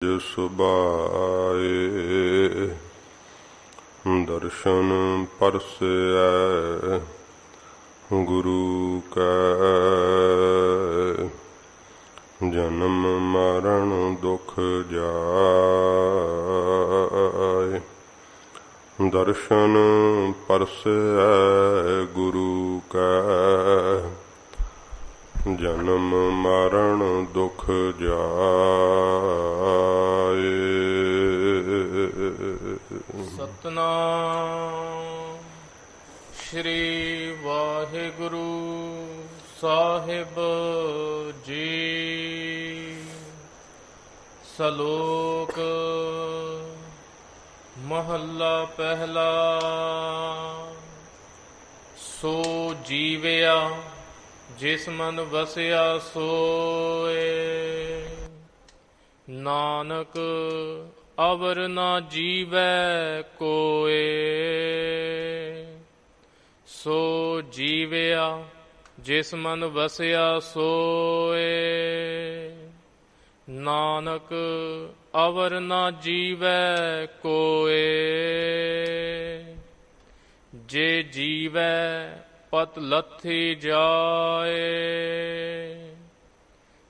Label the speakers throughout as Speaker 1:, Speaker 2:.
Speaker 1: सुबाए दर्शन परसै गुरु कै जन्म मरण दुख जाए। दर्शन परसै गुरु कै जन्म मरण दुख जाए।
Speaker 2: सतनाम श्री वाहिगुरु साहिब जी। सलोक महला पहला। सो जीवया जिस मन वसिया सोए, नानक अवर ना जीवै कोए। सो जीवया जिस मन वसिया सोए, नानक अवर ना जीवै कोए। जे जीवै पत लथी जाए,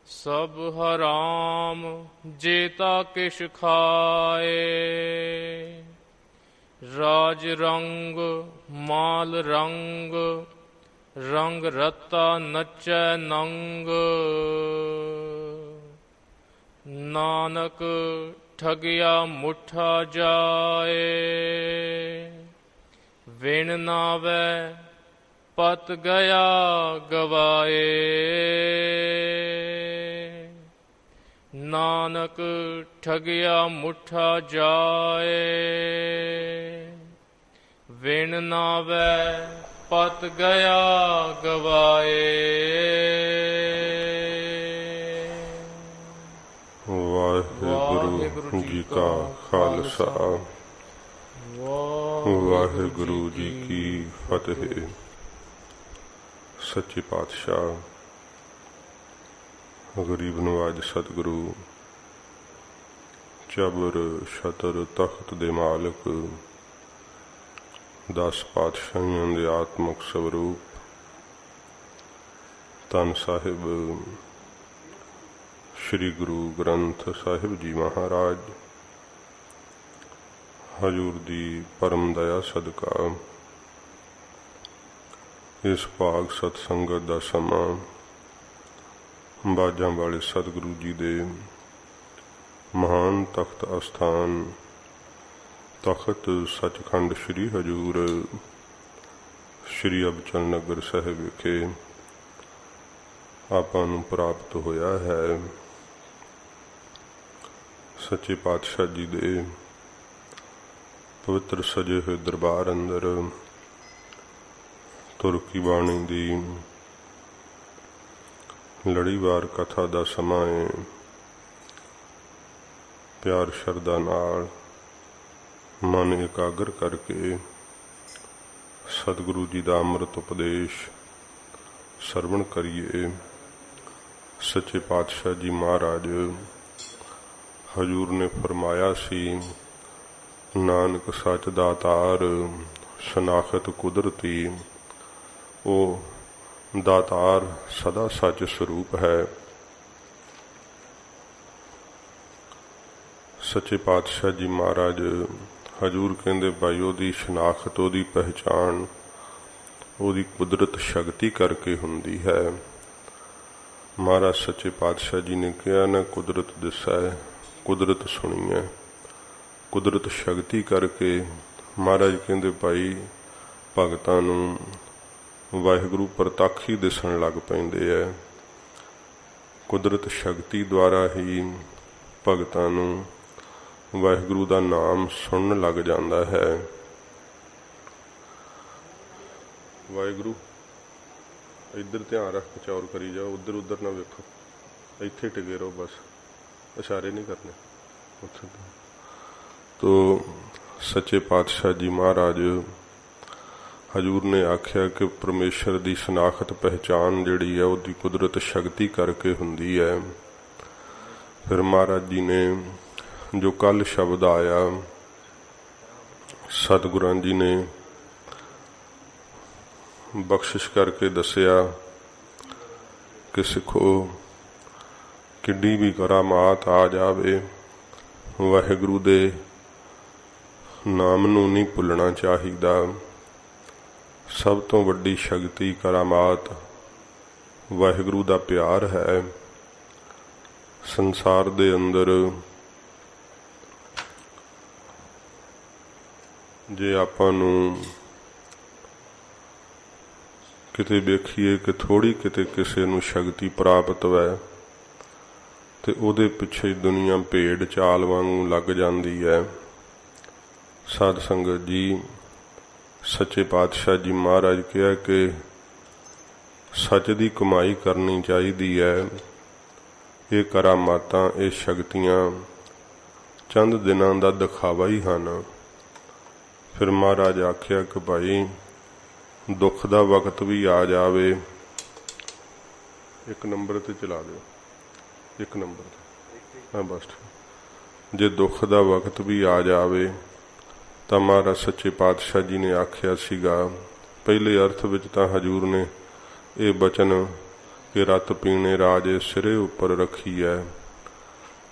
Speaker 2: सब हराम जेता किश खाए। राज रंग माल रंग, रंग रता नचै नंग। नानक ठगिया मुठा जाए, विण नावै पत गया गवाए। नानक ठगिया मुठा जाए, विण नावै पत गया गवाए।
Speaker 1: वाहिगुरु जी का खालसा, वाहिगुरु जी की फतेह। सच्चे पातशाह गरीब नवाज सतगुरु चबर छतर तख्त दे मालिक, 10 पातशाहियों दे आत्मक स्वरूप धन साहिब श्री गुरु ग्रंथ साहिब जी महाराज, हजूर दी परम दया सदका इस भाग सतसंगत का समा बाजा वाले सतगुरु जी दे महान तख्त अस्थान तख्त सचखंड श्री हजूर श्री अबचल नगर साहिब विखे आपां नूं प्राप्त होया है। सच्चे पातशाह जी दे पवित्र सजे हुए दरबार अंदर तुरकी बाणी दी लड़ीवार कथा दा समा है। प्यार शरदा नाल मन एकाग्र करके सतगुरु जी दा अमृत उपदेश सरवण करिए। सच्चे पातशाह जी महाराज हजूर ने फरमाया सी, नानक सच दातार शनाखत कुदरती। वो दातार सदा सच स्वरूप है। सच्चे पातशाह जी महाराज हजूर कहते भाई ओदी शनाखत ओदी पहचान ओदी कुदरत शक्ति करके हुंदी है। महाराज सच्चे पातशाह जी ने कहा ना, कुदरत दिसा है, कुदरत सुनी है, कुदरत शक्ति करके महाराज कहते भाई भगतां नूं वाहिगुरु प्रतख ही दिसन लग पैंदे है। कुदरत शक्ति द्वारा ही भगतां नूं वाहिगुरु दा नाम सुनन लग जांदा है। वाहिगुरु इधर ध्यान रख के चौर करी जाओ, उधर उधर ना वेखो, इत्थे टिके रहो, बस इशारे नहीं करने। तो सच्चे पातशाह जी महाराज हजूर ने आख्या कि परमेश्वर की शनाखत पहचान जिहड़ी है उहदी कुदरत शक्ति करके हुंदी है। फिर महाराज जी ने जो कल शब्द आया, सतगुरां जी ने बख्शिश करके दसिया कि सिखो किड्डी भी करामात आ जावे, वाहिगुरू दे नाम नूं नहीं भुलना चाहिदा। सब तो वड्डी शक्ति करामात वाहिगुरू दा प्यार है। संसार दे अंदर जे आपां नूं किते वेखीए कि थोड़ी किते किसे नूं शक्ति प्राप्त वै ते उहदे पिछे दुनिया भेड़ चाल वांगू लग जांदी है। साध संगत जी, सच्चे पातशाह जी महाराज कहा कि सच दी कमाई करनी चाहिदी है। ये करामातां, ये शक्तियां चंद दिनां दा दिखावा ही हन। फिर महाराज आख्या कि भाई दुख दा वक्त भी आ जावे, एक नंबर ते चला दो, एक नंबर ते, हाँ बस। जे दुख दा वक्त भी आ जावे तां महाराज सच्चे पातशाह जी ने आख्या सीगा, पहले अर्थ विच तां हजूर ने ये बचन कि रत पीने राजे सिरे उपर रखी है,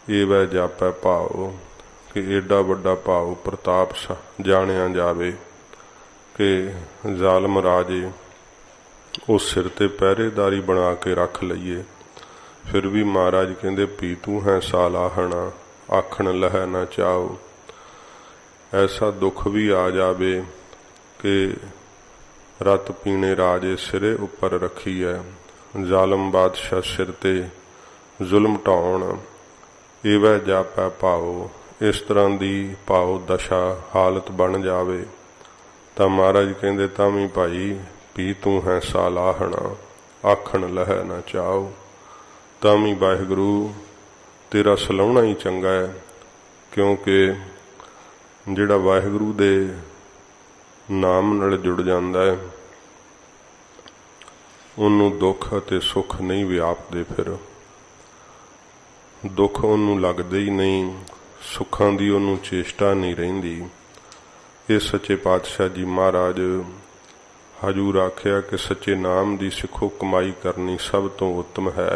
Speaker 1: ये वह जापै भाव कि एडा वड्डा भाव प्रताप जाणिया जावे कि जालम राजे उस सिर ते पहरेदारी बना के रख लईए। फिर भी महाराज कहंदे पी तू है सालाहना, आखण लह ना चाओ। ऐसा दुख भी आ जावे कि रत पीने राजे सिरे उपर रखी है, जालम बादशाह सिर ते जुल्म ढाउण, एवै जापै भाओ। इस तरह दी भाव दशा हालत बन जावे तां महाराज कहंदे तां भी भाई पी तू है सालाहना, आखण लह ना चाओ। तां भी वाहिगुरू तेरा सलाउणा ही चंगा है, क्योंकि जिहड़ा वाहिगुरू दे नाम नाल जुड़ जांदा है उन्नू दुख अते सुख नहीं व्यापदे। फिर दुख उन्नू लगदे ही नहीं, सुखां दी उन्नू चेष्टा नहीं रहिंदी। ये सच्चे पातशाह जी महाराज हजूर आख्या कि सच्चे नाम दी सिखो कमाई करनी सब तो उत्तम है।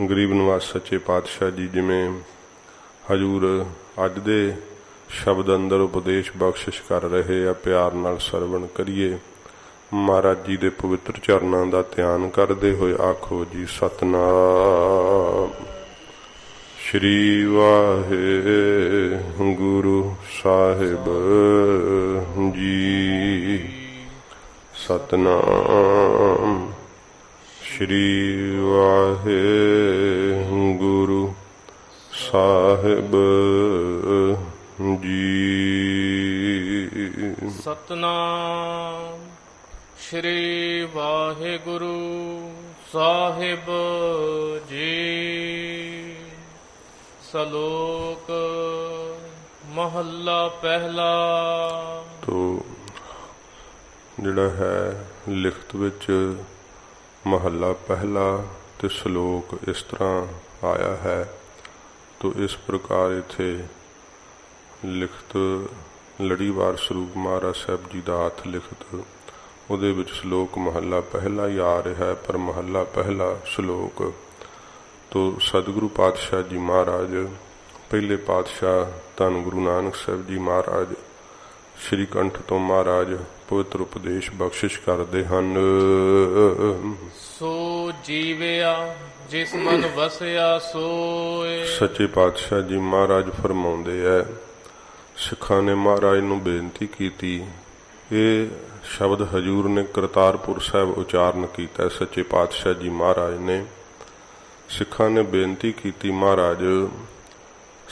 Speaker 1: गरीब नवाज सच्चे पातशाह जी जिमें हजूर अज दे शब्द अंदर उपदेश बख्शिश कर रहे आ, प्यार नाल सरवण करिए। महाराज जी दे पवित्र चरनां दा ध्यान करदे होए आखो जी सतनाम श्री वाहे गुरु साहिब जी। सतनाम श्री वाहे गुरु साहिब जी।
Speaker 2: सतनाम श्री वाहे गुरु साहिब जी। सलोक महला पहला।
Speaker 1: तो जिहड़ा है लिखत विच महला पहला ते सलोक इस तरह आया है। तो इस प्रकार इत्थे लिखत लड़ीवार स्वरूप महाराज साहब जी दा हथ लिखत उहदे विच सलोक महला पहला ही आ रहा है, पर महला पहला सलोक तो सतगुरु पातशाह जी महाराज पहले पातशाह धन गुरु नानक साहब जी महाराज श्री कंठ तो महाराज पवित्र उपदेश बख्शिश करते हैं।
Speaker 2: सो जीविया जिस मन वसिया सोए। सच्चे
Speaker 1: पातशाह जी महाराज फरमाउंदे है, सिखां ने महाराज नूं बेनती कीती। ये शब्द हजूर ने करतारपुर साहब उचारण किया। सच्चे पातशाह जी महाराज ने सिखां ने बेनती की, महाराज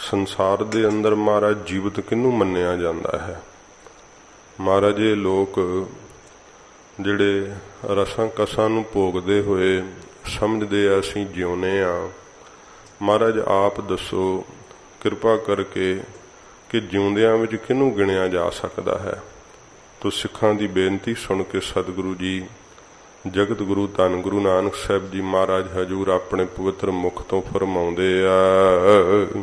Speaker 1: संसार दे अंदर महाराज जीवित किनू मन्निया जाता है। महाराज ये लोग जिहड़े रसां कसां नूं भोगदे होए समझदे असीं जिउने आ, महाराज आप दसो कृपा करके कि जिउंदियां विच किनू गिणिया जा सकदा है। तो सिखां दी बेनती सुन के सतगुरु जी ਜਗਤ ਗੁਰੂ ਧੰਨ ਗੁਰੂ ਨਾਨਕ ਸਾਹਿਬ ਜੀ ਮਹਾਰਾਜ ਹਜੂਰ ਆਪਣੇ ਪਵਿੱਤਰ ਮੁਖ ਤੋਂ ਫਰਮਾਉਂਦੇ ਆ,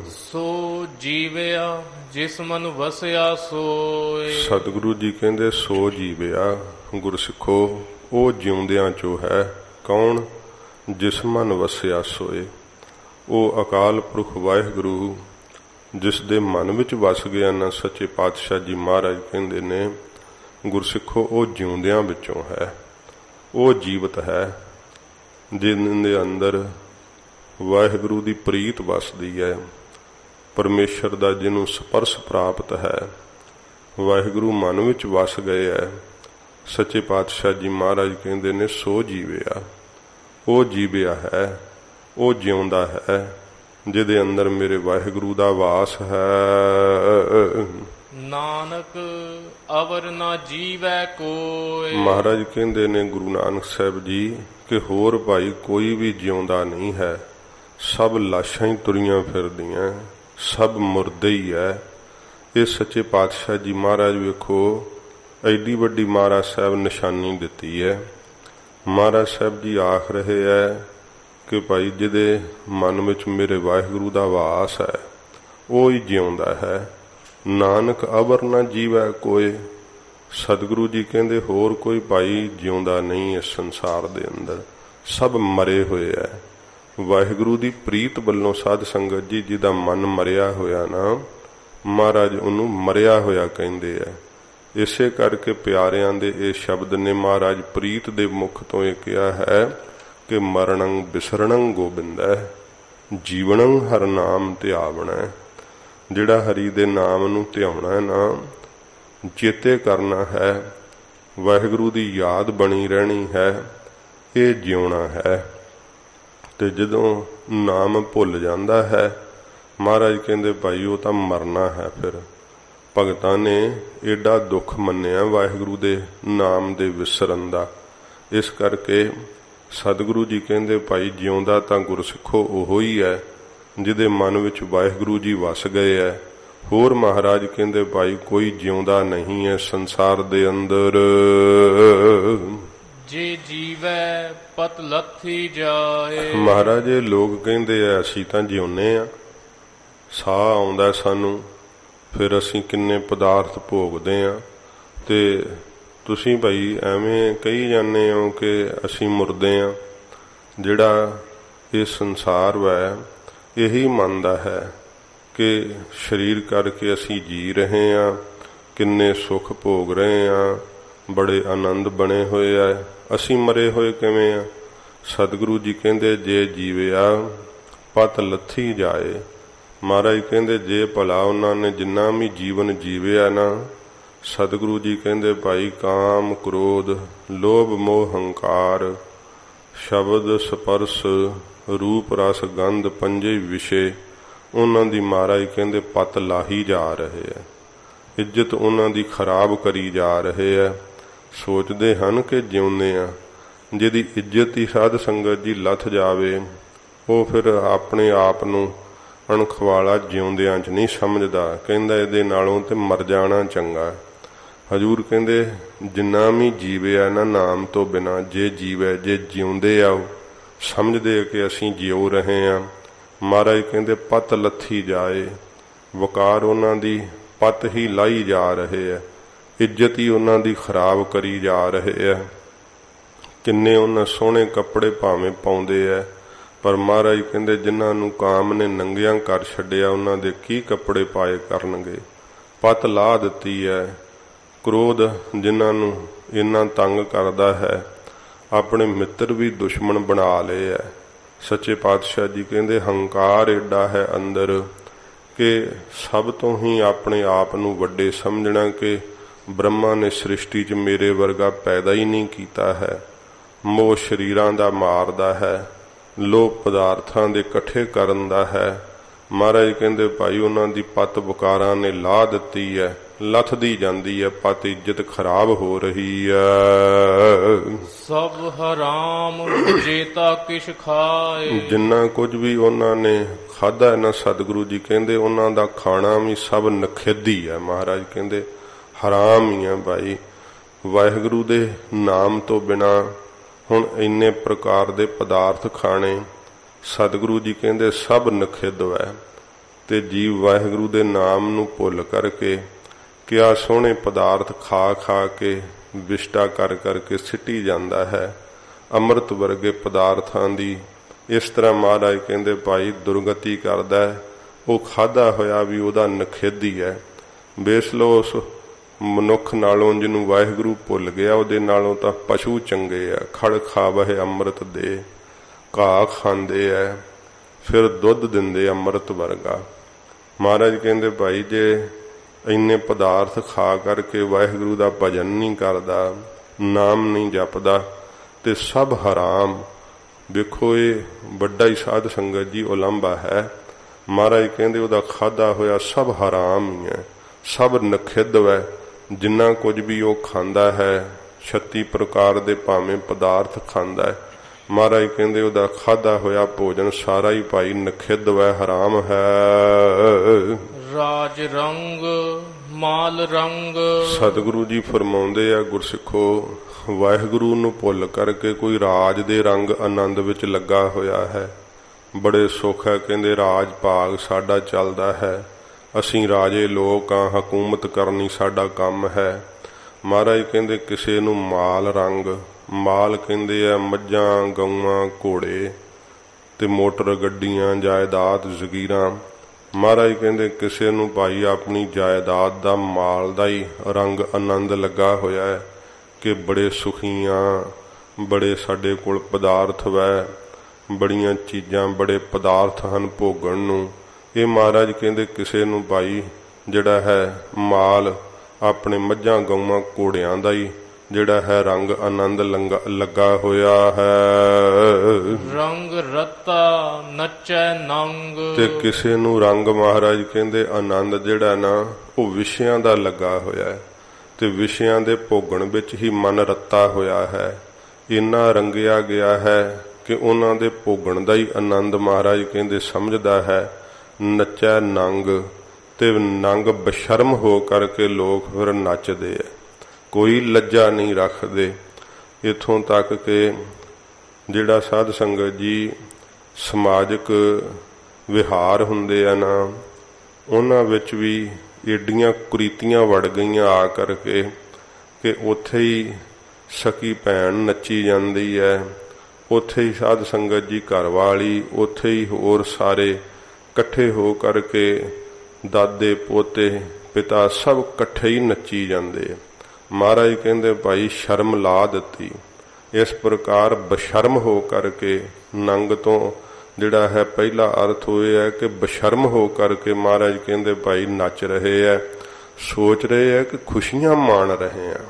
Speaker 2: ਸੋ ਜੀਵਿਆ ਜਿਸ ਮਨ ਵਸਿਆ ਸੋਏ।
Speaker 1: ਸਤਿਗੁਰੂ ਜੀ ਕਹਿੰਦੇ ਸੋ ਜੀਵਿਆ ਗੁਰਸਿੱਖੋ ਉਹ ਜਿਉਂਦਿਆਂ ਚੋਂ ਹੈ। ਕੌਣ? ਜਿਸ ਮਨ ਵਸਿਆ ਸੋਏ। ਉਹ ਅਕਾਲ ਪੁਰਖ ਵਾਹਿਗੁਰੂ ਜਿਸ ਦੇ ਮਨ ਵਿੱਚ ਵਸ ਗਿਆ ਨਾ, ਸੱਚੇ ਪਾਤਸ਼ਾਹ ਜੀ ਮਹਾਰਾਜ ਕਹਿੰਦੇ ਨੇ ਗੁਰਸਿੱਖੋ ਉਹ ਜਿਉਂਦਿਆਂ ਵਿੱਚੋਂ ਹੈ, ਉਹ ਜੀਵਤ ਹੈ ਜਿਹਦੇ ਅੰਦਰ ਵਾਹਿਗੁਰੂ ਦੀ ਪ੍ਰੀਤ ਵਸਦੀ ਹੈ, ਪਰਮੇਸ਼ਰ ਦਾ ਜਿਹਨੂੰ ਸਪਰਸ਼ ਪ੍ਰਾਪਤ ਹੈ, ਵਾਹਿਗੁਰੂ ਮਨ ਵਿੱਚ ਵਸ ਗਏ ਹੈ। ਸੱਚੇ ਪਾਤਸ਼ਾਹ ਜੀ ਮਹਾਰਾਜ ਕਹਿੰਦੇ ਨੇ ਸੋ ਜੀਵਿਆ, ਉਹ ਜੀਵਿਆ ਹੈ, ਉਹ ਜਿਉਂਦਾ ਹੈ ਜਿਹਦੇ ਅੰਦਰ ਮੇਰੇ ਵਾਹਿਗੁਰੂ ਦਾ ਵਾਸ ਹੈ।
Speaker 2: ਨਾਨਕ ਅਵਰ ਨਾ ਜੀਵੈ ਕੋਇ।
Speaker 1: ਮਹਾਰਾਜ ਕਹਿੰਦੇ ਨੇ ਗੁਰੂ ਨਾਨਕ ਸਾਹਿਬ ਜੀ ਕਿ ਹੋਰ ਭਾਈ ਕੋਈ ਵੀ ਜਿਉਂਦਾ ਨਹੀਂ ਹੈ, ਸਭ ਲਾਸ਼ਾਂ ਹੀ ਤੁਰੀਆਂ ਫਿਰਦੀਆਂ, ਸਭ ਮੁਰਦੇ ਹੀ ਹੈ। ਇਹ ਸੱਚੇ ਪਾਤਸ਼ਾਹ ਜੀ ਮਹਾਰਾਜ ਵੇਖੋ ਐਡੀ ਵੱਡੀ ਮਹਾਰਾਜ ਸਾਹਿਬ ਨਿਸ਼ਾਨੀ ਦਿੱਤੀ ਹੈ। ਮਹਾਰਾਜ ਸਾਹਿਬ ਜੀ ਆਖ ਰਹੇ ਹੈ ਕਿ ਭਾਈ ਜਿਹਦੇ ਮਨ ਵਿੱਚ ਮੇਰੇ ਵਾਹਿਗੁਰੂ ਦਾ ਵਾਸ ਹੈ ਉਹ ਹੀ ਜਿਉਂਦਾ ਹੈ। ਨਾਨਕ ਅਵਰ ਨਾ ਜੀਵੈ ਕੋਏ। ਸਤਿਗੁਰੂ ਜੀ ਕਹਿੰਦੇ ਹੋਰ ਕੋਈ ਭਾਈ ਜਿਉਂਦਾ ਨਹੀਂ ਇਸ ਸੰਸਾਰ ਦੇ ਅੰਦਰ, ਸਭ ਮਰੇ ਹੋਏ ਹੈ। ਵਾਹਿਗੁਰੂ ਦੀ ਪ੍ਰੀਤ ਵੱਲੋਂ ਸਾਧ ਸੰਗਤ ਜੀ ਜਿਹਦਾ ਮਨ ਮਰਿਆ ਹੋਇਆ ਨਾ, ਮਹਾਰਾਜ ਉਹਨੂੰ ਮਰਿਆ ਹੋਇਆ ਕਹਿੰਦੇ ਹੈ। ਇਸੇ ਕਰਕੇ ਪਿਆਰਿਆਂ ਦੇ ਇਹ ਸ਼ਬਦ ਨੇ ਮਹਾਰਾਜ ਪ੍ਰੀਤ ਦੇ ਮੁਖ ਤੋਂ ਇਹ ਕਿਹਾ ਹੈ ਕਿ ਮਰਣੰ ਬਿਸਰਣੰ ਗੋਬਿੰਦੈ ਜੀਵਨੰ ਹਰ ਨਾਮ ਧਿਆਵਣੈ। ਜਿਹੜਾ ਹਰੀ ਦੇ ਨਾਮ ਨੂੰ ਧਿਆਉਣਾ ਹੈ ਨਾ, ਚੇਤੇ ਕਰਨਾ ਹੈ, ਵਾਹਿਗੁਰੂ ਦੀ ਯਾਦ ਬਣੀ ਰਹਿਣੀ ਹੈ, ਇਹ ਜਿਉਣਾ ਹੈ। ਤੇ ਜਦੋਂ ਨਾਮ ਭੁੱਲ ਜਾਂਦਾ ਹੈ, ਮਹਾਰਾਜ ਕਹਿੰਦੇ ਭਾਈ ਉਹ ਤਾਂ ਮਰਨਾ ਹੈ। ਫਿਰ ਭਗਤਾਂ ਨੇ ਏਡਾ ਦੁੱਖ ਮੰਨਿਆ ਵਾਹਿਗੁਰੂ ਦੇ ਨਾਮ ਦੇ ਵਿਸਰਨ ਦਾ। ਇਸ ਕਰਕੇ ਸਤਿਗੁਰੂ ਜੀ ਕਹਿੰਦੇ ਭਾਈ ਜਿਉਂਦਾ ਤਾਂ ਗੁਰਸਿੱਖੋ ਉਹੋ ਹੀ ਹੈ ਜਿਹਦੇ ਮਨ ਵਿੱਚ ਵਾਹਿਗੁਰੂ ਜੀ ਵਸ ਗਏ ਹੈ। ਹੋਰ ਮਹਾਰਾਜ ਕਹਿੰਦੇ ਭਾਈ ਕੋਈ ਜਿਉਂਦਾ ਨਹੀਂ ਹੈ ਸੰਸਾਰ ਦੇ ਅੰਦਰ।
Speaker 2: ਜੇ ਜੀਵੈ ਪਤ ਲੱਥੀ ਜਾਏ।
Speaker 1: ਮਹਾਰਾਜ ਇਹ ਲੋਕ ਕਹਿੰਦੇ ਆ ਅਸੀਂ ਤਾਂ ਜਿਉਂਦੇ ਆ, ਸਾਹ ਆਉਂਦਾ ਸਾਨੂੰ, ਫਿਰ ਅਸੀਂ ਕਿੰਨੇ ਪਦਾਰਥ ਭੋਗਦੇ ਆ, ਤੇ ਤੁਸੀਂ ਭਾਈ ਐਵੇਂ ਕਹੀ ਜਾਂਦੇ ਹੋ ਕਿ ਅਸੀਂ ਮੁਰਦੇ ਆ। ਜਿਹੜਾ ਇਹ ਸੰਸਾਰ ਵੈ ਇਹੀ ਮੰਨਦਾ ਹੈ ਕਿ ਸਰੀਰ ਕਰਕੇ ਅਸੀਂ ਜੀ ਰਹੇ ਆ, ਕਿੰਨੇ ਸੁੱਖ ਭੋਗ ਰਹੇ ਆ, ਬੜੇ ਆਨੰਦ ਬਣੇ ਹੋਏ ਆ, ਅਸੀਂ ਮਰੇ ਹੋਏ ਕਿਵੇਂ ਆ। ਸਤਿਗੁਰੂ ਜੀ ਕਹਿੰਦੇ ਜੇ ਜੀਵਿਆ ਪਤ ਲੱਥੀ ਜਾਏ। ਮਹਾਰਾਜ ਕਹਿੰਦੇ ਜੇ ਭਲਾ ਉਹਨਾਂ ਨੇ ਜਿੰਨਾ ਵੀ ਜੀਵਨ ਜੀਵਿਆ ਨਾ, ਸਤਿਗੁਰੂ ਜੀ ਕਹਿੰਦੇ ਭਾਈ ਕਾਮ ਕ੍ਰੋਧ ਲੋਭ ਮੋਹ ਹੰਕਾਰ ਸ਼ਬਦ ਸਪਰਸ ਰੂਪ ਰਸ ਗੰਧ ਪੰਜੇ ਵਿਸ਼ੇ ਉਹਨਾਂ ਦੀ ਮਹਾਰਾਜ ਕਹਿੰਦੇ ਪਤ ਲਾਹੀ ਜਾ ਰਹੇ ਹੈ। ਇੱਜ਼ਤ ਉਹਨਾਂ ਦੀ ਖਰਾਬ ਕਰੀ ਜਾ ਰਹੇ ਹੈ। ਸੋਚਦੇ ਹਨ ਕਿ ਜਿਉਂਦੇ ਆ। ਜਿਹਦੀ ਇੱਜ਼ਤ ਹੀ ਸਾਧ ਸੰਗਤ ਜੀ ਲੱਥ ਜਾਵੇ, ਉਹ ਫਿਰ ਆਪਣੇ ਆਪ ਨੂੰ ਅਣਖ ਵਾਲਾ ਜਿਉਂਦਿਆਂ 'ਚ ਨਹੀਂ ਸਮਝਦਾ। ਕਹਿੰਦਾ ਇਹਦੇ ਨਾਲੋਂ ਤੇ ਮਰ ਜਾਣਾ ਚੰਗਾ। ਹਜੂਰ ਕਹਿੰਦੇ ਜਿੰਨਾ ਵੀ ਜੀਵਿਆ ਨਾ ਨਾਮ ਤੋਂ ਬਿਨਾਂ, ਜੇ ਜੀਵੈ ਜੇ ਜਿਉਂਦੇ ਆ, ਸਮਝਦੇ ਕਿ ਅਸੀਂ ਜਿਉ ਰਹੇ ਹਾਂ। ਮਹਾਰਾਜ ਕਹਿੰਦੇ ਪਤ ਲੱਥੀ ਜਾਏ। ਵਕਾਰ ਉਹਨਾਂ ਦੀ ਪਤ ਹੀ ਲਾਈ ਜਾ ਰਹੇ ਹੈ, ਇੱਜ਼ਤ ਹੀ ਉਹਨਾਂ ਦੀ ਖਰਾਬ ਕਰੀ ਜਾ ਰਹੇ ਹੈ। ਕਿੰਨੇ ਉਹਨਾਂ ਸੋਹਣੇ ਕੱਪੜੇ ਭਾਵੇਂ ਪਾਉਂਦੇ ਹੈ, ਪਰ ਮਹਾਰਾਜ ਕਹਿੰਦੇ ਜਿਨ੍ਹਾਂ ਨੂੰ ਕਾਮ ਨੇ ਨੰਗਿਆਂ ਕਰ ਛੱਡਿਆ ਉਹਨਾਂ ਦੇ ਕੀ ਕੱਪੜੇ ਪਾਏ ਕਰਨਗੇ। ਪਤ ਲਾ ਦਿੱਤੀ ਹੈ। ਕ੍ਰੋਧ ਜਿਨ੍ਹਾਂ ਨੂੰ ਇੰਨਾ ਤੰਗ ਕਰਦਾ ਹੈ, ਆਪਣੇ ਮਿੱਤਰ ਵੀ ਦੁਸ਼ਮਣ ਬਣਾ ਲਏ ਹੈ। ਸੱਚੇ ਪਾਤਸ਼ਾਹ ਜੀ ਕਹਿੰਦੇ ਹੰਕਾਰ ਏਡਾ ਹੈ ਅੰਦਰ ਕਿ ਸਭ ਤੋਂ ਹੀ ਆਪਣੇ ਆਪ ਨੂੰ ਵੱਡੇ ਸਮਝਣਾ ਕਿ ਬ੍ਰਹਮਾ ਨੇ ਸ੍ਰਿਸ਼ਟੀ 'ਚ ਮੇਰੇ ਵਰਗਾ ਪੈਦਾ ਹੀ ਨਹੀਂ ਕੀਤਾ ਹੈ। ਮੋਹ ਸਰੀਰਾਂ ਦਾ ਮਾਰਦਾ ਹੈ, ਲੋਭ ਪਦਾਰਥਾਂ ਦੇ ਇਕੱਠੇ ਕਰਨ ਦਾ ਹੈ। ਮਹਾਰਾਜ ਕਹਿੰਦੇ ਭਾਈ ਉਹਨਾਂ ਦੀ ਪਤ ਬਕਾਰਾਂ ਨੇ ਲਾ ਦਿੱਤੀ ਹੈ, ਲੱਥਦੀ ਜਾਂਦੀ ਹੈ ਪਤ, ਇੱਜ਼ਤ ਖਰਾਬ ਹੋ ਰਹੀ ਹੈ।
Speaker 2: ਸਭ ਹਰਾਮ ਜੇਤਾ ਕਿਛ ਖਾਏ। ਜਿੰਨਾ
Speaker 1: ਕੁਝ ਵੀ ਉਹਨਾਂ ਨੇ ਖਾਧਾ ਨਾ, ਸਤਿਗੁਰੂ ਜੀ ਕਹਿੰਦੇ ਉਹਨਾਂ ਦਾ ਖਾਣਾ ਵੀ ਸਭ ਨਖੇਦੀ ਹੈ। ਮਹਾਰਾਜ ਕਹਿੰਦੇ ਹਰਾਮ ਹੀ ਹੈ ਭਾਈ। ਵਾਹਿਗੁਰੂ ਦੇ ਨਾਮ ਤੋਂ ਬਿਨਾਂ ਹੁਣ ਇੰਨੇ प्रकार ਦੇ पदार्थ खाने सतगुरु जी कहते सब नखिद है, ते जीव वाहिगुरु दे नाम नूं भुल करके क्या सोहने पदार्थ खा खा के विष्टा कर करके सिटी जाता है अमृत वर्गे पदार्थां दी। इस तरह महाराज कहते भाई दुर्गति करदा है, वो खाधा होया भी उहदा नखिद ही है। बेस लो उस मनुख नालों जिन्हों वाहिगुरु भुल गया उहदे नालों तां पशु चंगे है। खड़ खावहे अमृत दे, घाह खांदे है, फिर दुध दिंदे अमृत वर्गा। महाराज कहते भाई जे इन्ने पदार्थ खा करके वाहिगुरु दा भजन नहीं करदा, नाम नहीं जपदा, ते सब हराम। देखो ये बड़ा ही साध संगत जी उलंबा है। महाराज कहते उहदा खाधा होया सब हराम ही है, सब नखिद है। जिन्ना कुछ भी वो खांदा है 36 प्रकार दे भावें पदार्थ खांदा है, महाराज कहते उहदा खाधा होया भोजन सारा ही भाई नखिद है, हराम है।
Speaker 2: राज रंग माल रंग।
Speaker 1: सतगुरु जी फरमाउंदे आ गुरसिखो वाहिगुरु नूं भुल करके कोई राज दे रंग आनंद विच लगा होया है। बड़े सुख है कहंदे राज भाग साडा चलदा है, असीं राजे लोक आ, हकूमत करनी साडा काम है। महाराज कहंदे किसे नूं माल रंग, माल कहंदे आ मੱਝਾਂ गऊआं घोड़े ते मोटर गड्डियां जायदाद जगीरां। महाराज कहंदे किसे नूं भाई अपनी जायदाद दा माल दा ही रंग आनंद लगा होया है कि बड़े सुखियां, बड़े साडे कोल पदार्थ वै, बड़ियां चीज़ां बड़े पदार्थ हन भोगण नूं। ये महाराज कहंदे किसे नूं भाई जिहड़ा है माल अपने मੱਝਾਂ गऊआं घोड़ियां दा ही जिहड़ा है रंग आनंद लगा होया है।
Speaker 2: रंग रता नचै नंग।
Speaker 1: ते किसे नूं रंग महाराज कहंदे आनंद जिहड़ा ना वो विषयां दा लगा होया है, ते विषयां दे भोगण विच ही मन रता होया है। इन्ना रंगिया गया है कि उन्हां दे भोगण दा ही आनंद महाराज कहंदे समझदा है। नचै नंग, ते नंग बशर्म हो करके लोग फिर नचदे है, कोई लज्जा नहीं रखते। इथों तक कि जिहड़ा साध संगत जी समाजिक विहार हुंदे आ ना, उन्हां विच भी एडियां कुरीतियां वड़ गईयां आ करके कि उत्थे ही सकी भैन नची जांदी है, उत्थे ही साध संगत जी घर वाली, उत्थे ही होर सारे कट्ठे हो करके दादे पोते पिता सब कट्ठे ही नची जांदे। महाराज कहंदे भाई शर्म ला दिती। इस प्रकार बशर्म हो करके नंग तो जिहड़ा है पहला अर्थ होया है कि बशर्म हो करके महाराज कहंदे भाई नच रहे है, सोच रहे है कि खुशियां मान रहे हैं,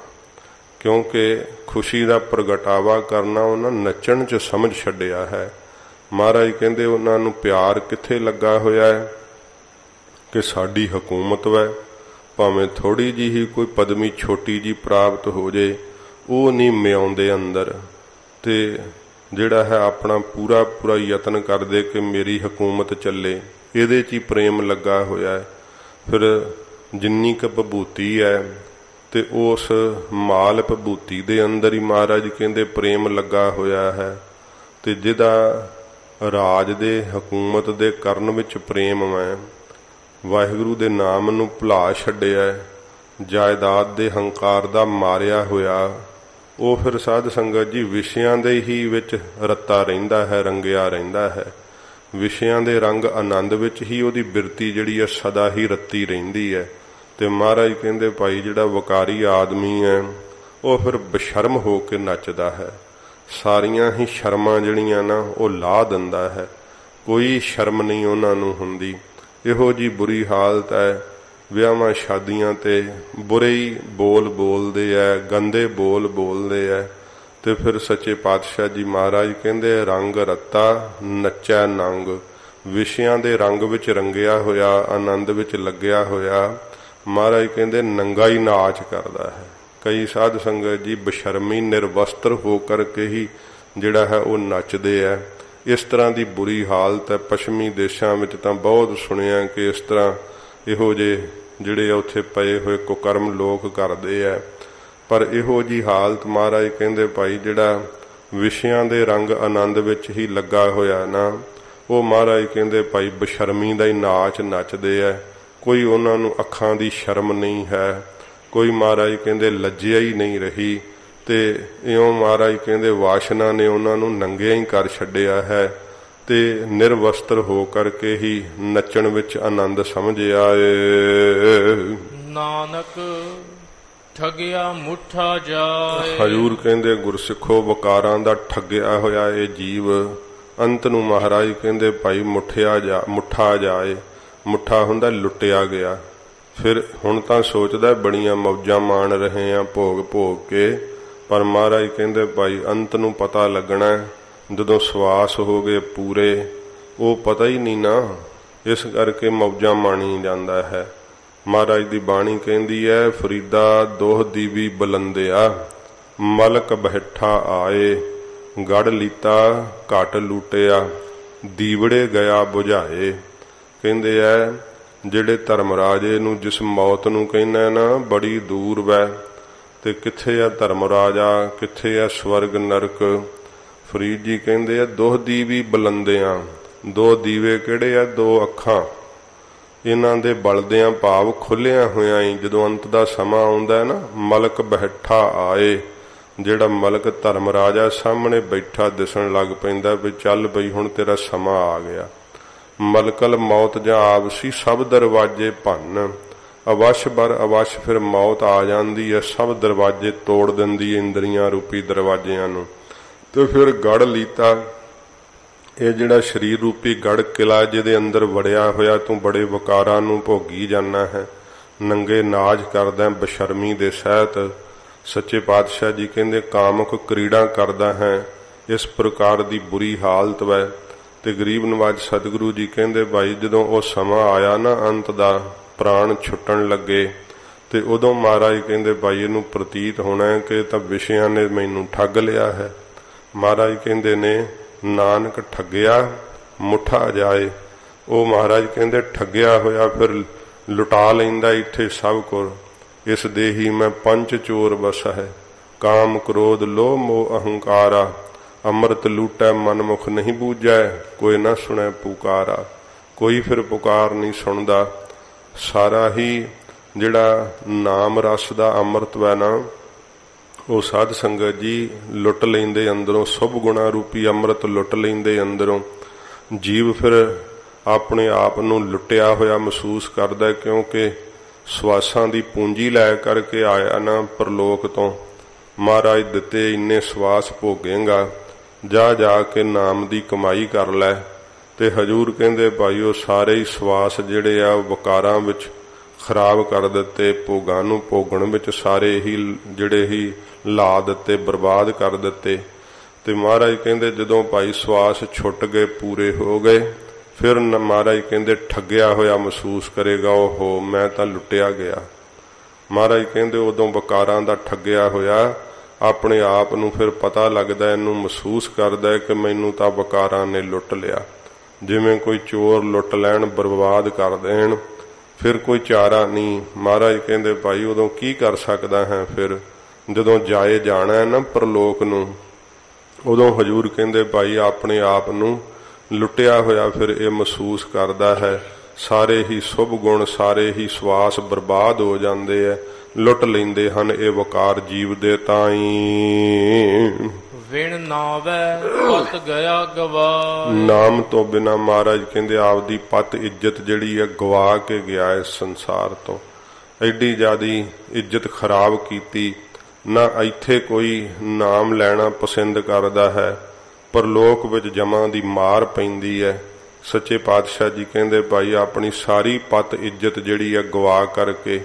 Speaker 1: क्योंकि खुशी का प्रगटावा करना उन्हां नचण च समझ छड्डिया है। महाराज कहंदे उन्हां नूं प्यार कित्थे लगा होया है कि साडी हकूमत वै, भावें थोड़ी जी ही कोई पदवी छोटी जी प्राप्त हो जाए वो नहीं म्याउंदे अंदर, ते जिहड़ा है अपना पूरा पूरा यतन करदे कि मेरी हकूमत चले, इहदे च ही प्रेम लगा होया है। फिर जिन्नी क विभूति है ते उस माल विभूति दे अंदर ही महाराज कहंदे प्रेम लगा होया है। ते जिहदा राज दे हकूमत दे करन विच प्रेम है, वाहिगुरु दे नाम नूं भुला छड्डिया, जायदाद दे हंकार दा मारिया होया, वो फिर साध संगत जी विषयां दे ही विच रत्ता रहिंदा है, रंगिया रहिंदा है। विषयां दे रंग आनंद विच ही उहदी बिरती जिहड़ी है सदा ही रत्ती रहिंदी है। ते महाराज कहंदे भाई जिहड़ा वकारी आदमी है वो फिर बशर्म हो के नचदा है, सारियां ही शर्मां जिहड़ियां ना वो ला दिंदा है, कोई शर्म नहीं उन्हां नूं हुंदी। इहो जी बुरी हालत है। विआहां शादियां ते बुरे ही बोल बोलदे है, गंदे बोल बोलदे है। ते फिर सच्चे पातशाह जी महाराज कहंदे रंग रत्ता नचै नंग, विषयां दे रंग विच रंगिया होया, आनंद विच लग्या होया, महाराज कहंदे नंगा ही नाच करदा है। कई साध संगत जी बशर्मी निर्वस्त्र हो करके ही जिहड़ा है वो नचदे है। इस तरह की बुरी हालत है। पश्चिमी देशों में तो बहुत सुनिया कि इस तरह इहो जे जिहड़े उत्थे पए हुए कुकर्म लोग करते हैं, पर इहो जी हालत महाराज कहंदे भाई जिहड़ा ਵਿਸ਼ਿਆਂ ਦੇ ਰੰਗ ਆਨੰਦ ਵਿੱਚ ਹੀ ਲੱਗਾ ਹੋਇਆ ਨਾ, ਉਹ ਮਹਾਰਾਜ ਕਹਿੰਦੇ ਭਾਈ ਬਸ਼ਰਮੀ ਦਾ ਹੀ ਨਾਚ ਨੱਚਦੇ ਐ। ਕੋਈ ਉਹਨਾਂ ਨੂੰ ਅੱਖਾਂ ਦੀ ਸ਼ਰਮ ਨਹੀਂ ਹੈ, ਕੋਈ ਮਹਾਰਾਜ ਕਹਿੰਦੇ ਲੱਜਿਆ ਹੀ ਨਹੀਂ ਰਹੀ, ਤੇ ਇਉਂ ਮਹਾਰਾਜ ਕਹਿੰਦੇ ਵਾਸ਼ਨਾ ਨੇ ਉਹਨਾਂ ਨੂੰ ਨੰਗਿਆਂ ਹੀ ਕਰ ਛੱਡਿਆ ਹੈ, ਤੇ ਨਿਰਵਸਤਰ ਹੋ ਕਰਕੇ ਹੀ ਨੱਚਣ ਵਿੱਚ ਆਨੰਦ ਸਮਝਿਆ ਏ।
Speaker 2: ਨਾਨਕ ਠੱਗਿਆ ਮੁੱਠਾ ਜਾਏ।
Speaker 1: ਹਜ਼ੂਰ ਕਹਿੰਦੇ ਗੁਰਸਿੱਖੋ ਵਕਾਰਾਂ ਦਾ ਠੱਗਿਆ ਹੋਇਆ ਇਹ ਜੀਵ ਅੰਤ ਨੂੰ ਮਹਾਰਾਜ ਕਹਿੰਦੇ ਭਾਈ ਮੁੱਠਾ ਜਾਏ। ਮੁੱਠਾ ਹੁੰਦਾ ਲੁੱਟਿਆ ਗਿਆ। ਫਿਰ ਹੁਣ ਤਾਂ ਸੋਚਦਾ ਬੜੀਆਂ ਮੌਜਾਂ ਮਾਣ ਰਹੇ ਆ ਭੋਗ ਭੋਗ ਕੇ, ਪਰ ਮਹਾਰਾਜ ਕਹਿੰਦੇ ਭਾਈ ਅੰਤ ਨੂੰ ਪਤਾ ਲੱਗਣਾ ਜਦੋਂ ਸਵਾਸ ਹੋ ਗਏ ਪੂਰੇ, ਉਹ ਪਤਾ ਹੀ ਨਹੀਂ ਨਾ, ਇਸ ਕਰਕੇ ਮੌਜਾਂ ਮਾਣੀ ਜਾਂਦਾ ਹੈ। ਮਹਾਰਾਜ ਦੀ ਬਾਣੀ ਕਹਿੰਦੀ ਹੈ, ਫਰੀਦਾ ਦੋਹ ਦੀਵੀ ਬੁਲੰਦਿਆ ਮਲਕ ਬੈਠਾ ਆਏ, ਗੜ ਲੀਤਾ ਘਟ ਲੂਟਿਆ ਦੀਵੜੇ ਗਿਆ ਬੁਝਾਏ। ਕਹਿੰਦੇ ਐ ਜਿਹੜੇ ਧਰਮਰਾਜੇ ਨੂੰ ਜਿਸ ਮੌਤ ਨੂੰ ਕਹਿੰਦਾ ਨਾ ਬੜੀ ਦੂਰ ਵੈ, ਤੇ ਕਿੱਥੇ ਆ ਧਰਮਰਾਜਾ, ਕਿੱਥੇ ਆ ਸਵਰਗ ਨਰਕ। ਫਰੀਦ ਜੀ ਕਹਿੰਦੇ ਆ ਦੋਹ ਦੀਵੀ ਬੁਲੰਦਿਆਂ, ਦੋ ਦੀਵੇ ਕਿਹੜੇ ਆ, ਦੋ ਅੱਖਾਂ, ਇਹਨਾਂ ਦੇ ਬਲਦਿਆਂ ਭਾਵ ਖੁੱਲਿਆਂ ਹੋਇਆਂ ਹੀ ਜਦੋਂ ਅੰਤ ਦਾ ਸਮਾਂ ਆਉਂਦਾ ਨਾ, ਮਲਕ ਬੈਠਾ ਆਏ, ਜਿਹੜਾ ਮਲਕ ਧਰਮਰਾਜਾ ਸਾਹਮਣੇ ਬੈਠਾ ਦਿਸਣ ਲੱਗ ਪੈਂਦਾ ਵੀ ਚੱਲ ਬਈ ਹੁਣ ਤੇਰਾ ਸਮਾਂ ਆ ਗਿਆ। ਮਲਕਲ ਮੌਤ ਜਾਂ ਆਪਸੀ ਸਭ ਦਰਵਾਜੇ ਭੰਨ, ਅਵਸ਼ ਬਰ ਅਵਸ਼ ਫਿਰ ਮੌਤ ਆ ਜਾਂਦੀ ਹੈ, ਸਭ ਦਰਵਾਜੇ ਤੋੜ ਦਿੰਦੀ ਇੰਦਰੀਆਂ ਰੂਪੀ ਦਰਵਾਜਿਆਂ ਨੂੰ। ਤੇ ਫਿਰ ਗੜ ਲੀਤਾ, ਇਹ ਜਿਹੜਾ ਸਰੀਰ ਰੂਪੀ ਗੜ ਕਿਲਾ ਜਿਹਦੇ ਅੰਦਰ ਵੜਿਆ ਹੋਇਆ ਤੂੰ ਬੜੇ ਵਕਾਰਾਂ ਨੂੰ ਭੋਗੀ ਜਾਣਾ ਹੈ, ਨੰਗੇ ਨਾਚ ਕਰਦਾ ਬਸ਼ਰਮੀ ਦੇ ਸਹਿਤ। ਸੱਚੇ ਪਾਤਸ਼ਾਹ ਜੀ ਕਹਿੰਦੇ ਕਾਮਕ ਕ੍ਰੀੜਾ ਕਰਦਾ ਹੈ, ਇਸ ਪ੍ਰਕਾਰ ਦੀ ਬੁਰੀ ਹਾਲਤ ਵੈ। ਤੇ ਗਰੀਬ ਨਵਾਜ ਸਤਿਗੁਰੂ ਜੀ ਕਹਿੰਦੇ ਭਾਈ ਜਦੋਂ ਉਹ ਸਮਾਂ ਆਇਆ ਨਾ ਅੰਤ ਦਾ, ਪ੍ਰਾਣ ਛੁੱਟਣ ਲੱਗੇ, ਤੇ ਉਦੋਂ ਮਹਾਰਾਜ ਕਹਿੰਦੇ ਭਾਈ ਇਹਨੂੰ ਪ੍ਰਤੀਤ ਹੋਣਾ ਕਿ ਤਾਂ ਵਿਸ਼ਿਆਂ ਨੇ ਮੈਨੂੰ ਠੱਗ ਲਿਆ ਹੈ। ਮਹਾਰਾਜ ਕਹਿੰਦੇ ਨੇ ਨਾਨਕ ਠੱਗਿਆ ਮੁੱਠਾ ਜਾਏ। ਉਹ ਮਹਾਰਾਜ ਕਹਿੰਦੇ ਠੱਗਿਆ ਹੋਇਆ ਫਿਰ ਲੁਟਾ ਲੈਂਦਾ ਇੱਥੇ ਸਭ ਕੁਝ। ਇਸ ਦੇਹੀ ਮੈਂ ਪੰਜ ਚੋਰ ਬਸ ਹੈ, ਕਾਮ ਕ੍ਰੋਧ ਲੋਭ ਮੋਹ ਅਹੰਕਾਰਾ, ਅੰਮ੍ਰਿਤ ਲੂਟੈ ਮਨਮੁਖ ਨਹੀਂ ਬੂਝੈ, ਕੋਈ ਨਾ ਸੁਣੈ ਪੁਕਾਰਾ। ਕੋਈ ਫਿਰ ਪੁਕਾਰ ਨਹੀਂ ਸੁਣਦਾ। ਸਾਰਾ ਹੀ ਜਿਹੜਾ ਨਾਮ ਰਸ ਦਾ ਅੰਮ੍ਰਿਤ ਵੈ ਨਾ, ਉਹ ਸਾਧ ਸੰਗਤ ਜੀ ਲੁੱਟ ਲੈਂਦੇ ਅੰਦਰੋਂ, ਸੁਭ ਗੁਣਾ ਰੂਪੀ ਅੰਮ੍ਰਿਤ ਲੁੱਟ ਲੈਂਦੇ ਅੰਦਰੋਂ। ਜੀਵ ਫਿਰ ਆਪਣੇ ਆਪ ਨੂੰ ਲੁੱਟਿਆ ਹੋਇਆ ਮਹਿਸੂਸ ਕਰਦਾ, ਕਿਉਂਕਿ ਸਵਾਸਾਂ ਦੀ ਪੂੰਜੀ ਲੈ ਕਰਕੇ ਆਇਆ ਨਾ ਪਰਲੋਕ ਤੋਂ। ਮਹਾਰਾਜ ਦਿੱਤੇ ਇੰਨੇ ਸਵਾਸ ਭੋਗੇਂਗਾ, ਜਾ ਜਾ ਕੇ ਨਾਮ ਦੀ ਕਮਾਈ ਕਰ ਲੈ। ਤੇ ਹਜੂਰ ਕਹਿੰਦੇ ਭਾਈ ਉਹ ਸਾਰੇ ਹੀ ਸਵਾਸ ਜਿਹੜੇ ਆ ਵਕਾਰਾਂ ਵਿੱਚ ਖਰਾਬ ਕਰ ਦਿੱਤੇ, ਭੋਗਾਂ ਨੂੰ ਭੋਗਣ ਵਿੱਚ ਸਾਰੇ ਹੀ ਜਿਹੜੇ ਹੀ ਲਾ ਦਿੱਤੇ, ਬਰਬਾਦ ਕਰ ਦਿੱਤੇ। ਤੇ ਮਹਾਰਾਜ ਕਹਿੰਦੇ ਜਦੋਂ ਭਾਈ ਸਵਾਸ ਛੁੱਟ ਗਏ, ਪੂਰੇ ਹੋ ਗਏ, ਫਿਰ ਮਹਾਰਾਜ ਕਹਿੰਦੇ ਠੱਗਿਆ ਹੋਇਆ ਮਹਿਸੂਸ ਕਰੇਗਾ, ਓਹੋ ਮੈਂ ਤਾਂ ਲੁੱਟਿਆ ਗਿਆ। ਮਹਾਰਾਜ ਕਹਿੰਦੇ ਉਦੋਂ ਵਕਾਰਾਂ ਦਾ ਠੱਗਿਆ ਹੋਇਆ ਆਪਣੇ ਆਪ ਨੂੰ ਫਿਰ ਪਤਾ ਲੱਗਦਾ, ਇਹਨੂੰ ਮਹਿਸੂਸ ਕਰਦਾ ਕਿ ਮੈਨੂੰ ਤਾਂ ਵਕਾਰਾਂ ਨੇ ਲੁੱਟ ਲਿਆ। ਜਿਵੇਂ ਕੋਈ ਚੋਰ ਲੁੱਟ ਲੈਣ, ਬਰਬਾਦ ਕਰ ਦੇਣ, ਫਿਰ ਕੋਈ ਚਾਰਾ ਨਹੀਂ। ਮਹਾਰਾਜ ਕਹਿੰਦੇ ਭਾਈ ਉਦੋਂ ਕੀ ਕਰ ਸਕਦਾ ਹੈ, ਫਿਰ ਜਦੋਂ ਜਾਏ ਜਾਣਾ ਨਾ ਪਰਲੋਕ ਨੂੰ, ਉਦੋਂ ਹਜੂਰ ਕਹਿੰਦੇ ਭਾਈ ਆਪਣੇ ਆਪ ਨੂੰ ਲੁੱਟਿਆ ਹੋਇਆ ਫਿਰ ਇਹ ਮਹਿਸੂਸ ਕਰਦਾ ਹੈ। ਸਾਰੇ ਹੀ ਸੁਭ ਗੁਣ, ਸਾਰੇ ਹੀ ਸਵਾਸ ਬਰਬਾਦ ਹੋ ਜਾਂਦੇ ਐ, ਲੁੱਟ ਲੈਂਦੇ ਹਨ ਇਹ ਵਕਾਰ ਜੀਵ ਦੇ ਤਾਈਂ।
Speaker 2: ਵਿਣ ਨਾਵੈ ਪਤ ਗਿਆ ਗਵਾ,
Speaker 1: ਨਾਮ ਤੋਂ ਬਿਨਾ ਮਹਾਰਾਜ ਕਹਿੰਦੇ ਆਪਦੀ ਪਤ ਇੱਜ਼ਤ ਜਿਹੜੀ ਹੈ ਗਵਾ ਕੇ ਗਿਆ ਇਸ ਸੰਸਾਰ ਤੋਂ। ਐਡੀ ਜ਼ਿਆਦੀ ਇੱਜ਼ਤ ਖਰਾਬ ਕੀਤੀ ਨਾ, ਇੱਥੇ ਕੋਈ ਨਾਮ ਲੈਣਾ ਪਸੰਦ ਕਰਦਾ ਹੈ, ਪਰਲੋਕ ਵਿੱਚ ਜਮਾਂ ਦੀ ਮਾਰ ਪੈਂਦੀ ਹੈ। ਸੱਚੇ ਪਾਤਸ਼ਾਹ ਜੀ ਕਹਿੰਦੇ ਭਾਈ ਆਪਣੀ ਸਾਰੀ ਪਤ ਇੱਜ਼ਤ ਜਿਹੜੀ ਹੈ ਗਵਾ ਕਰਕੇ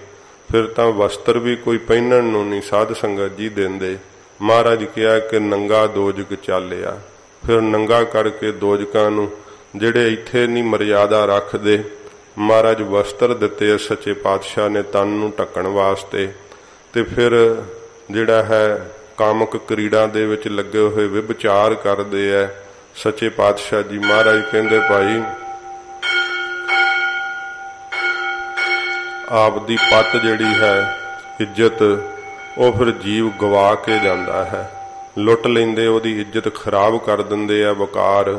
Speaker 1: ਫਿਰ ਤਾਂ ਵਸਤਰ ਵੀ ਕੋਈ ਪਹਿਨਣ ਨੂੰ ਨਹੀਂ ਸਾਧ ਸੰਗਤ ਜੀ ਦਿੰਦੇ। ਮਹਾਰਾਜ ਕਿਹਾ ਕਿ ਨੰਗਾ ਦੋਜਕ ਚਾਲਿਆ, ਫਿਰ ਨੰਗਾ ਕਰਕੇ ਦੋਜਕਾਂ ਨੂੰ ਜਿਹੜੇ ਇੱਥੇ ਨਹੀਂ ਮਰਿਆਦਾ ਰੱਖਦੇ, ਮਹਾਰਾਜ ਵਸਤਰ ਦਿੱਤੇ ਸੱਚੇ ਪਾਤਸ਼ਾਹ ਨੇ ਤਨ ਨੂੰ ਢੱਕਣ ਵਾਸਤੇ। ਤੇ ਫਿਰ ਜਿਹੜਾ ਹੈ ਕਾਮਕ ਕ੍ਰੀੜਾ ਦੇ ਵਿੱਚ ਲੱਗੇ ਹੋਏ ਵਿਭਚਾਰ ਕਰਦੇ ਐ। ਸੱਚੇ ਪਾਤਸ਼ਾਹ ਜੀ ਮਹਾਰਾਜ ਕਹਿੰਦੇ ਭਾਈ ਆਪ ਦੀ ਪੱਤ ਜਿਹੜੀ ਹੈ ਇੱਜ਼ਤ, ਉਹ ਫਿਰ ਜੀਵ ਗਵਾ ਕੇ ਜਾਂਦਾ ਹੈ। ਲੁੱਟ ਲੈਂਦੇ, ਉਹਦੀ ਇੱਜ਼ਤ ਖਰਾਬ ਕਰ ਦਿੰਦੇ ਆ, ਵਕਾਰ।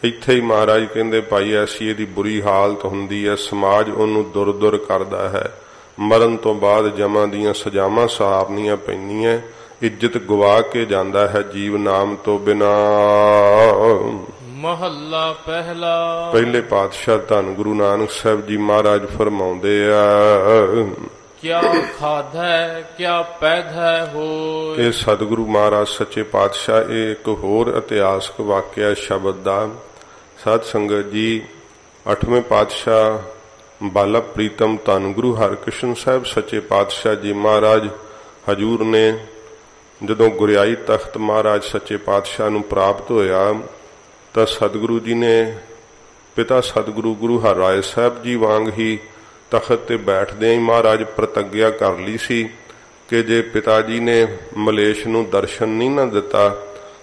Speaker 1: ਇੱਥੇ ਹੀ ਮਹਾਰਾਜ ਕਹਿੰਦੇ ਭਾਈ ਐਸੀ ਇਹਦੀ ਬੁਰੀ ਹਾਲਤ ਹੁੰਦੀ ਹੈ, ਸਮਾਜ ਉਹਨੂੰ ਦੁਰ ਕਰਦਾ ਹੈ, ਮਰਨ ਤੋਂ ਬਾਅਦ ਜਮਾਂ ਦੀਆਂ ਸਜ਼ਾਵਾਂ ਸਹਾਰਨੀਆਂ ਪੈਂਦੀਆਂ, ਇੱਜ਼ਤ ਗਵਾ ਕੇ ਜਾਂਦਾ ਹੈ ਜੀਵ ਨਾਮ ਤੋਂ ਬਿਨਾ।
Speaker 2: ਮਹੱਲਾ ਪਹਿਲਾ।
Speaker 1: ਪਹਿਲੇ ਪਾਤਸ਼ਾਹ ਧੰਨ ਗੁਰੂ ਨਾਨਕ ਸਾਹਿਬ ਜੀ ਮਹਾਰਾਜ ਫਰਮਾਉਂਦੇ ਆ,
Speaker 2: ਕਿਆ ਖਾਧੈ ਕਿਆ ਪੈਧੈ ਹੋਇ।
Speaker 1: ਇਹ ਸਤਿਗੁਰੂ ਮਹਾਰਾਜ ਸੱਚੇ ਪਾਤਸ਼ਾਹ ਇਹ ਇੱਕ ਹੋਰ ਇਤਿਹਾਸਕ ਵਾਕਿਆ ਸ਼ਬਦ ਦਾ। ਸਾਧ ਸੰਗਤ ਜੀ, 8ਵੇਂ ਪਾਤਸ਼ਾਹ ਬਾਲਾ ਪ੍ਰੀਤਮ ਧੰਨ ਗੁਰੂ ਹਰਿਕ੍ਰਿਸ਼ਨ ਸਾਹਿਬ ਸੱਚੇ ਪਾਤਸ਼ਾਹ ਜੀ ਮਹਾਰਾਜ ਹਜੂਰ ਨੇ ਜਦੋਂ ਗੁਰਿਆਈ ਤਖਤ ਮਹਾਰਾਜ ਸੱਚੇ ਪਾਤਸ਼ਾਹ ਨੂੰ ਪ੍ਰਾਪਤ ਹੋਇਆ ਤਾਂ ਸਤਿਗੁਰੂ ਜੀ ਨੇ ਪਿਤਾ ਸਤਿਗੁਰੂ ਗੁਰੂ ਹਰਿਰਾਏ ਸਾਹਿਬ ਜੀ ਵਾਂਗ ਹੀ ਤਖਤ ਤੇ ਬੈਠਦਿਆਂ ਹੀ ਮਹਾਰਾਜ ਪ੍ਰਤੱਗਿਆ ਕਰ ਲਈ ਸੀ ਕਿ ਜੇ ਪਿਤਾ ਜੀ ਨੇ ਮਲੇਸ਼ ਨੂੰ ਦਰਸ਼ਨ ਨਹੀਂ ਨਾ ਦਿੱਤਾ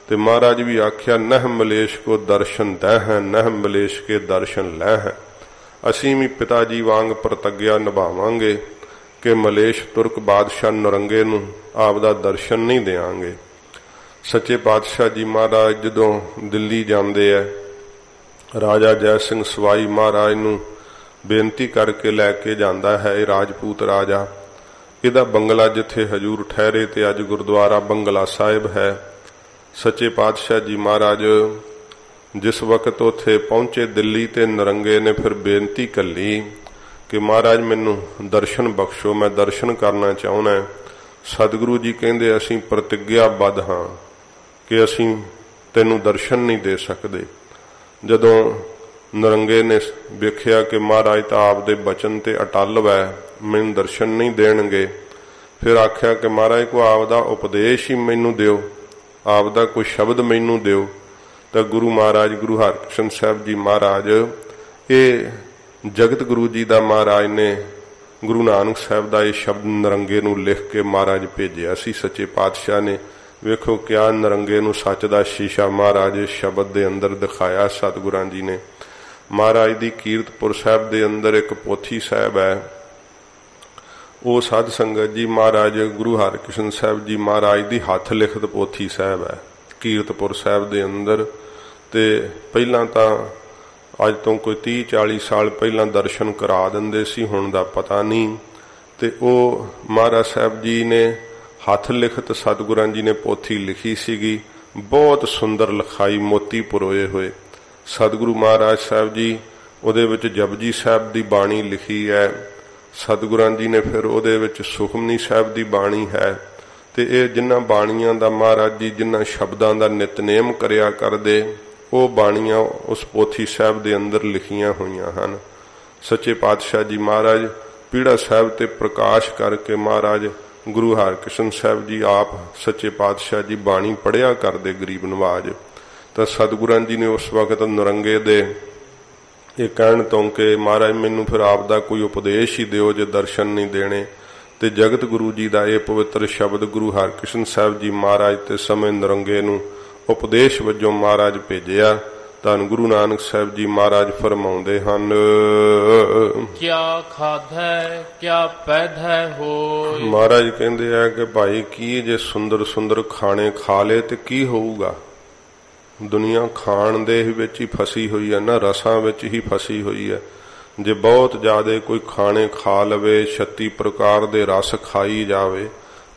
Speaker 1: ਤੇ ਮਹਾਰਾਜ ਵੀ ਆਖਿਆ, ਨਹ ਮਲੇਸ਼ ਕੋ ਦਰਸ਼ਨ ਦੈ ਹੈ, ਨਹ ਮਲੇਸ਼ ਕੇ ਦਰਸ਼ਨ ਲੈ ਹੈ। ਅਸੀਂ ਵੀ ਪਿਤਾ ਜੀ ਵਾਂਗ ਪ੍ਰਤੱਗਿਆ ਨਿਭਾਵਾਂਗੇ ਕਿ ਮਲੇਸ਼ ਤੁਰਕ ਬਾਦਸ਼ਾਹ ਨਰੰਗੇ ਨੂੰ ਆਪ ਦਾ ਦਰਸ਼ਨ ਨਹੀਂ ਦੇਵਾਂਗੇ। ਸੱਚੇ ਪਾਤਸ਼ਾਹ ਜੀ ਮਹਾਰਾਜ ਜਦੋਂ ਦਿੱਲੀ ਜਾਂਦੇ ਆ, ਰਾਜਾ ਜੈ ਸਿੰਘ ਸਵਾਈ ਮਹਾਰਾਜ ਨੂੰ ਬੇਨਤੀ ਕਰਕੇ ਲੈ ਕੇ ਜਾਂਦਾ ਹੈ। ਇਹ ਰਾਜਪੂਤ ਰਾਜਾ, ਇਹਦਾ ਬੰਗਲਾ ਜਿੱਥੇ ਹਜੂਰ ਠਹਿਰੇ ਤੇ ਅੱਜ ਗੁਰਦੁਆਰਾ ਬੰਗਲਾ ਸਾਹਿਬ ਹੈ। ਸੱਚੇ ਪਾਤਸ਼ਾਹ ਜੀ ਮਹਾਰਾਜ ਜਿਸ ਵਕਤ ਉੱਥੇ ਪਹੁੰਚੇ ਦਿੱਲੀ ਤੇ ਨਰੰਗੇ ਨੇ ਫਿਰ ਬੇਨਤੀ ਕੱਲੀ ਕਿ ਮਹਾਰਾਜ ਮੈਨੂੰ ਦਰਸ਼ਨ ਬਖਸ਼ੋ, ਮੈਂ ਦਰਸ਼ਨ ਕਰਨਾ ਚਾਹੁੰਦਾ। ਸਤਿਗੁਰੂ ਜੀ ਕਹਿੰਦੇ ਅਸੀਂ ਪ੍ਰਤਿਗਿਆਬੱਧ ਹਾਂ ਕਿ ਅਸੀਂ ਤੈਨੂੰ ਦਰਸ਼ਨ ਨਹੀਂ ਦੇ ਸਕਦੇ। ਜਦੋਂ ਨਰੰਗੇ ਨੇ ਵੇਖਿਆ ਕਿ ਮਹਾਰਾਜ ਤਾਂ ਆਪ ਦੇ ਬਚਨ ਤੇ ਅਟੱਲ ਵੈ, ਮੈਨੂੰ ਦਰਸ਼ਨ ਨਹੀਂ ਦੇਣਗੇ, ਫਿਰ ਆਖਿਆ ਕਿ ਮਹਾਰਾਜ ਕੋ ਆਪ ਦਾ ਉਪਦੇਸ਼ ਹੀ ਮੈਨੂੰ ਦਿਓ, ਆਪ ਦਾ ਕੋਈ ਸ਼ਬਦ ਮੈਨੂੰ ਦਿਓ। ਤਾਂ ਗੁਰੂ ਮਹਾਰਾਜ ਗੁਰੂ ਹਰਿਕ੍ਰਿਸ਼ਨ ਸਾਹਿਬ ਜੀ ਮਹਾਰਾਜ ਇਹ ਜਗਤ ਗੁਰੂ ਜੀ ਦਾ ਮਹਾਰਾਜ ਨੇ ਗੁਰੂ ਨਾਨਕ ਸਾਹਿਬ ਦਾ ਇਹ ਸ਼ਬਦ ਨਰੰਗੇ ਨੂੰ ਲਿਖ ਕੇ ਮਹਾਰਾਜ ਭੇਜਿਆ ਸੀ ਸੱਚੇ ਪਾਤਸ਼ਾਹ ਨੇ। ਵੇਖੋ ਕਿਆ ਨਰੰਗੇ ਨੂੰ ਸੱਚ ਦਾ ਸ਼ੀਸ਼ਾ ਮਹਾਰਾਜ ਸ਼ਬਦ ਦੇ ਅੰਦਰ ਦਿਖਾਇਆ ਸਤਿਗੁਰਾਂ ਜੀ ਨੇ। ਮਹਾਰਾਜ ਦੀ ਕੀਰਤਪੁਰ ਸਾਹਿਬ ਦੇ ਅੰਦਰ ਇੱਕ ਪੋਥੀ ਸਾਹਿਬ ਹੈ, ਉਹ ਸਾਧ ਸੰਗਤ ਜੀ ਮਹਾਰਾਜ ਗੁਰੂ ਹਰਿਕ੍ਰਿਸ਼ਨ ਸਾਹਿਬ ਜੀ ਮਹਾਰਾਜ ਦੀ ਹੱਥ ਲਿਖਤ ਪੋਥੀ ਸਾਹਿਬ ਹੈ ਕੀਰਤਪੁਰ ਸਾਹਿਬ ਦੇ ਅੰਦਰ। ਤੇ ਪਹਿਲਾਂ ਤਾਂ ਅੱਜ ਤੋਂ ਕੋਈ 30-40 ਸਾਲ ਪਹਿਲਾਂ ਦਰਸ਼ਨ ਕਰਾ ਦਿੰਦੇ ਸੀ, ਹੁਣ ਦਾ ਪਤਾ ਨਹੀਂ। ਤੇ ਉਹ ਮਹਾਰਾਜ ਸਾਹਿਬ ਜੀ ਨੇ ਹੱਥ ਲਿਖਤ ਸਤਿਗੁਰਾਂ ਜੀ ਨੇ ਪੋਥੀ ਲਿਖੀ ਸੀਗੀ, ਬਹੁਤ ਸੁੰਦਰ ਲਿਖਾਈ, ਮੋਤੀ ਪਰੋਏ ਹੋਏ। ਸਤਿਗੁਰੂ ਮਹਾਰਾਜ ਸਾਹਿਬ ਜੀ ਉਹਦੇ ਵਿੱਚ ਜਪਜੀ ਸਾਹਿਬ ਦੀ ਬਾਣੀ ਲਿਖੀ ਹੈ, ਸਤਿਗੁਰਾਂ ਜੀ ਨੇ ਫਿਰ ਉਹਦੇ ਵਿੱਚ ਸੁਖਮਨੀ ਸਾਹਿਬ ਦੀ ਬਾਣੀ ਹੈ। ਤੇ ਇਹ ਜਿਨ੍ਹਾਂ ਬਾਣੀਆਂ ਦਾ ਮਹਾਰਾਜ ਜੀ ਜਿਨ੍ਹਾਂ ਸ਼ਬਦਾਂ ਦਾ ਨਿਤਨੇਮ ਕਰਿਆ ਕਰਦੇ, ਉਹ ਬਾਣੀਆਂ ਉਸ ਪੋਥੀ ਸਾਹਿਬ ਦੇ ਅੰਦਰ ਲਿਖੀਆਂ ਹੋਈਆਂ ਹਨ। ਸੱਚੇ ਪਾਤਸ਼ਾਹ ਜੀ ਮਹਾਰਾਜ ਪੀੜਾ ਸਾਹਿਬ ਤੇ ਪ੍ਰਕਾਸ਼ ਕਰਕੇ ਮਹਾਰਾਜ ਗੁਰੂ ਹਰਿਕ੍ਰਿਸ਼ਨ ਸਾਹਿਬ ਜੀ ਆਪ ਸੱਚੇ ਪਾਤਸ਼ਾਹ ਜੀ ਬਾਣੀ ਪੜ੍ਹਿਆ ਕਰਦੇ ਗਰੀਬ ਨਵਾਜ। ਤਾਂ ਸਤਿਗੁਰਾਂ ਜੀ ਨੇ ਉਸ ਵਕਤ ਨਰੰਗੇ ਦੇ ਇਹ ਕਹਿਣ ਤੋਂ ਕਿ ਮਹਾਰਾਜ ਮੈਨੂੰ ਫਿਰ ਆਪ ਦਾ ਕੋਈ ਉਪਦੇਸ਼ ਹੀ ਦਿਓ ਜੇ ਦਰਸ਼ਨ ਨਹੀਂ ਦੇਣੇ। ਤੇ ਜਗਤ ਗੁਰੂ ਜੀ ਦਾ ਇਹ ਪਵਿੱਤਰ ਸ਼ਬਦ ਗੁਰੂ ਹਰਿਕ੍ਰਿਸ਼ਨ ਸਾਹਿਬ ਜੀ ਮਹਾਰਾਜ ਤੇ ਸਮੇਂ ਨਰੰਗੇ ਨੂੰ ਉਪਦੇਸ਼ ਵਜੋਂ ਮਹਾਰਾਜ ਭੇਜਿਆ। ਧੰਨ ਗੁਰੂ ਨਾਨਕ ਸਾਹਿਬ ਜੀ ਮਹਾਰਾਜ ਫਰਮਾਉਂਦੇ ਹਨ,
Speaker 2: ਕਿਆ ਖਾਧੈ ਕਿਆ ਪੈਧੈ ਹੋਇ।
Speaker 1: ਮਹਾਰਾਜ ਕਹਿੰਦੇ ਆ ਕਿ ਭਾਈ ਕੀ ਜੇ ਸੁੰਦਰ ਸੁੰਦਰ ਖਾਣੇ ਖਾ ਲਏ ਤੇ ਕੀ ਹੋਊਗਾ। ਦੁਨੀਆ ਖਾਣ ਦੇ ਵਿੱਚ ਹੀ ਫਸੀ ਹੋਈ ਹੈ ਨਾ, ਰਸਾਂ ਵਿੱਚ ਹੀ ਫਸੀ ਹੋਈ ਹੈ। ਜੇ ਬਹੁਤ ਜ਼ਿਆਦਾ ਕੋਈ ਖਾਣੇ ਖਾ ਲਵੇ, 36 ਪ੍ਰਕਾਰ ਦੇ ਰਸ ਖਾਈ ਜਾਵੇ,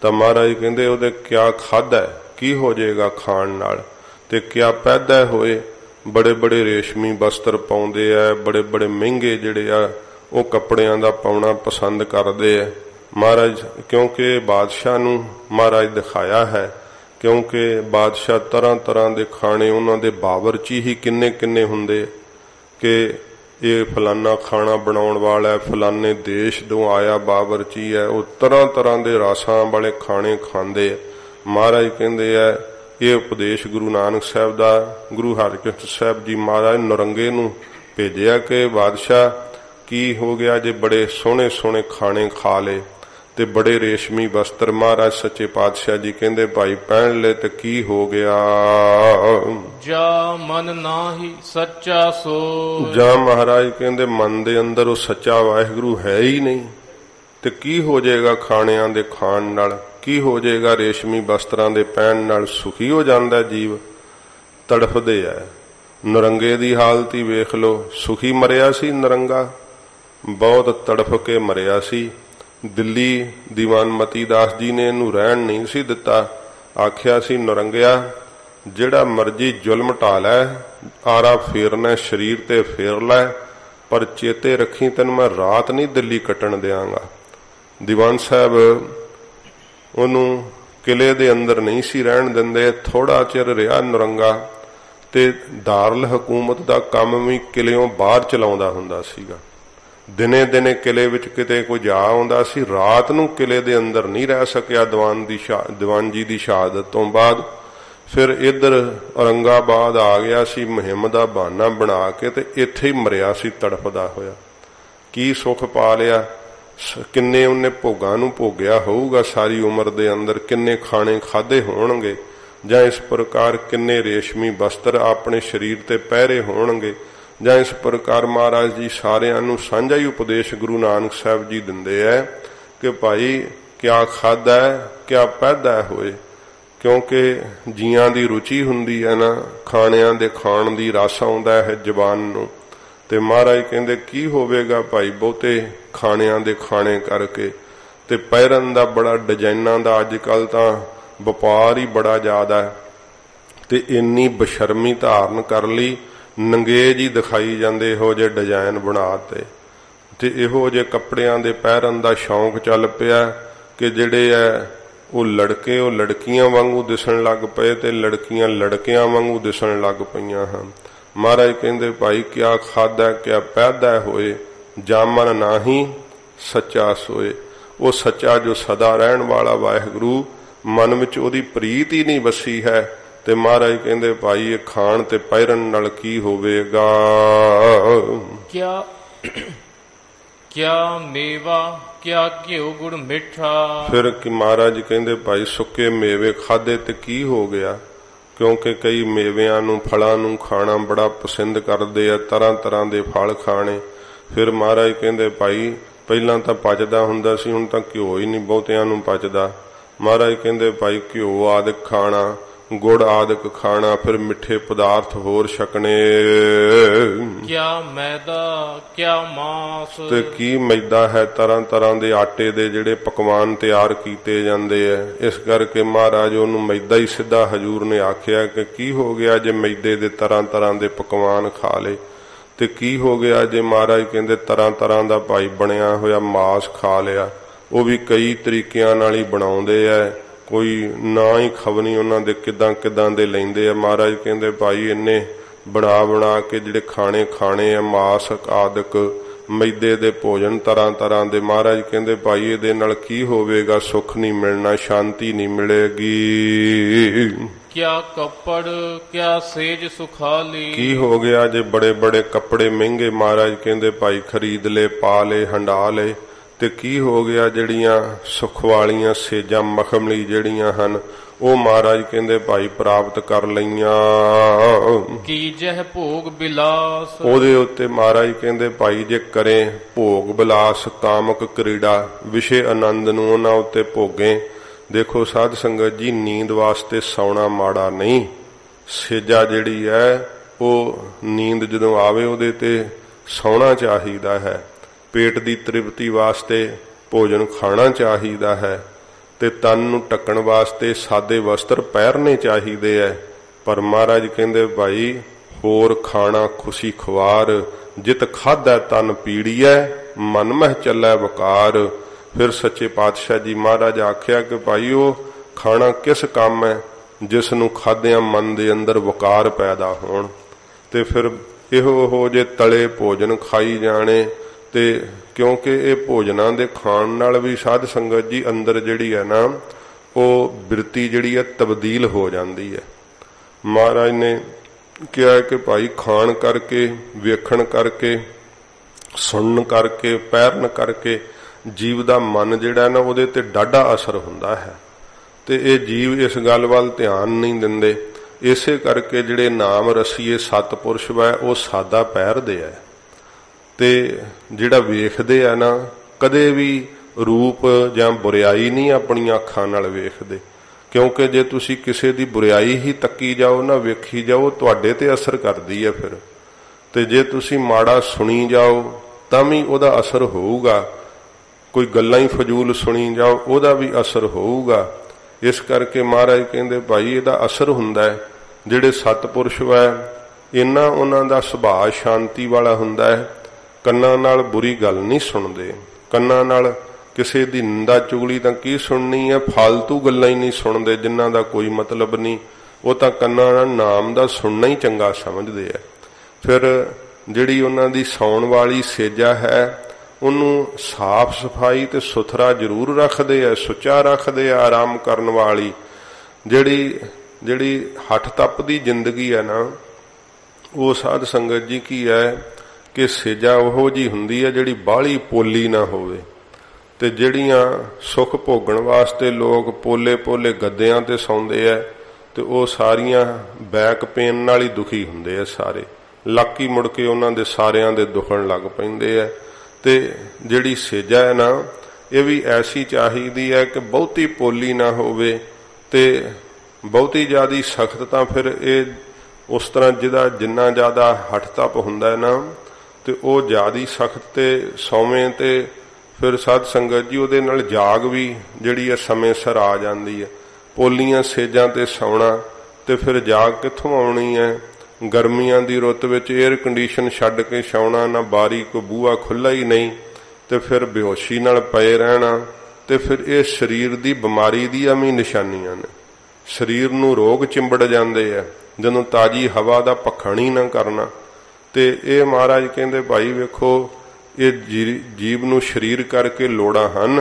Speaker 1: ਤਾਂ ਮਹਾਰਾਜ ਕਹਿੰਦੇ ਉਹਦੇ ਕਿਆ ਖਾਧਾ, ਕੀ ਹੋ ਜਾਏਗਾ ਖਾਣ ਨਾਲ। ਤੇ ਕਿਆ ਪੈਦਾ ਹੋਏ, ਬੜੇ ਬੜੇ ਰੇਸ਼ਮੀ ਵਸਤਰ ਪਾਉਂਦੇ ਆ, ਬੜੇ ਬੜੇ ਮਹਿੰਗੇ ਜਿਹੜੇ ਆ ਉਹ ਕੱਪੜਿਆਂ ਦਾ ਪਾਉਣਾ ਪਸੰਦ ਕਰਦੇ ਆ ਮਹਾਰਾਜ, ਕਿਉਂਕਿ ਬਾਦਸ਼ਾਹ ਨੂੰ ਮਹਾਰਾਜ ਦਿਖਾਇਆ ਹੈ। ਕਿਉਂਕਿ ਬਾਦਸ਼ਾਹ ਤਰ੍ਹਾਂ ਤਰ੍ਹਾਂ ਦੇ ਖਾਣੇ ਉਹਨਾਂ ਦੇ ਬਾਵਰਚੀ ਹੀ ਕਿੰਨੇ ਕਿੰਨੇ ਹੁੰਦੇ ਕਿ ਇਹ ਫਲਾਨਾ ਖਾਣਾ ਬਣਾਉਣ ਵਾਲਾ, ਫਲਾਨੇ ਦੇਸ਼ ਤੋਂ ਆਇਆ ਬਾਵਰਚੀ ਹੈ, ਉਹ ਤਰ੍ਹਾਂ ਤਰ੍ਹਾਂ ਦੇ ਰਸਾਂ ਵਾਲੇ ਖਾਣੇ ਖਾਂਦੇ। ਮਹਾਰਾਜ ਕਹਿੰਦੇ ਆ ਇਹ ਉਪਦੇਸ਼ ਗੁਰੂ ਨਾਨਕ ਸਾਹਿਬ ਦਾ ਗੁਰੂ ਹਰਿਕ੍ਰਿਸ਼ਨ ਸਾਹਿਬ ਜੀ ਮਹਾਰਾਜ ਨਰੰਗੇ ਨੂੰ ਭੇਜਿਆ ਕਿ ਬਾਦਸ਼ਾਹ ਕੀ ਹੋ ਗਿਆ ਜੇ ਬੜੇ ਸੋਹਣੇ ਸੋਹਣੇ ਖਾਣੇ ਖਾ ਲਏ ਤੇ ਬੜੇ ਰੇਸ਼ਮੀ ਵਸਤਰ। ਮਹਾਰਾਜ ਸੱਚੇ ਪਾਤਸ਼ਾਹ ਜੀ ਕਹਿੰਦੇ ਭਾਈ ਪਹਿਨ ਲੈ ਤੇ ਕੀ ਹੋ ਗਿਆ।
Speaker 2: ਜਾ ਮਨ ਨਾਹੀ ਸੱਚਾ ਸੋ,
Speaker 1: ਜਾਂ ਮਹਾਰਾਜ ਕਹਿੰਦੇ ਮਨ ਦੇ ਅੰਦਰ ਉਹ ਸੱਚਾ ਵਾਹਿਗੁਰੂ ਹੈ ਹੀ ਨਹੀਂ ਤੇ ਕੀ ਹੋ ਜਾਏਗਾ ਖਾਣਿਆਂ ਦੇ ਖਾਣ ਨਾਲ। ਕੀ ਹੋ ਜਾਏਗਾ? ਰੇਸ਼ਮੀ ਵਸਤਰਾਂ ਦੇ ਪਹਿਨ ਨਾਲ ਸੁਖੀ ਹੋ ਜਾਂਦਾ ਜੀਵ? ਤੜਫਦੇ ਐ। ਨਰੰਗੇ ਦੀ ਹਾਲਤ ਹੀ ਵੇਖ ਲੋ। ਸੁਖੀ ਮਰਿਆ ਸੀ ਨਰੰਗਾ, ਬਹੁਤ ਤੜਫ ਕੇ ਮਰਿਆ ਸੀ। ਦਿੱਲੀ ਦੀਵਾਨ ਮਤੀ ਦਾਸ ਜੀ ਨੇ ਇਹਨੂੰ ਰਹਿਣ ਨਹੀਂ ਸੀ ਦਿੱਤਾ। ਆਖਿਆ ਸੀ, ਨਰੰਗਿਆ ਜਿਹੜਾ ਮਰਜੀ ਜ਼ੁਲਮ ਢਾ ਲੈ, ਆਰਾ ਫੇਰਨਾ ਸਰੀਰ ਤੇ ਫੇਰ ਲੈ, ਪਰ ਚੇਤੇ ਰੱਖੀ ਤੈਨੂੰ ਮੈਂ ਰਾਤ ਨਹੀਂ ਦਿੱਲੀ ਕੱਟਣ ਦਿਆਂਗਾ। ਦੀਵਾਨ ਸਾਹਿਬ ਉਹਨੂੰ ਕਿਲੇ ਦੇ ਅੰਦਰ ਨਹੀਂ ਸੀ ਰਹਿਣ ਦਿੰਦੇ। ਥੋੜਾ ਚਿਰ ਰਿਹਾ ਨਰੰਗਾ ਤੇ ਦਾਰਲ ਹਕੂਮਤ ਦਾ ਕੰਮ ਵੀ ਕਿਲਿਓਂ ਬਾਹਰ ਚਲਾਉਂਦਾ ਹੁੰਦਾ ਸੀਗਾ। ਦਿਨੇ ਦਿਨੇ ਕਿਲੇ ਵਿੱਚ ਕਿਤੇ ਕੋਈ ਜਾ ਆਉਂਦਾ ਸੀ, ਰਾਤ ਨੂੰ ਕਿਲੇ ਦੇ ਅੰਦਰ ਨਹੀਂ ਰਹਿ ਸਕਿਆ ਦੀਵਾਨ ਜੀ ਦੀ ਸ਼ਹਾਦਤ ਤੋਂ ਬਾਅਦ। ਫਿਰ ਇੱਧਰ ਔਰੰਗਾਬਾਦ ਆ ਗਿਆ ਸੀ ਮੁਹਿੰਮ ਦਾ ਬਹਾਨਾ ਬਣਾ ਕੇ, ਤੇ ਇੱਥੇ ਹੀ ਮਰਿਆ ਸੀ ਤੜਫਦਾ ਹੋਇਆ। ਕੀ ਸੁੱਖ ਪਾ ਲਿਆ? ਕਿੰਨੇ ਉਹਨੇ ਭੋਗਾਂ ਨੂੰ ਭੋਗਿਆ ਹੋਊਗਾ ਸਾਰੀ ਉਮਰ ਦੇ ਅੰਦਰ, ਕਿੰਨੇ ਖਾਣੇ ਖਾਦੇ ਹੋਣਗੇ, ਜਾਂ ਇਸ ਪ੍ਰਕਾਰ ਕਿੰਨੇ ਰੇਸ਼ਮੀ ਵਸਤਰ ਆਪਣੇ ਸਰੀਰ ਤੇ ਪਹਿਰੇ ਹੋਣਗੇ, ਜਾਂ ਇਸ ਪ੍ਰਕਾਰ ਮਹਾਰਾਜ ਜੀ ਸਾਰਿਆਂ ਨੂੰ ਸਾਂਝਾ ਹੀ ਉਪਦੇਸ਼ ਗੁਰੂ ਨਾਨਕ ਸਾਹਿਬ ਜੀ ਦਿੰਦੇ ਐ ਕਿ ਭਾਈ ਕਿਆ ਖਾਦਾ ਕਿਆ ਪੈਦਾ ਹੋਏ। ਕਿਉਂਕਿ ਜੀਆਂ ਦੀ ਰੁਚੀ ਹੁੰਦੀ ਹੈ ਨਾ, ਖਾਣਿਆਂ ਦੇ ਖਾਣ ਦੀ ਰਸ ਆਉਂਦਾ ਹੈ ਜ਼ਬਾਨ ਨੂੰ, ਤੇ ਮਹਾਰਾਜ ਕਹਿੰਦੇ ਕੀ ਹੋਵੇਗਾ ਭਾਈ ਬਹੁਤੇ ਖਾਣਿਆਂ ਦੇ ਖਾਣੇ ਕਰਕੇ। ਤੇ ਪਹਿਰਨ ਦਾ ਬੜਾ ਡਿਜ਼ਾਈਨਾਂ ਦਾ ਅੱਜ ਕੱਲ ਤਾਂ ਵਪਾਰ ਹੀ ਬੜਾ ਜ਼ਿਆਦਾ, ਤੇ ਇੰਨੀ ਬਸ਼ਰਮੀ ਧਾਰਨ ਕਰ ਲਈ, ਨੰਗੇਜ ਹੀ ਦਿਖਾਈ ਜਾਂਦੇ ਇਹੋ ਜਿਹੇ ਡਿਜ਼ਾਈਨ ਬਣਾ ਤੇ ਇਹੋ ਜਿਹੇ ਕੱਪੜਿਆਂ ਦੇ ਪਹਿਰਨ ਦਾ ਸ਼ੌਂਕ ਚੱਲ ਪਿਆ ਕਿ ਜਿਹੜੇ ਐ ਉਹ ਲੜਕੇ ਉਹ ਲੜਕੀਆਂ ਵਾਂਗੂ ਦਿਸਣ ਲੱਗ ਪਏ, ਤੇ ਲੜਕੀਆਂ ਲੜਕਿਆਂ ਵਾਂਗੂ ਦਿਸਣ ਲੱਗ ਪਈਆਂ ਹਨ। ਮਹਾਰਾਜ ਕਹਿੰਦੇ ਭਾਈ ਕਿਆ ਖਾਦਾ ਕਿਆ ਪੈਦਾ ਹੋਏ, ਜਾਮਨ ਨਾਹੀ ਸੱਚਾ ਸੋਏ। ਉਹ ਸੱਚਾ ਜੋ ਸਦਾ ਰਹਿਣ ਵਾਲਾ ਵਾਹਿਗੁਰੂ, ਮਨ ਵਿੱਚ ਉਹਦੀ ਪ੍ਰੀਤ ਹੀ ਨਹੀਂ ਵਸੀ ਹੈ। ਤੇ ਮਹਾਰਾਜ ਕਹਿੰਦੇ ਭਾਈ ਇਹ ਖਾਣ ਤੇ ਪਹਿਰਨ ਨਾਲ ਕੀ ਹੋਵੇਗਾ?
Speaker 2: ਕਿਆ ਮੇਵਾ ਕਿਆ ਘਿਓ ਗੁੜ ਮਿੱਠਾ।
Speaker 1: ਫਿਰ ਕਿ ਮਹਾਰਾਜ ਕਹਿੰਦੇ ਭਾਈ ਸੁੱਕੇ ਮੇਵੇ ਖਾਦੇ ਤੇ ਕੀ ਹੋ ਗਿਆ? ਕਿਉਂਕਿ ਕਈ ਮੇਵਿਆਂ ਨੂੰ ਫਲਾਂ ਨੂੰ ਖਾਣਾ ਬੜਾ ਪਸੰਦ ਕਰਦੇ ਆ, ਤਰ੍ਹਾਂ ਤਰ੍ਹਾਂ ਦੇ ਫਲ ਖਾਣੇ। ਫਿਰ ਮਹਾਰਾਜ ਕਹਿੰਦੇ ਭਾਈ ਪਹਿਲਾਂ ਤਾਂ ਪਚਦਾ ਹੁੰਦਾ ਸੀ, ਹੁਣ ਤਾਂ ਘਿਓ ਹੀ ਨਹੀਂ ਬਹੁਤਿਆਂ ਨੂੰ ਪਚਦਾ। ਮਹਾਰਾਜ ਕਹਿੰਦੇ ਭਾਈ ਘਿਓ ਆਦਿਕ ਖਾਣਾ, ਗੁੜ ਆਦਿਕ ਖਾਣਾ, ਫਿਰ ਮਿੱਠੇ ਪਦਾਰਥ ਹੋਰ ਛਕਣੇ।
Speaker 2: ਕਿਆ ਮੈਦਾ ਕਿਆ ਮਾਸ।
Speaker 1: ਤੇ ਕੀ ਮੈਦਾ ਹੈ? ਤਰ੍ਹਾਂ ਤਰ੍ਹਾਂ ਦੇ ਆਟੇ ਦੇ ਜਿਹੜੇ ਪਕਵਾਨ ਤਿਆਰ ਕੀਤੇ ਜਾਂਦੇ ਐ। ਇਸ ਕਰਕੇ ਮਹਾਰਾਜ ਉਹਨੂੰ ਮੈਦਾ ਹੀ ਸਿੱਧਾ ਹਜੂਰ ਨੇ ਆਖਿਆ ਕਿ ਕੀ ਹੋ ਗਿਆ ਜੇ ਮੈਦੇ ਦੇ ਤਰ੍ਹਾਂ ਤਰ੍ਹਾਂ ਦੇ ਪਕਵਾਨ ਖਾ ਲਏ, ਤੇ ਕੀ ਹੋ ਗਿਆ ਜੇ ਮਹਾਰਾਜ ਕਹਿੰਦੇ ਤਰ੍ਹਾਂ ਤਰ੍ਹਾਂ ਦਾ ਭਾਈ ਬਣਿਆ ਹੋਇਆ ਮਾਸ ਖਾ ਲਿਆ। ਉਹ ਵੀ ਕਈ ਤਰੀਕਿਆਂ ਨਾਲ ਹੀ ਬਣਾਉਂਦੇ ਐ, ਕੋਈ ਨਾ ਹੀ ਖਵਨੀ ਉਹਨਾਂ ਦੇ ਕਿੱਦਾਂ ਕਿੱਦਾਂ ਦੇ ਲੈਂਦੇ ਆ। ਮਹਾਰਾਜ ਕਹਿੰਦੇ ਭਾਈ ਇੰਨੇ ਬਣਾ ਕੇ ਜਿਹੜੇ ਖਾਣੇ ਖਾਣੇ ਆ ਮਾਸ ਆਦਿਕ ਮੈਦੇ ਦੇ ਭੋਜਨ ਤਰ੍ਹਾਂ ਤਰ੍ਹਾਂ ਦੇ, ਮਹਾਰਾਜ ਕਹਿੰਦੇ ਭਾਈ ਇਹਦੇ ਨਾਲ ਕੀ ਹੋਵੇਗਾ? ਸੁੱਖ ਨਹੀਂ ਮਿਲਣਾ, ਸ਼ਾਂਤੀ ਨਹੀਂ ਮਿਲੇਗੀ।
Speaker 2: ਕਿਆ ਕੱਪੜ ਕਿਆ ਸੇਜ ਸੁਖਾਲੀ। ਕੀ
Speaker 1: ਹੋ ਗਿਆ ਜੇ ਬੜੇ ਬੜੇ ਕੱਪੜੇ ਮਹਿੰਗੇ ਮਹਾਰਾਜ ਕਹਿੰਦੇ ਭਾਈ ਖਰੀਦ ਲਏ, ਪਾ ਲਏ, ਹੰਡਾ ਲਏ, ਤੇ ਕੀ ਹੋ ਗਿਆ ਜਿਹੜੀਆਂ ਸੁਖ ਵਾਲੀਆਂ ਸੇਜਾਂ ਮਖਮਲੀ ਜਿਹੜੀਆਂ ਹਨ ਉਹ ਮਹਾਰਾਜ ਕਹਿੰਦੇ ਭਾਈ ਪ੍ਰਾਪਤ ਕਰ ਲਈਆਂ।
Speaker 2: ਕੀ ਜਹ ਭੋਗ ਬਿਲਾਸ।
Speaker 1: ਉਹਦੇ ਉੱਤੇ ਮਹਾਰਾਜ ਕਹਿੰਦੇ ਭਾਈ ਜੇ ਕਰੇ ਭੋਗ ਬਿਲਾਸ ਕਾਮਕ ਕ੍ਰੀੜਾ ਵਿਸ਼ੇ ਆਨੰਦ ਨੂੰ ਉਹਨਾਂ ਉੱਤੇ ਭੋਗੇ। ਦੇਖੋ ਸਾਧ ਸੰਗਤ ਜੀ, ਨੀਂਦ ਵਾਸਤੇ ਸੌਣਾ ਮਾੜਾ ਨਹੀਂ। ਸੇਜਾ ਜਿਹੜੀ ਹੈ ਉਹ ਨੀਂਦ ਜਦੋਂ ਆਵੇ ਉਹਦੇ ਤੇ ਸੌਣਾ ਚਾਹੀਦਾ ਹੈ। ਪੇਟ ਦੀ ਤ੍ਰਿਪਤੀ ਵਾਸਤੇ ਭੋਜਨ ਖਾਣਾ ਚਾਹੀਦਾ ਹੈ, ਤੇ ਤਨ ਨੂੰ ਢੱਕਣ ਵਾਸਤੇ ਸਾਦੇ ਵਸਤਰ ਪਹਿਰਨੇ ਚਾਹੀਦੇ ਐ। ਪਰ ਮਹਾਰਾਜ ਕਹਿੰਦੇ ਭਾਈ ਹੋਰ ਖਾਣਾ ਖੁਸ਼ੀ ਖਵਾਰ, ਜਿਤ ਖਾਧੈ ਤਨ ਪੀੜੀਐ ਮਨ ਮਹਿ ਚੱਲੈ ਵਕਾਰ। ਫਿਰ ਸੱਚੇ ਪਾਤਸ਼ਾਹ ਜੀ ਮਹਾਰਾਜ ਆਖਿਆ ਕਿ ਭਾਈ ਉਹ ਖਾਣਾ ਕਿਸ ਕੰਮ ਹੈ ਜਿਸ ਨੂੰ ਖਾਦਿਆਂ ਮਨ ਦੇ ਅੰਦਰ ਵਕਾਰ ਪੈਦਾ ਹੋਣ। ਤੇ ਫਿਰ ਇਹੋ ਜੇ ਤਲੇ ਭੋਜਨ ਖਾਈ ਜਾਣੇ, ਤੇ ਕਿਉਂਕਿ ਇਹ ਭੋਜਨਾਂ ਦੇ ਖਾਣ ਨਾਲ ਵੀ ਸਾਧ ਸੰਗਤ ਜੀ ਅੰਦਰ ਜਿਹੜੀ ਹੈ ਨਾ ਉਹ ਬਿਰਤੀ ਜਿਹੜੀ ਹੈ ਤਬਦੀਲ ਹੋ ਜਾਂਦੀ ਹੈ। ਮਹਾਰਾਜ ਨੇ ਕਿਹਾ ਕਿ ਭਾਈ ਖਾਣ ਕਰਕੇ, ਵੇਖਣ ਕਰਕੇ, ਸੁਣਨ ਕਰਕੇ, ਪਹਿਰਨ ਕਰਕੇ ਜੀਵ ਦਾ ਮਨ ਜਿਹੜਾ ਨਾ ਉਹਦੇ ਤੇ ਡਾਢਾ ਅਸਰ ਹੁੰਦਾ ਹੈ, ਤੇ ਇਹ ਜੀਵ ਇਸ ਗੱਲ ਵੱਲ ਧਿਆਨ ਨਹੀਂ ਦਿੰਦੇ। ਇਸੇ ਕਰਕੇ ਜਿਹੜੇ ਨਾਮ ਰਸੀਏ ਸਤਪੁਰਸ਼ ਵੈ ਉਹ ਸਾਦਾ ਪਹਿਰਦੇ ਆ, ਤੇ ਜਿਹੜਾ ਵੇਖਦੇ ਆ ਨਾ ਕਦੇ ਵੀ रूप ਜਾਂ बुराई नहीं अपनी ਅੱਖਾਂ ਨਾਲ ਵੇਖਦੇ। क्योंकि जे तुसी किसी की बुराई ही तक्की जाओ ना वेखी जाओ तुहाडे ते असर करदी है। फिर ते जे तुसी माड़ा सुनी जाओ तां भी उहदा असर होऊगा, कोई गल्लां ही फजूल सुनी जाओ उहदा भी असर होऊगा। इस करके महाराज कहंदे भाई इहदा असर हुंदा है। जिहड़े सतपुरुष वै इन्ना उन्हां दा सुभाਅ शांति वाला हुंदा है। कन्नां नाल बुरी गल नहीं सुणदे, कन्नां नाल किसी की निंदा चुगली तां की सुननी है, फालतू गल्लां ही नहीं सुनते जिन्हां दा कोई मतलब नहीं। वो तां कन्नां नाल नाम दा सुनना ही चंगा समझदे है। फिर जिहड़ी उन्हां दी सौण वाली सेजा है उन्हों साफ सफाई ते सुथरा जरूर रखते है, सुचा रखते है। आराम करन वाली जिहड़ी हठ तप दी जिंदगी है ना, वो साध संगत जी की है कि सेजा ओहो जी हुंदी है जिहड़ी बाहली पोली ना होवे। ते जिहड़ियां सुख भोगण वास्ते लोग पोले पोले गद्दियां ते सौंदे है ते वो सारियां बैक पेन नाल ही दुखी हुंदे है। सारे लाकी मुड़ के उन्हां दे सारियां दे दुखण लग पैंदे है। ते जिहड़ी सेजा है ना ये भी ऐसी चाहिदी है कि बहुती पोली ना होवे ते बहुती ज्यादा सख्त। तां फिर ये उस तरह जिहदा जिन्ना ज्यादा हठ तप हुंदा है ना ते वो ज्यादा सख्त ते सौवें ते फिर साध संगत जी उहदे नाल जाग भी जिहड़ी है समय सिर आ जांदी है। पोलियां सेजां ते सौना ते फिर जाग कित्थों आउणी है। गर्मियां दी रुत विच एयर कंडीशन छड्ड के सौना, ना बारी को बूहा खुला ही नहीं ते फिर बेहोशी नाल पए रहना। ते फिर ये शरीर दी बीमारी दी भी निशानियां ने। शरीर नूं रोग चिंबड़ जांदे है जदों ताजी हवा दा भखण ही ना करना। ते ये महाराज कहंदे भाई वेखो ये जीव नूं शरीर करके लोड़ां हन,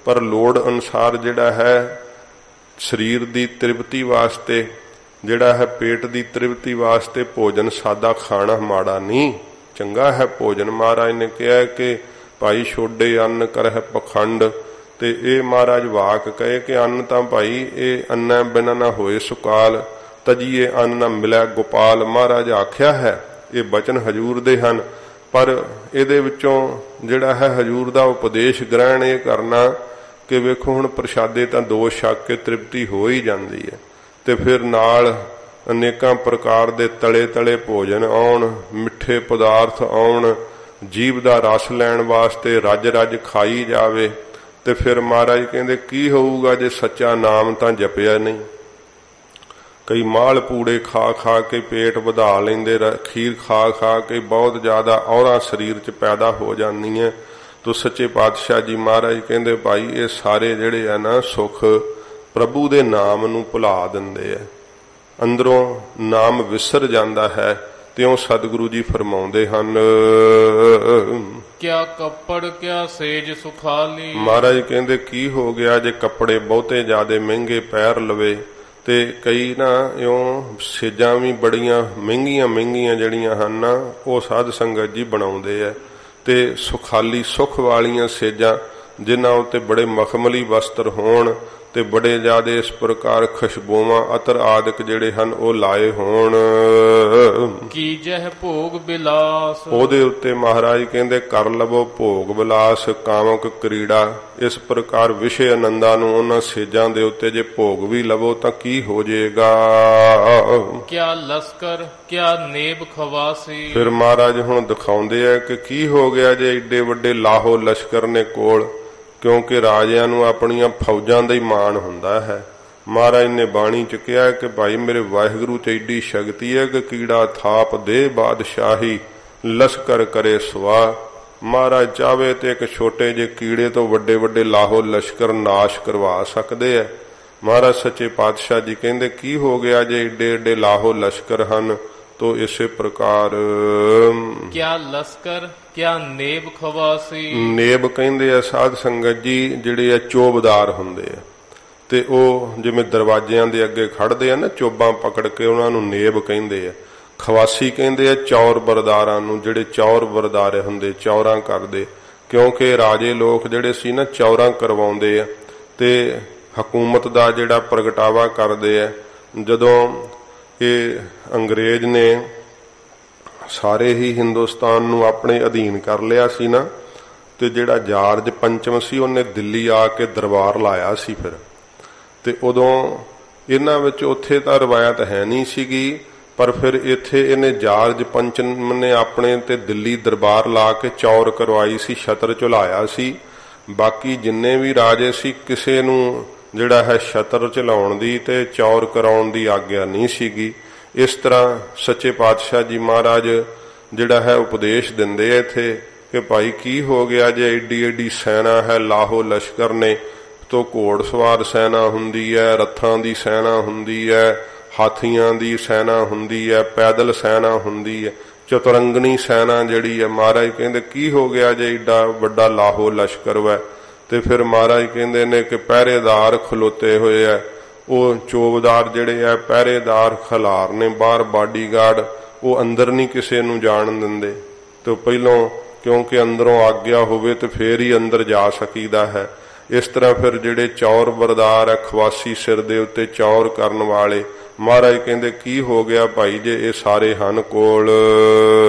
Speaker 1: पर लोड़ अनुसार जिहड़ा है शरीर दी तृप्ति वास्ते, जिहड़ा है पेट दी तृप्ति वास्ते भोजन सादा खाना माड़ा नहीं, चंगा है भोजन। महाराज ने कहा कि भाई छोड़े अन्न करह पखंड। ते ये महाराज वाक कहे कि अन्न तां भाई ये अन्ना बिना ना होए सुकाल, तजीए अन्न ना मिलै गोपाल। महाराज आख्या है, ये बचन हजूर दे हन। पर इहदे विचों जिहड़ा है हजूर दा उपदेश ग्रहण ये करना कि वेखो हुण प्रशादे तां दो छक के तृप्ति हो ही जांदी है ते फिर नाल अनेकां प्रकार दे तले तले भोजन आउण, मिठे पदार्थ आउण, जीव दा रस लैण वास्ते रज रज खाई जावे। ते फिर महाराज कहंदे की होऊगा जे सच्चा नाम तां जपिया नहीं। कई माल पूड़े खा खा के पेट वधा लेंदे, खीर खा खा के बहुत ज्यादा औरां शरीर च पैदा हो जांदियां। तो सच्चे पातशाह जी महाराज कहंदे भाई ये सारे जिहड़े है ना सुख प्रभु दे नाम नूं भुला दिंदे है, अंदरों नाम विसर जांदा है। त्यों सतगुरु जी फरमाउंदे हन,
Speaker 2: क्या कपड़ क्या सेज सुखाली।
Speaker 1: महाराज कहंदे की हो गया जे कपड़े बहुते ज्यादा महंगे पैर लवे ते कई ना इउं सेजां भी बड़ियां महंगियां महंगियां जड़ियां हन ना वो साध संगत जी बनाउंदे है। ते सुखाली सुख वालियां सेजां जिन्हां उत्ते बड़े मखमली वस्त्र होण ते बड़े ज्यादा इस प्रकार खुशबूवां अतर आदਿਕ ਜਿਹੜੇ ਹਨ ਉਹ ਲਾਏ ਹੋਣ।
Speaker 2: ਕੀਜਹਿ ਭੋਗ ਬਿਲਾਸ,
Speaker 1: ਉਹਦੇ ਉੱਤੇ ਮਹਾਰਾਜ ਕਹਿੰਦੇ ਕਰ ਲਵੋ ਭੋਗ ਵਿਲਾਸ ਕਾਮਕ ਕਰੀੜਾ। ਇਸ ਪ੍ਰਕਾਰ ਵਿਸ਼ੇ ਆਨੰਦਾਂ ਨੂੰ ਉਹਨਾਂ ਸੇਜਾਂ ਦੇ ਉੱਤੇ ਜੇ ਭੋਗ ਵੀ ਲਵੋ ਤਾਂ ਕੀ ਹੋ ਜਾਏਗਾ।
Speaker 2: ਕਿਆ ਲਸਕਰ ਕਿਆ ਨੇਬ ਖਵਾਸੀ। ਫਿਰ
Speaker 1: ਮਹਾਰਾਜ ਹੁਣ ਦਿਖਾਉਂਦੇ ਆ ਕਿ ਕੀ ਹੋ ਗਿਆ ਜੇ ਏਡੇ ਵੱਡੇ ਲਾਹੋ ਲਸ਼ਕਰ ਨੇ ਕੋਲ, क्योंकि राजियां नूं अपनियां फौजां दा ही मान हुंदा है। महाराज ने बाणी च कहा कि भाई मेरे वाहिगुरू च एडी शक्ति है कि कीड़ा थाप दे बादशाही लश्कर करे स्वाह। महाराज चाहे तो एक छोटे जे कीड़े तो वड्डे वड्डे लाहो लश्कर नाश करवा सकते है। महाराज सच्चे पातशाह जी कहंदे की हो गया जे एडे एडे लाहो लश्कर हन। तो इसे प्रकार
Speaker 2: क्या लश्कर क्या नेब खवासी।
Speaker 1: नेब कहंदे आ साध संगत जी जिहड़े आ चोबदार हुंदे आ ते ओ जिवें दरवाजियां दे अगे खड़दे आ ना चोबां पकड़ के उन्हां नूं नेब कहंदे आ। खवासी कहंदे आ चौर बरदारां नूं, जिहड़े चौर बरदारे हुंदे चौरां करदे। क्योंकि राजे लोक जिहड़े सी ना चौरां करवाउंदे आ ते हकूमत दा जिहड़ा प्रगटावा करदे आ। जदों ये अंग्रेज ने सारे ही हिंदुस्तान नूं अपने अधीन कर लिया सी ना ਤੇ ਜਿਹੜਾ ਜਾਰਜ ਪੰਚਮ ਸੀ ਉਹਨੇ ਦਿੱਲੀ ਆ ਕੇ ਦਰਬਾਰ ਲਾਇਆ ਸੀ ਫਿਰ। ਤੇ ਉਦੋਂ ਇਹਨਾਂ ਵਿੱਚ ਉੱਥੇ ਤਾਂ ਰਵਾਇਤ ਹੈ ਨਹੀਂ ਸੀਗੀ, ਪਰ ਫਿਰ ਇੱਥੇ ਇਹਨੇ ਜਾਰਜ ਪੰਚਮ ਨੇ ਆਪਣੇ ਤੇ ਦਿੱਲੀ ਦਰਬਾਰ ਲਾ ਕੇ ਚੌਰ ਕਰਵਾਈ ਸੀ, ਛਤਰ ਝੁਲਾਇਆ ਸੀ। ਬਾਕੀ ਜਿੰਨੇ ਵੀ ਰਾਜੇ ਸੀ ਕਿਸੇ ਨੂੰ ਜਿਹੜਾ ਹੈ ਛਤਰ ਝਲਾਉਣ ਦੀ ਤੇ ਚੌਰ ਕਰਾਉਣ ਦੀ ਆਗਿਆ ਨਹੀਂ ਸੀਗੀ। ਇਸ ਤਰ੍ਹਾਂ ਸੱਚੇ ਪਾਤਸ਼ਾਹ ਜੀ ਮਹਾਰਾਜ ਜਿਹੜਾ ਹੈ ਉਪਦੇਸ਼ ਦਿੰਦੇ ਆ ਇੱਥੇ ਕਿ ਭਾਈ ਕੀ ਹੋ ਗਿਆ ਜੇ ਏਡੀ ਏਡੀ ਸੈਨਾ ਹੈ, ਲਾਹੋ ਲਸ਼ਕਰ ਨੇ ਤੋਂ ਘੋੜਸਵਾਰ ਸੈਨਾ ਹੁੰਦੀ ਹੈ, ਰੱਥਾਂ ਦੀ ਸੈਨਾ ਹੁੰਦੀ ਹੈ, ਹਾਥੀਆਂ ਦੀ ਸੈਨਾ ਹੁੰਦੀ ਹੈ, ਪੈਦਲ ਸੈਨਾ ਹੁੰਦੀ ਹੈ, ਚਤੁਰੰਗਣੀ ਸੈਨਾ ਜਿਹੜੀ ਹੈ। ਮਹਾਰਾਜ ਕਹਿੰਦੇ ਕੀ ਹੋ ਗਿਆ ਜੇ ਏਡਾ ਵੱਡਾ ਲਾਹੋ ਲਸ਼ਕਰ ਵੈ। ਤੇ ਫਿਰ ਮਹਾਰਾਜ ਕਹਿੰਦੇ ਨੇ ਕਿ ਪਹਿਰੇਦਾਰ ਖਲੋਤੇ ਹੋਏ ਆ, ਉਹ ਚੋਬਦਾਰ ਜਿਹੜੇ ਆ ਪਹਿਰੇਦਾਰ ਖਲਾਰ ਨੇ ਬਾਹਰ, ਬਾਡੀਗਾਰਡ, ਉਹ ਅੰਦਰ ਨਹੀਂ ਕਿਸੇ ਨੂੰ ਜਾਣ ਦਿੰਦੇ। ਤੇ ਪਹਿਲੋਂ ਕਿਉਂਕਿ ਅੰਦਰੋਂ ਆਗਿਆ ਹੋਵੇ ਤੇ ਫੇਰ ਹੀ ਅੰਦਰ ਜਾ ਸਕੀਦਾ ਹੈ। ਇਸ ਤਰ੍ਹਾਂ ਫਿਰ ਜਿਹੜੇ ਚੌਰ ਬਰਦਾਰ ਹੈ, ਖਵਾਸੀ ਸਿਰ ਦੇ ਉੱਤੇ ਚੌਰ ਕਰਨ ਵਾਲੇ, ਮਹਾਰਾਜ ਕਹਿੰਦੇ ਕੀ ਹੋ ਗਿਆ ਭਾਈ ਜੇ ਇਹ ਸਾਰੇ ਹਨ ਕੋਲ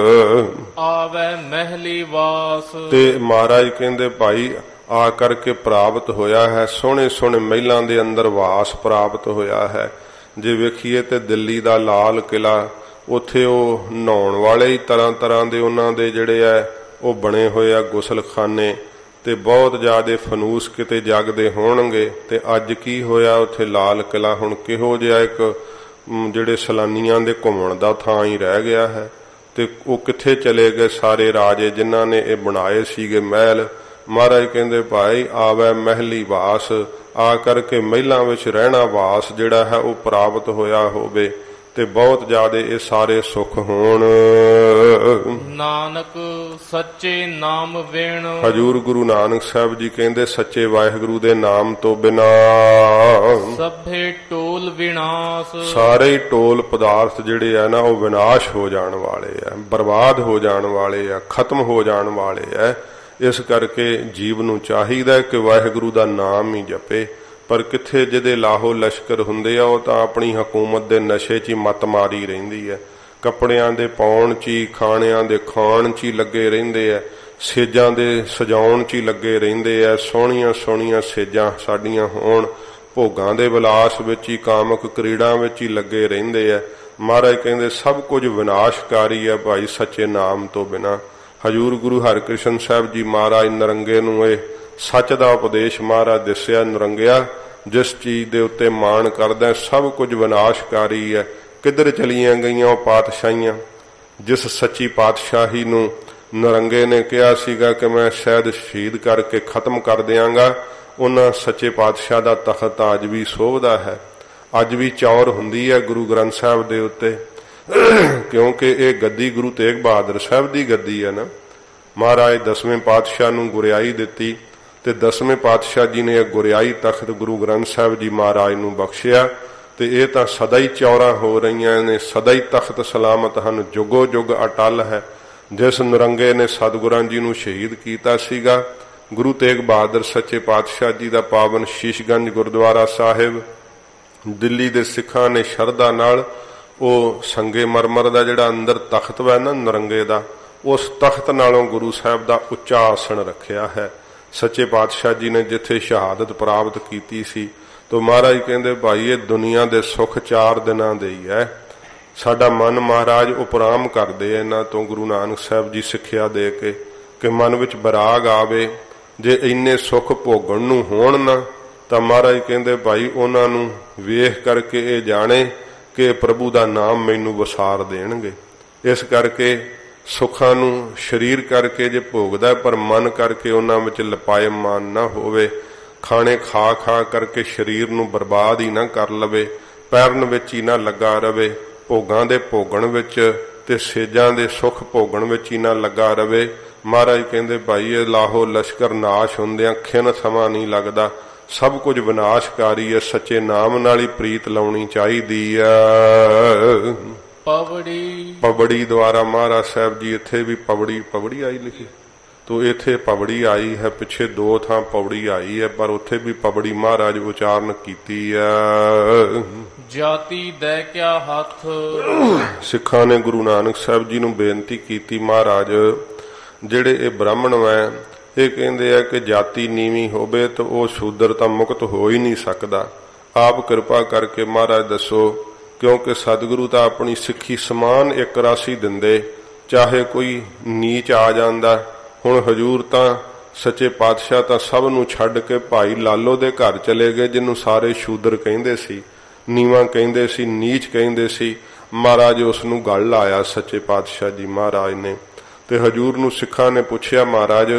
Speaker 2: ਆਵੇ ਮਹਿਲੀ ਵਾਸ।
Speaker 1: ਤੇ ਮਹਾਰਾਜ ਕਹਿੰਦੇ ਭਾਈ ਆ ਕਰਕੇ ਪ੍ਰਾਪਤ ਹੋਇਆ ਹੈ, ਸੋਹਣੇ ਸੋਹਣੇ ਮਹਿਲਾਂ ਦੇ ਅੰਦਰ ਵਾਸ ਪ੍ਰਾਪਤ ਹੋਇਆ ਹੈ। ਜੇ ਵੇਖੀਏ ਤੇ ਦਿੱਲੀ ਦਾ ਲਾਲ ਕਿਲਾ, ਉੱਥੇ ਉਹ ਨਹਾਉਣ ਵਾਲੇ ਹੀ ਤਰ੍ਹਾਂ ਤਰ੍ਹਾਂ ਦੇ ਉਹਨਾਂ ਦੇ ਜਿਹੜੇ ਆ ਉਹ ਬਣੇ ਹੋਏ ਆ ਗੁਸਲਖਾਨੇ, ਤੇ ਬਹੁਤ ਜ਼ਿਆਦੇ ਫਨੂਸ ਕਿਤੇ ਜਗਦੇ ਹੋਣਗੇ। ਤੇ ਅੱਜ ਕੀ ਹੋਇਆ ਉੱਥੇ ਲਾਲ ਕਿਲਾ ਹੁਣ ਕਿਹੋ ਜਿਹਾ ਇੱਕ ਜਿਹੜੇ ਸੈਲਾਨੀਆਂ ਦੇ ਘੁੰਮਣ ਦਾ ਥਾਂ ਹੀ ਰਹਿ ਗਿਆ ਹੈ। ਤੇ ਉਹ ਕਿੱਥੇ ਚਲੇ ਗਏ ਸਾਰੇ ਰਾਜੇ ਜਿਨ੍ਹਾਂ ਨੇ ਇਹ ਬਣਾਏ ਸੀਗੇ ਮਹਿਲ। ਮਹਾਰਾਜ ਕਹਿੰਦੇ ਭਾਈ ਆਵੈ ਮਹਿਲੀ ਵਾਸ, ਆ ਕਰਕੇ ਮਹਿਲਾਂ ਵਿੱਚ ਰਹਿਣਾ ਵਾਸ ਜਿਹੜਾ ਹੈ ਉਹ ਪ੍ਰਾਪਤ ਹੋਇਆ ਹੋਵੇ ਤੇ ਬਹੁਤ ਜ਼ਿਆਦੇ ਇਹ ਸਾਰੇ ਸੁੱਖ ਹੋਣ।
Speaker 2: ਨਾਨਕ ਸੱਚੇ ਨਾਮ ਵੇਣ।
Speaker 1: ਹਜੂਰ ਗੁਰੂ ਨਾਨਕ ਸਾਹਿਬ ਜੀ ਕਹਿੰਦੇ ਸੱਚੇ ਵਾਹਿਗੁਰੂ ਦੇ ਨਾਮ ਤੋਂ ਬਿਨਾ
Speaker 2: ਸਭੇ ਟੋਲ ਵਿਨਾਸ਼,
Speaker 1: ਸਾਰੇ ਹੀ ਟੋਲ ਪਦਾਰਥ ਜਿਹੜੇ ਆ ਨਾ ਉਹ ਵਿਨਾਸ਼ ਹੋ ਜਾਣ ਵਾਲੇ ਆ, ਬਰਬਾਦ ਹੋ ਜਾਣ ਵਾਲੇ ਆ, ਖਤਮ ਹੋ ਜਾਣ ਵਾਲੇ ਆ। ਇਸ ਕਰਕੇ ਜੀਵ ਨੂੰ ਚਾਹੀਦਾ ਕਿ ਵਾਹਿਗੁਰੂ ਦਾ ਨਾਮ ਹੀ ਜਪੇ। ਪਰ ਕਿੱਥੇ ਜਿਹਦੇ ਲਾਹੋ ਲਸ਼ਕਰ ਹੁੰਦੇ ਆ ਉਹ ਤਾਂ ਆਪਣੀ ਹਕੂਮਤ ਦੇ ਨਸ਼ੇ 'ਚ ਹੀ ਮੱਤ ਮਾਰੀ ਰਹਿੰਦੀ ਹੈ, ਕੱਪੜਿਆਂ ਦੇ ਪਾਉਣ 'ਚ ਹੀ, ਖਾਣਿਆਂ ਦੇ ਖਾਣ 'ਚ ਹੀ ਲੱਗੇ ਰਹਿੰਦੇ ਆ, ਸੇਜਾਂ ਦੇ ਸਜਾਉਣ 'ਚ ਹੀ ਲੱਗੇ ਰਹਿੰਦੇ ਆ। ਸੋਹਣੀਆਂ ਸੋਹਣੀਆਂ ਸੇਜਾਂ ਸਾਡੀਆਂ ਹੋਣ, ਭੋਗਾਂ ਦੇ ਵਿਲਾਸ ਵਿੱਚ ਹੀ, ਕਾਮਕ ਕ੍ਰੀੜਾਂ ਵਿੱਚ ਹੀ ਲੱਗੇ ਰਹਿੰਦੇ ਆ। ਮਹਾਰਾਜ ਕਹਿੰਦੇ ਸਭ ਕੁਝ ਵਿਨਾਸ਼ਕਾਰੀ ਹੈ ਭਾਈ ਸੱਚੇ ਨਾਮ ਤੋਂ ਬਿਨਾ। ਹਜੂਰ ਗੁਰੂ ਹਰਿਕ੍ਰਿਸ਼ਨ ਸਾਹਿਬ ਜੀ ਮਹਾਰਾਜ ਨਰੰਗੇ ਨੂੰ ਇਹ ਸੱਚ ਦਾ ਉਪਦੇਸ਼ ਮਹਾਰਾਜ ਦੱਸਿਆ, ਨਰੰਗਿਆ ਜਿਸ ਚੀਜ਼ ਦੇ ਉੱਤੇ ਮਾਣ ਕਰਦਾ ਸਭ ਕੁਝ ਵਿਨਾਸ਼ਕਾਰੀ ਹੈ। ਕਿੱਧਰ ਚਲੀਆਂ ਗਈਆਂ ਉਹ ਪਾਤਸ਼ਾਹੀਆਂ। ਜਿਸ ਸੱਚੀ ਪਾਤਸ਼ਾਹੀ ਨੂੰ ਨਰੰਗੇ ਨੇ ਕਿਹਾ ਸੀਗਾ ਕਿ ਮੈਂ ਸ਼ਾਇਦ ਸ਼ਹੀਦ ਕਰਕੇ ਖਤਮ ਕਰ ਦਿਆਂਗਾ, ਉਹਨਾਂ ਸੱਚੇ ਪਾਤਸ਼ਾਹ ਦਾ ਤਖਤ ਅੱਜ ਵੀ ਸੋਭਦਾ ਹੈ, ਅੱਜ ਵੀ ਚੌਰ ਹੁੰਦੀ ਹੈ ਗੁਰੂ ਗ੍ਰੰਥ ਸਾਹਿਬ ਦੇ ਉੱਤੇ, ਕਿਉਂਕਿ ਇਹ ਗੱਦੀ ਗੁਰੂ ਤੇਗ ਬਹਾਦਰ ਸਾਹਿਬ ਦੀ ਗੱਦੀ ਹੈ ਨਾ। ਮਹਾਰਾਜ 10ਵੇਂ ਪਾਤਸ਼ਾਹ ਨੂੰ ਗੁਰਿਆਈ ਦਿੱਤੀ ਤੇ 10ਵੇਂ ਪਾਤਸ਼ਾਹ ਜੀ ਨੇ ਇਹ ਗੁਰਿਆਈ ਤਖਤ ਗੁਰੂ ਗ੍ਰੰਥ ਸਾਹਿਬ ਜੀ ਮਹਾਰਾਜ ਨੂੰ ਬਖਸ਼ਿਆ। ਤੇ ਇਹ ਤਾਂ ਸਦਾ ਹੀ ਚੌਰਾਂ ਹੋ ਰਹੀਆਂ ਨੇ, ਸਦਾ ਹੀ ਤਖਤ ਸਲਾਮਤ ਹਨ, ਜੁਗੋ ਜੁਗ ਅਟਲ ਹੈ। ਜਿਸ ਨਰੰਗੇ ਨੇ ਸਤਿਗੁਰਾਂ ਜੀ ਨੂੰ ਸ਼ਹੀਦ ਕੀਤਾ ਸੀਗਾ, ਗੁਰੂ ਤੇਗ ਬਹਾਦਰ ਸੱਚੇ ਪਾਤਸ਼ਾਹ ਜੀ ਦਾ ਪਾਵਨ ਸ਼ੀਸ਼ਗੰਜ ਗੁਰਦੁਆਰਾ ਸਾਹਿਬ, ਦਿੱਲੀ ਦੇ ਸਿੱਖਾਂ ਨੇ ਸ਼ਰਧਾ ਨਾਲ ਉਹ ਸੰਗੇ ਮਰਮਰ ਦਾ ਜਿਹੜਾ ਅੰਦਰ ਤਖਤ ਵਾ ਨਾ ਨਰੰਗੇ ਦਾ, ਉਸ ਤਖਤ ਨਾਲੋਂ ਗੁਰੂ ਸਾਹਿਬ ਦਾ ਉੱਚਾ ਆਸਣ ਰੱਖਿਆ ਹੈ। ਸੱਚੇ ਪਾਤਸ਼ਾਹ ਜੀ ਨੇ ਜਿੱਥੇ ਸ਼ਹਾਦਤ ਪ੍ਰਾਪਤ ਕੀਤੀ ਸੀ। ਤੋ ਮਹਾਰਾਜ ਕਹਿੰਦੇ ਭਾਈ ਇਹ ਦੁਨੀਆ ਦੇ ਸੁੱਖ 4 ਦਿਨਾਂ ਦੇ ਹੀ ਹੈ। ਸਾਡਾ ਮਨ ਮਹਾਰਾਜ ਉਪਰਾਮ ਕਰਦੇ ਇਹਨਾਂ ਤੋਂ ਗੁਰੂ ਨਾਨਕ ਸਾਹਿਬ ਜੀ ਸਿੱਖਿਆ ਦੇ ਕੇ ਕਿ ਮਨ ਵਿੱਚ ਬਰਾਗ ਆਵੇ। ਜੇ ਇੰਨੇ ਸੁੱਖ ਭੋਗਣ ਨੂੰ ਹੋਣ ਨਾ ਤਾਂ ਮਹਾਰਾਜ ਕਹਿੰਦੇ ਭਾਈ ਉਹਨਾਂ ਨੂੰ ਵੇਖ ਕਰਕੇ ਇਹ ਜਾਣੇ ਕਿ ਪ੍ਰਭੂ ਦਾ ਨਾਮ ਮੈਨੂੰ ਵਸਾਰ ਦੇਣਗੇ। ਇਸ ਕਰਕੇ ਸੁੱਖਾਂ ਨੂੰ ਸਰੀਰ ਕਰਕੇ ਜੇ ਭੋਗਦਾ ਪਰ ਮਨ ਕਰਕੇ ਉਹਨਾਂ ਵਿੱਚ ਲਪਾਇਮਾਨ ਨਾ ਹੋਵੇ। ਖਾਣੇ ਖਾ ਖਾ ਕਰਕੇ ਸਰੀਰ ਨੂੰ ਬਰਬਾਦ ਹੀ ਨਾ ਕਰ ਲਵੇ, ਪੈਰਨ ਵਿੱਚ ਹੀ ਨਾ ਲੱਗਾ ਰਵੇ, ਭੋਗਾਂ ਦੇ ਭੋਗਣ ਵਿੱਚ ਤੇ ਸੇਜਾਂ ਦੇ ਸੁੱਖ ਭੋਗਣ ਵਿੱਚ ਹੀ ਨਾ ਲੱਗਾ ਰਵੇ। ਮਹਾਰਾਜ ਕਹਿੰਦੇ ਭਾਈ ਇਹ ਲਾਹੋ ਲਸ਼ਕਰ ਨਾਸ਼ ਹੁੰਦਿਆਂ ਖਿਣ ਸਮਾਂ ਨਹੀਂ ਲੱਗਦਾ, ਸਭ ਕੁਝ ਵਿਨਾਸ਼ਕਾਰੀ ਹੈ। ਸੱਚੇ ਨਾਮ ਨਾਲ ਹੀ ਪ੍ਰੀਤ ਲਾਉਣੀ ਚਾਹੀਦੀ ਹੈ। ਪਵੜੀ ਦੁਆਰਾ ਮਹਾਰਾਜ ਸਾਹਿਬ ਜੀ ਇੱਥੇ ਵੀ ਪਵੜੀ ਆਈ ਲਿਖੀ, ਤੋ ਇੱਥੇ ਪਵੜੀ ਆਈ ਹੈ, ਪਿੱਛੇ 2 ਥਾਂ ਪਵੜੀ ਆਈ ਹੈ, ਪਰ ਉੱਥੇ ਵੀ ਪਵੜੀ ਮਹਾਰਾਜ ਉਚਾਰਨ ਕੀਤੀ ਹੈ।
Speaker 2: ਜਾਤੀ ਦੇ ਕਿਆ ਹੱਥ।
Speaker 1: ਸਿੱਖਾਂ ਨੇ ਗੁਰੂ ਨਾਨਕ ਸਾਹਿਬ ਜੀ ਨੂੰ ਬੇਨਤੀ ਕੀਤੀ, ਮਹਾਰਾਜ ਜਿਹੜੇ ਇਹ ਬ੍ਰਾਹਮਣ ਵੈ ਇਹ ਕਹਿੰਦੇ ਆ ਕਿ ਜਾਤੀ ਨੀਵੀਂ ਹੋਵੇ ਤਾਂ ਉਹ ਸ਼ੂਦਰ ਤਾਂ ਮੁਕਤ ਹੋ ਹੀ ਨਹੀਂ ਸਕਦਾ। ਆਪ ਕਿਰਪਾ ਕਰਕੇ ਮਹਾਰਾਜ ਦੱਸੋ, ਕਿਉਂਕਿ ਸਤਿਗੁਰੂ ਤਾਂ ਆਪਣੀ ਸਿੱਖੀ ਸਮਾਨ ਇੱਕ ਰਾਸ਼ੀ ਦਿੰਦੇ, ਚਾਹੇ ਕੋਈ ਨੀਚ ਆ ਜਾਂਦਾ। ਹੁਣ ਹਜੂਰ ਤਾਂ ਸੱਚੇ ਪਾਤਸ਼ਾਹ ਤਾਂ ਸਭ ਨੂੰ ਛੱਡ ਕੇ ਭਾਈ ਲਾਲੋ ਦੇ ਘਰ ਚਲੇ ਗਏ, ਜਿਹਨੂੰ ਸਾਰੇ ਸ਼ੂਦਰ ਕਹਿੰਦੇ ਸੀ, ਨੀਵਾਂ ਕਹਿੰਦੇ ਸੀ, ਨੀਚ ਕਹਿੰਦੇ ਸੀ। ਮਹਾਰਾਜ ਉਸ ਨੂੰ ਗੱਲ ਲਾਇਆ ਸੱਚੇ ਪਾਤਸ਼ਾਹ ਜੀ ਮਹਾਰਾਜ ਨੇ। ਤੇ ਹਜੂਰ ਨੂੰ ਸਿੱਖਾਂ ਨੇ ਪੁੱਛਿਆ, ਮਹਾਰਾਜ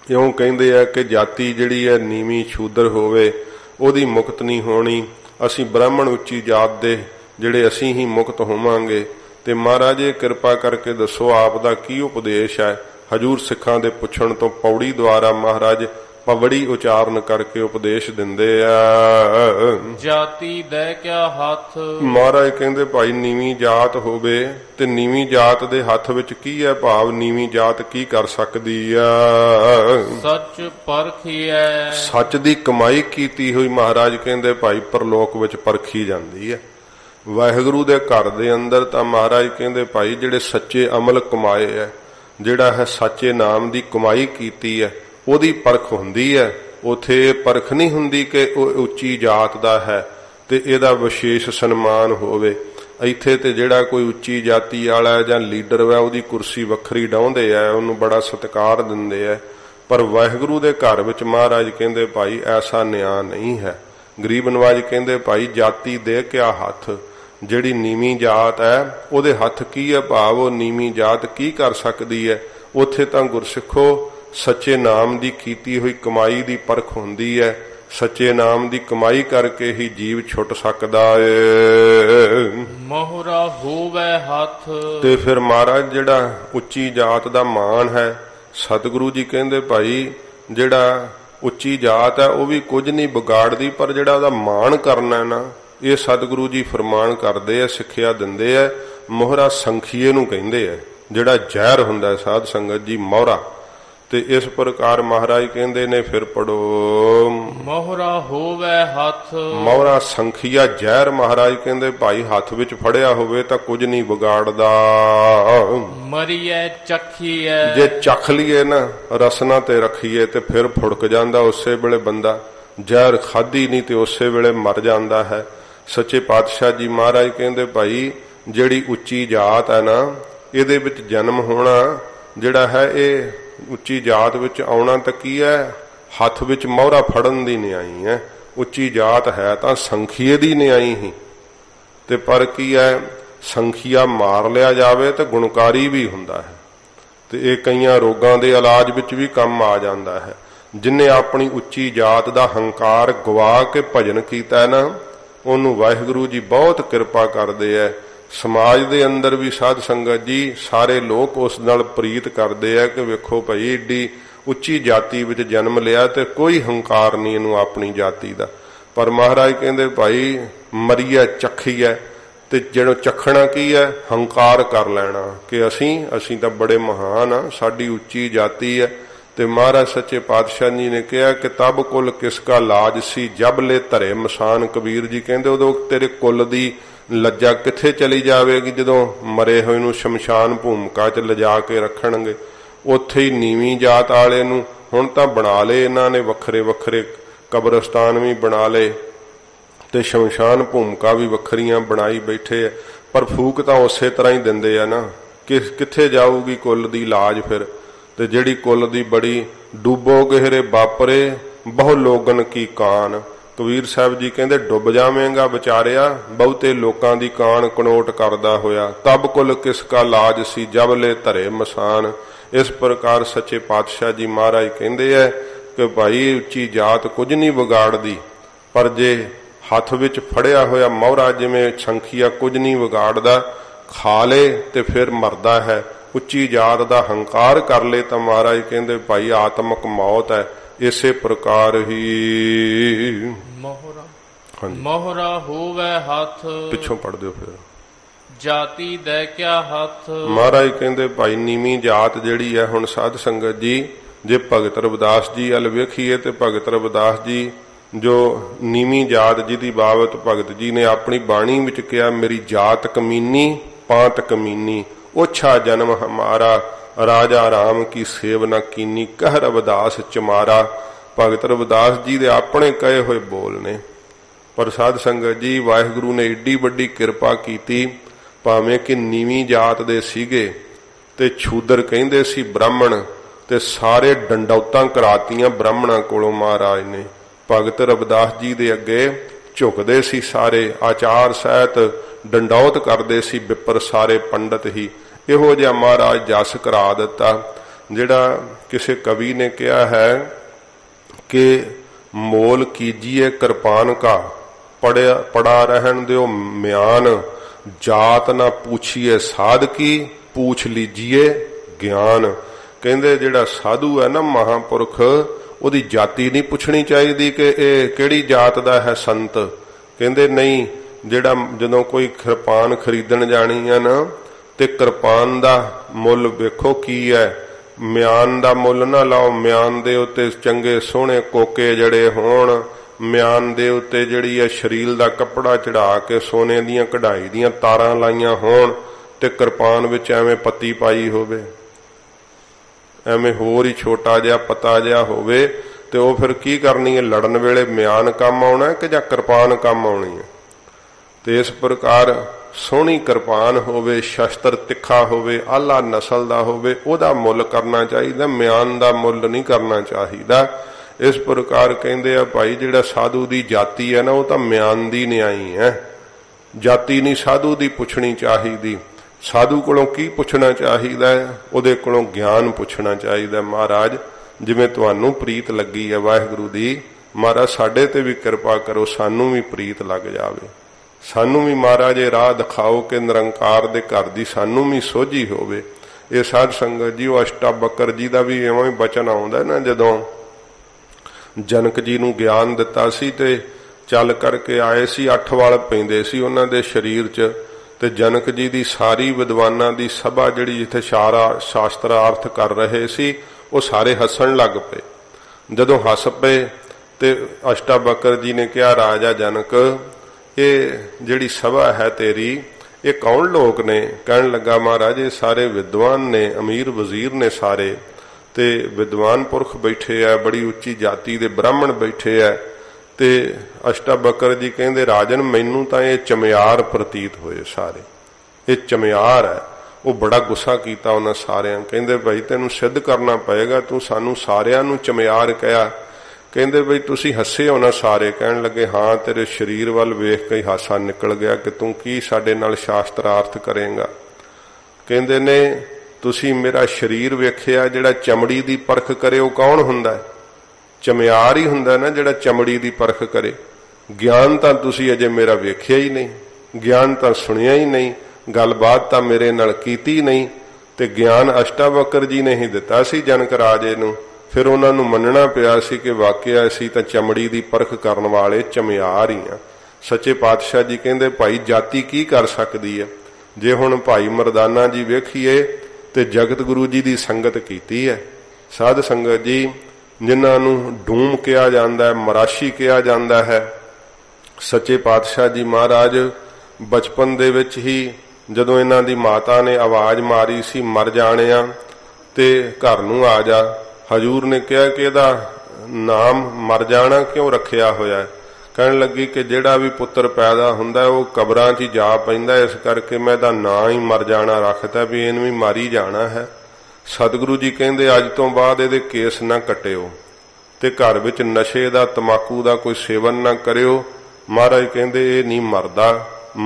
Speaker 1: ਇਉਂ ਕਹਿੰਦੇ ਆ ਕਿ ਜਾਤੀ ਜਿਹੜੀ ਹੈ ਨੀਵੀਂ ਸ਼ੂਦਰ ਹੋਵੇ ਉਹਦੀ ਮੁਕਤ ਨਹੀਂ ਹੋਣੀ, ਅਸੀਂ ਬ੍ਰਾਹਮਣ ਉੱਚੀ ਜਾਤ ਦੇ ਜਿਹੜੇ ਅਸੀਂ ਹੀ ਮੁਕਤ ਹੋਵਾਂਗੇ। ਤੇ ਮਹਾਰਾਜ ਇਹ ਕਿਰਪਾ ਕਰਕੇ ਦੱਸੋ ਆਪ ਦਾ ਕੀ ਉਪਦੇਸ਼ ਹੈ। ਹਜੂਰ ਸਿੱਖਾਂ ਦੇ ਪੁੱਛਣ ਤੋਂ ਪੌੜੀ ਦੁਆਰਾ ਮਹਾਰਾਜ ਪਵੜੀ ਉਚਾਰਨ ਕਰਕੇ ਉਪਦੇਸ਼ ਦਿੰਦੇ ਆ।
Speaker 2: ਜਾਤੀ ਦੇ ਕਿਆ ਹੱਥ।
Speaker 1: ਮਹਾਰਾਜ ਕਹਿੰਦੇ ਭਾਈ ਨੀਵੀਂ ਜਾਤ ਹੋਵੇ ਤੇ ਨੀਵੀਂ ਜਾਤ ਦੇ ਹੱਥ ਵਿੱਚ ਕੀ ਹੈ, ਭਾਵ ਨੀਵੀਂ ਜਾਤ ਕੀ ਕਰ ਸਕਦੀ ਆ।
Speaker 2: ਸੱਚ ਪਰਖੀਐ।
Speaker 1: ਸੱਚ ਦੀ ਕਮਾਈ ਕੀਤੀ ਹੋਈ ਮਹਾਰਾਜ ਕਹਿੰਦੇ ਭਾਈ ਪਰਲੋਕ ਵਿੱਚ ਪਰਖੀ ਜਾਂਦੀ ਹੈ। ਵਾਹਿਗੁਰੂ ਦੇ ਘਰ ਦੇ ਅੰਦਰ ਤਾਂ ਮਹਾਰਾਜ ਕਹਿੰਦੇ ਭਾਈ ਜਿਹੜੇ ਸੱਚੇ ਅਮਲ ਕਮਾਏ ਹੈ, ਜਿਹੜਾ ਹੈ ਸੱਚੇ ਨਾਮ ਦੀ ਕਮਾਈ ਕੀਤੀ ਹੈ, ਉਹਦੀ ਪਰਖ ਹੁੰਦੀ ਹੈ। ਉਥੇ ਪਰਖ ਨਹੀਂ ਹੁੰਦੀ ਕਿ ਉਹ ਉੱਚੀ ਜਾਤ ਦਾ ਹੈ ਤੇ ਇਹਦਾ ਵਿਸ਼ੇਸ਼ ਸਨਮਾਨ ਹੋਵੇ। ਇੱਥੇ ਤੇ ਜਿਹੜਾ ਕੋਈ ਉੱਚੀ ਜਾਤੀ ਵਾਲਾ ਜਾਂ ਲੀਡਰ ਹੈ ਉਹਦੀ ਕੁਰਸੀ ਵੱਖਰੀ ਡਾਉਂਦੇ ਆ, ਉਹਨੂੰ ਬੜਾ ਸਤਿਕਾਰ ਦਿੰਦੇ ਆ। ਪਰ ਵਾਹਿਗੁਰੂ ਦੇ ਘਰ ਵਿੱਚ ਮਹਾਰਾਜ ਕਹਿੰਦੇ ਭਾਈ ਐਸਾ ਨਿਆਂ ਨਹੀਂ ਹੈ। ਗਰੀਬ ਨਵਾਜ ਕਹਿੰਦੇ ਭਾਈ ਜਾਤੀ ਦੇ ਕਿਆ ਹੱਥ। ਜਿਹੜੀ ਨੀਵੀਂ ਜਾਤ ਹੈ ਉਹਦੇ ਹੱਥ ਕੀ ਹੈ, ਭਾਵ ਉਹ ਨੀਵੀਂ ਜਾਤ ਕੀ ਕਰ ਸਕਦੀ ਹੈ। ਉੱਥੇ ਤਾਂ ਗੁਰਸਿੱਖੋ ਸੱਚੇ ਨਾਮ ਦੀ ਕੀਤੀ ਹੋਈ ਕਮਾਈ ਦੀ ਪਰਖ ਹੁੰਦੀ ਹੈ। ਸੱਚੇ ਨਾਮ ਦੀ ਕਮਾਈ ਕਰਕੇ ਹੀ ਜੀਵ ਛੁੱਟ ਸਕਦਾ ਏ।
Speaker 2: ਮੋਹਰਾ ਹੋਵੇ ਹੱਥ।
Speaker 1: ਤੇ ਫਿਰ ਮਹਾਰਾਜ ਜਿਹੜਾ ਉੱਚੀ ਜਾਤ ਦਾ ਮਾਣ ਹੈ, ਸਤਿਗੁਰੂ ਜੀ ਕਹਿੰਦੇ ਭਾਈ ਜਿਹੜਾ ਉੱਚੀ ਜਾਤ ਹੈ ਉਹ ਵੀ ਕੁਝ ਨਹੀਂ ਵਿਗਾੜਦੀ, ਪਰ ਜਿਹੜਾ ਉਹਦਾ ਮਾਣ ਕਰਨਾ ਨਾ, ਇਹ ਸਤਿਗੁਰੂ ਜੀ ਫਰਮਾਨ ਕਰਦੇ ਆ, ਸਿੱਖਿਆ ਦਿੰਦੇ ਆ। ਮੋਹਰਾ ਸੰਖੀਏ ਨੂੰ ਕਹਿੰਦੇ ਆ, ਜਿਹੜਾ ਜ਼ਹਿਰ ਹੁੰਦਾ ਸਾਧ ਸੰਗਤ ਜੀ, ਮੋਹਰਾ। ਤੇ ਇਸ ਪ੍ਰਕਾਰ ਮਹਾਰਾਜ ਕਹਿੰਦੇ ਨੇ, ਫਿਰ ਪੜੋ
Speaker 2: ਮੋਹਰਾ ਹੋਵੇ ਹੱਥ।
Speaker 1: ਮੋਹਰਾ ਸੰਖੀਆ ਜ਼ਹਿਰ ਮਹਾਰਾਜ ਕਹਿੰਦੇ ਭਾਈ ਹੱਥ ਵਿੱਚ ਫੜਿਆ ਹੋਵੇ ਤਾਂ ਕੁਝ ਨਹੀਂ ਵਿਗਾੜਦਾ।
Speaker 2: ਮਰੀਏ ਚੱਖੀਏ।
Speaker 1: ਜੇ ਚੱਖ ਲਈਏ ਨਾ, ਰਸਨਾ ਤੇ ਰੱਖੀਏ ਤੇ ਫਿਰ ਫੁੜਕ ਜਾਂਦਾ ਉਸੇ ਵੇਲੇ ਬੰਦਾ। ਜ਼ਹਿਰ ਖਾਧੀ ਨਹੀਂ ਤੇ ਉਸੇ ਵੇਲੇ ਮਰ ਜਾਂਦਾ ਹੈ। ਸੱਚੇ ਪਾਤਸ਼ਾਹ ਜੀ ਮਹਾਰਾਜ ਕਹਿੰਦੇ ਭਾਈ ਜਿਹੜੀ ਉੱਚੀ ਜਾਤ ਹੈ ਨਾ, ਇਹਦੇ ਵਿੱਚ ਜਨਮ ਹੋਣਾ ਜਿਹੜਾ ਹੈ, ਇਹ ਉੱਚੀ ਜਾਤ ਵਿੱਚ ਆਉਣਾ ਤਾਂ ਕੀ ਹੈ, ਹੱਥ ਵਿੱਚ ਮੋਹਰਾ ਫੜਨ ਦੀ ਨਿਆਈ ਹੈ। ਉੱਚੀ ਜਾਤ ਹੈ ਤਾਂ ਸੰਖੀਏ ਦੀ ਨਿਆਈ ਹੀ। ਤੇ ਪਰ ਕੀ ਹੈ, ਸੰਖੀਆ ਮਾਰ ਲਿਆ ਜਾਵੇ ਤਾਂ ਗੁਣਕਾਰੀ ਵੀ ਹੁੰਦਾ ਹੈ। ਤੇ ਇਹ ਕਈਆਂ ਰੋਗਾਂ ਦੇ ਇਲਾਜ ਵਿੱਚ ਵੀ ਕੰਮ ਆ ਜਾਂਦਾ ਹੈ। ਜਿਨੇ ਆਪਣੀ ਉੱਚੀ ਜਾਤ ਦਾ ਹੰਕਾਰ ਗਵਾ ਕੇ ਭਜਨ ਕੀਤਾ ਹੈ ਨਾ, ਉਹਨੂੰ ਵਾਹਿਗੁਰੂ ਜੀ ਬਹੁਤ ਕਿਰਪਾ ਕਰਦੇ ਹੈ। ਸਮਾਜ ਦੇ ਅੰਦਰ ਵੀ ਸਾਧ ਸੰਗਤ ਜੀ ਸਾਰੇ ਲੋਕ ਉਸ ਨਾਲ ਪ੍ਰੀਤ ਕਰਦੇ ਆ ਕਿ ਵੇਖੋ ਭਾਈ ਏਡੀ ਉੱਚੀ ਜਾਤੀ ਵਿੱਚ ਜਨਮ ਲਿਆ ਤੇ ਕੋਈ ਹੰਕਾਰ ਨਹੀਂ ਇਹਨੂੰ ਆਪਣੀ ਜਾਤੀ ਦਾ। ਪਰ ਮਹਾਰਾਜ ਕਹਿੰਦੇ ਭਾਈ ਮਰੀਆ ਚੱਖੀ ਹੈ, ਤੇ ਜਿਹੜਾ ਚੱਖਣਾ ਕੀ ਹੈ, ਹੰਕਾਰ ਕਰ ਲੈਣਾ ਕਿ ਅਸੀਂ ਤਾਂ ਬੜੇ ਮਹਾਨ ਆ, ਸਾਡੀ ਉੱਚੀ ਜਾਤੀ ਹੈ। ਤੇ ਮਹਾਰਾਜ ਸੱਚੇ ਪਾਤਸ਼ਾਹ ਜੀ ਨੇ ਕਿਹਾ ਕਿ ਤਬ ਕੁਲ ਕਿਸ ਕਾ ਲਾਜ ਸੀ ਜਬ ਲੈ ਧਰੇ ਮਸਾਨ। ਕਬੀਰ ਜੀ ਕਹਿੰਦੇ ਉਦੋਂ ਤੇਰੇ ਕੁਲ ਦੀ ਲੱਜਾ ਕਿੱਥੇ ਚਲੀ ਜਾਵੇਗੀ, ਜਦੋਂ ਮਰੇ ਹੋਏ ਨੂੰ ਸ਼ਮਸ਼ਾਨ ਭੂਮਿਕਾ 'ਚ ਲਿਜਾ ਕੇ ਰੱਖਣਗੇ। ਉੱਥੇ ਹੀ ਨੀਵੀਂ ਜਾਤ ਵਾਲੇ ਨੂੰ ਹੁਣ ਤਾਂ ਬਣਾ ਲਏ ਇਹਨਾਂ ਨੇ, ਵੱਖਰੇ ਵੱਖਰੇ ਕਬਰਸਤਾਨ ਵੀ ਬਣਾ ਲਏ ਤੇ ਸ਼ਮਸ਼ਾਨ ਭੂਮਿਕਾ ਵੀ ਵੱਖਰੀਆਂ ਬਣਾਈ ਬੈਠੇ ਆ। ਪਰ ਫੂਕ ਤਾਂ ਉਸੇ ਤਰ੍ਹਾਂ ਹੀ ਦਿੰਦੇ ਆ ਨਾ, ਕਿ ਕਿੱਥੇ ਜਾਊਗੀ ਕੁੱਲ ਦੀ ਲਾਜ ਫਿਰ। ਤੇ ਜਿਹੜੀ ਕੁੱਲ ਦੀ ਬੜੀ ਡੁੱਬੋ ਗਹਿਰੇ ਬਾਪਰੇ ਬਹੁ ਲੋਗਨ ਕੀ ਕਾਨ। ਕਬੀਰ ਸਾਹਿਬ ਜੀ ਕਹਿੰਦੇ ਡੁੱਬ ਜਾਵੇਂਗਾ ਵਿਚਾਰਿਆ ਬਹੁਤੇ ਲੋਕਾਂ ਦੀ ਕਾਣ ਕਨੋਟ ਕਰਦਾ ਹੋਇਆ। ਤਬ ਕੁਲ ਕਿਸ ਕਾ ਲਾਜ ਸੀ ਜਬ ਲੈ ਧਰੇ ਮਸਾਨ। ਇਸ ਪ੍ਰਕਾਰ ਸੱਚੇ ਪਾਤਸ਼ਾਹ ਜੀ ਮਹਾਰਾਜ ਕਹਿੰਦੇ ਹੈ ਕਿ ਭਾਈ ਉੱਚੀ ਜਾਤ ਕੁਝ ਨਹੀਂ ਵਿਗਾੜਦੀ, ਪਰ ਜੇ ਹੱਥ ਵਿੱਚ ਫੜਿਆ ਹੋਇਆ ਮੋਹਰਾ ਜਿਵੇਂ ਸੰਖੀਆ ਕੁਝ ਨਹੀਂ ਵਿਗਾੜਦਾ, ਖਾ ਲੇ ਤੇ ਫਿਰ ਮਰਦਾ ਹੈ। ਉੱਚੀ ਜਾਤ ਦਾ ਹੰਕਾਰ ਕਰ ਲੇ ਤਾਂ ਮਹਾਰਾਜ ਕਹਿੰਦੇ ਭਾਈ ਆਤਮਕ ਮੌਤ ਹੈ। ਇਸੇ ਪ੍ਰਕਾਰ ਹੀ
Speaker 2: ਮੋਹਰਾ ਹੋਵੇ ਹੱਥ।
Speaker 1: ਪਿੱਛੋਂ ਪੜ ਦਿਓ ਫਿਰ।
Speaker 2: ਜਾਤੀ ਦੇ ਕਿਆ ਹੱਥ।
Speaker 1: ਮਹਾਰਾਜ ਕਹਿੰਦੇ ਭਾਈ ਨੀਵੀਂ ਜਾਤ ਜਿਹੜੀ ਹੈ, ਹੁਣ ਸਾਧ ਸੰਗਤ ਜੀ ਜੇ ਭਗਤ ਰਵਿਦਾਸ ਜੀ ਵੱਲ ਵੇਖੀਏ ਤੇ ਭਗਤ ਰਵਿਦਾਸ ਜੀ ਜੋ ਨੀਵੀਂ ਜਾਤ ਜਿਹਦੀ ਬਾਬਤ ਭਗਤ ਜੀ ਨੇ ਆਪਣੀ ਬਾਣੀ ਵਿੱਚ ਕਿਹਾ, ਮੇਰੀ ਜਾਤ ਕਮੀਨੀ ਪਾਂਤ ਕਮੀਨੀ, ਓਛਾ ਜਨਮ ਹਮਾਰਾ राजा राम की सेव न कीनी कह रविदास चमारा। भगत रविदास जी दे अपने कहे हुए बोल ने। पर साध संगत जी वाहिगुरु ने एडी वड्डी किरपा कीती, भावें कि नीवीं जात दे सीगे ते छूदर कहिंदे सी ब्राह्मण, ते सारे डंडौतां करातियां ब्राह्मणां कोलों महाराज ने। भगत रविदास जी दे अगे झुकदे सी सारे, आचार सहित डंडौत करदे सी विपर सारे पंडित ही। इहो जिहा महाराज जस करा दिता, जिहड़ा किसी कवि ने कहा है कि मोल कीजिए कृपान का, पड़ा रहन दो म्यान, जात ना पूछिए साध की, पूछ लीजिए ज्ञान। कहंदे जिहड़ा साधु है ना महापुरख, ਉਹਦੀ जाति नहीं पुछनी चाहिए कि ਇਹ ਕਿਹੜੀ जात ਦਾ है संत। ਕਹਿੰਦੇ नहीं, ਜਿਹੜਾ ਜਦੋਂ कोई किरपान खरीदण जानी है ना, ते किरपान दा मुल वेखो की है, म्यान दा मुल ना लाओ। म्यान दे उत्ते चंगे सोहणे कोके जड़े होण, म्यान दे उत्ते जिहड़ी है शरील दा कपड़ा चढ़ा के सोने दीयां कढ़ाई दीयां तारां लाइयां होण, ते किरपान विच एवें पत्ती पाई होवे, एवें होर ही छोटा जिहा पता जिहा होवे, ते ओह फिर की करनी है, लड़न वेले म्यान काम आउणा कि जां किरपान काम आउणी है। ते इस प्रकार सोहनी किरपान होवे, शस्त्र तिखा होवे, आला नस्ल दा होवे, ओहदा मुल करना चाहिए, म्यान दा मुल नहीं करना चाहिए। इस प्रकार कहंदे आ भाई जिहड़ा साधु दी जाति है ना, वो तां म्यान दी न्याई है, जाति नहीं साधु दी पुछनी चाहिदी। साधु कोलों की पुछना चाहिए, उहदे कोलों ज्ञान पुछना चाहिए। महाराज जिवें तुहानूं प्रीत लगी है वाहिगुरू दी, महाराज साडे ते भी किरपा करो, सानूं भी प्रीत लग जावे, सानूं भी महाराज ये राह दिखाओ कि निरंकार दे घर दी सानूं भी सोझी होवे। ये साध संगत जी अष्टावक्र जी दा भी इवें बचन आउंदा ना, जदों जनक जी नूं ज्ञान दिता सी ते चल करके आए सी, 8 वाल पैंदे सी उन्हां दे शरीर च, ते जनक जी दी सारी विद्वानां दी सभा जिहड़ी जिथे शास्त्रार्थ कर रहे सी, वो सारे हसन लग पे। जदों हस पे ते अष्टावक्र जी ने कहा, राजा जनक ये जिहड़ी सभा है तेरी, ये कौन लोग ने? कहन लगा महाराज ये सारे विद्वान ने, अमीर वजीर ने सारे, ते विद्वान पुरख बैठे है, बड़ी उच्ची जाति दे ब्राह्मण बैठे है। ते अष्टावक्र जी कहंदे राजन मैनू तां ये चमियार प्रतीत होए सारे, ये चमियार है। वो बड़ा गुस्सा कीता उन्हां सारियां, कहंदे भाई तैनूं सिद्ध करना पएगा, तू सानू सारियां नूं चमियार कहा। कहंदे भाई तुसीं हੱਸੇ हो ना सारे? कहण लगे हाँ, तेरे शरीर वाल वेख के हासा निकल गया कि तू की साडे नाल शास्त्रार्थ करेगा। कहंदे ने तुसीं मेरा शरीर वेखिया, जिहड़ा चमड़ी दी परख करे वो कौन हुंदा है? चमियार ही हुंदा ना जिहड़ा चमड़ी दी परख करे। ज्ञान तां तुसीं अजे मेरा वेखिया ही नहीं, ज्ञान तां सुनिया ही नहीं, गलबात तां मेरे नाल कीती नहीं। ते ज्ञान अष्टावक्र जी ने ही दिता सी जनक राजे नूं। फिर उन्हां नूं मन्नना पिया सी कि वाकई असीं तां चमड़ी दी परख करन वाले चमियार ही आ। सच्चे पातशाह जी कहंदे भाई जाति की कर सकदी है? जे हुण भाई मरदाना जी वेखीए ते जगत गुरु जी दी संगत कीती है। साध संगत जी जिन्हां नूं डूम कहा जांदा है, मराशी कहा जांदा है। सच्चे पातशाह जी महाराज बचपन दे विच ही जदों इन्हां दी माता ने आवाज मारी सी मर जाणिया ते घर नूं आ जा, हजूर ने कहा कि इहदा नाम मर जाना क्यों रखिया होया है? कहण लगी कि जिहड़ा भी पुत्र पैदा हुंदा है वो कबरां 'च जा पैंदा, इस करके मैं इहदा नाम ही मर जाना रखता भी इहनूं भी मारी जाना है। सतगुरु जी कहंदे अज तो बाद इहदे केस ना कटिओ ते घर विच नशे दा तमाकू दा कोई सेवन ना करिओ। महाराज कहंदे ये नहीं मरदा,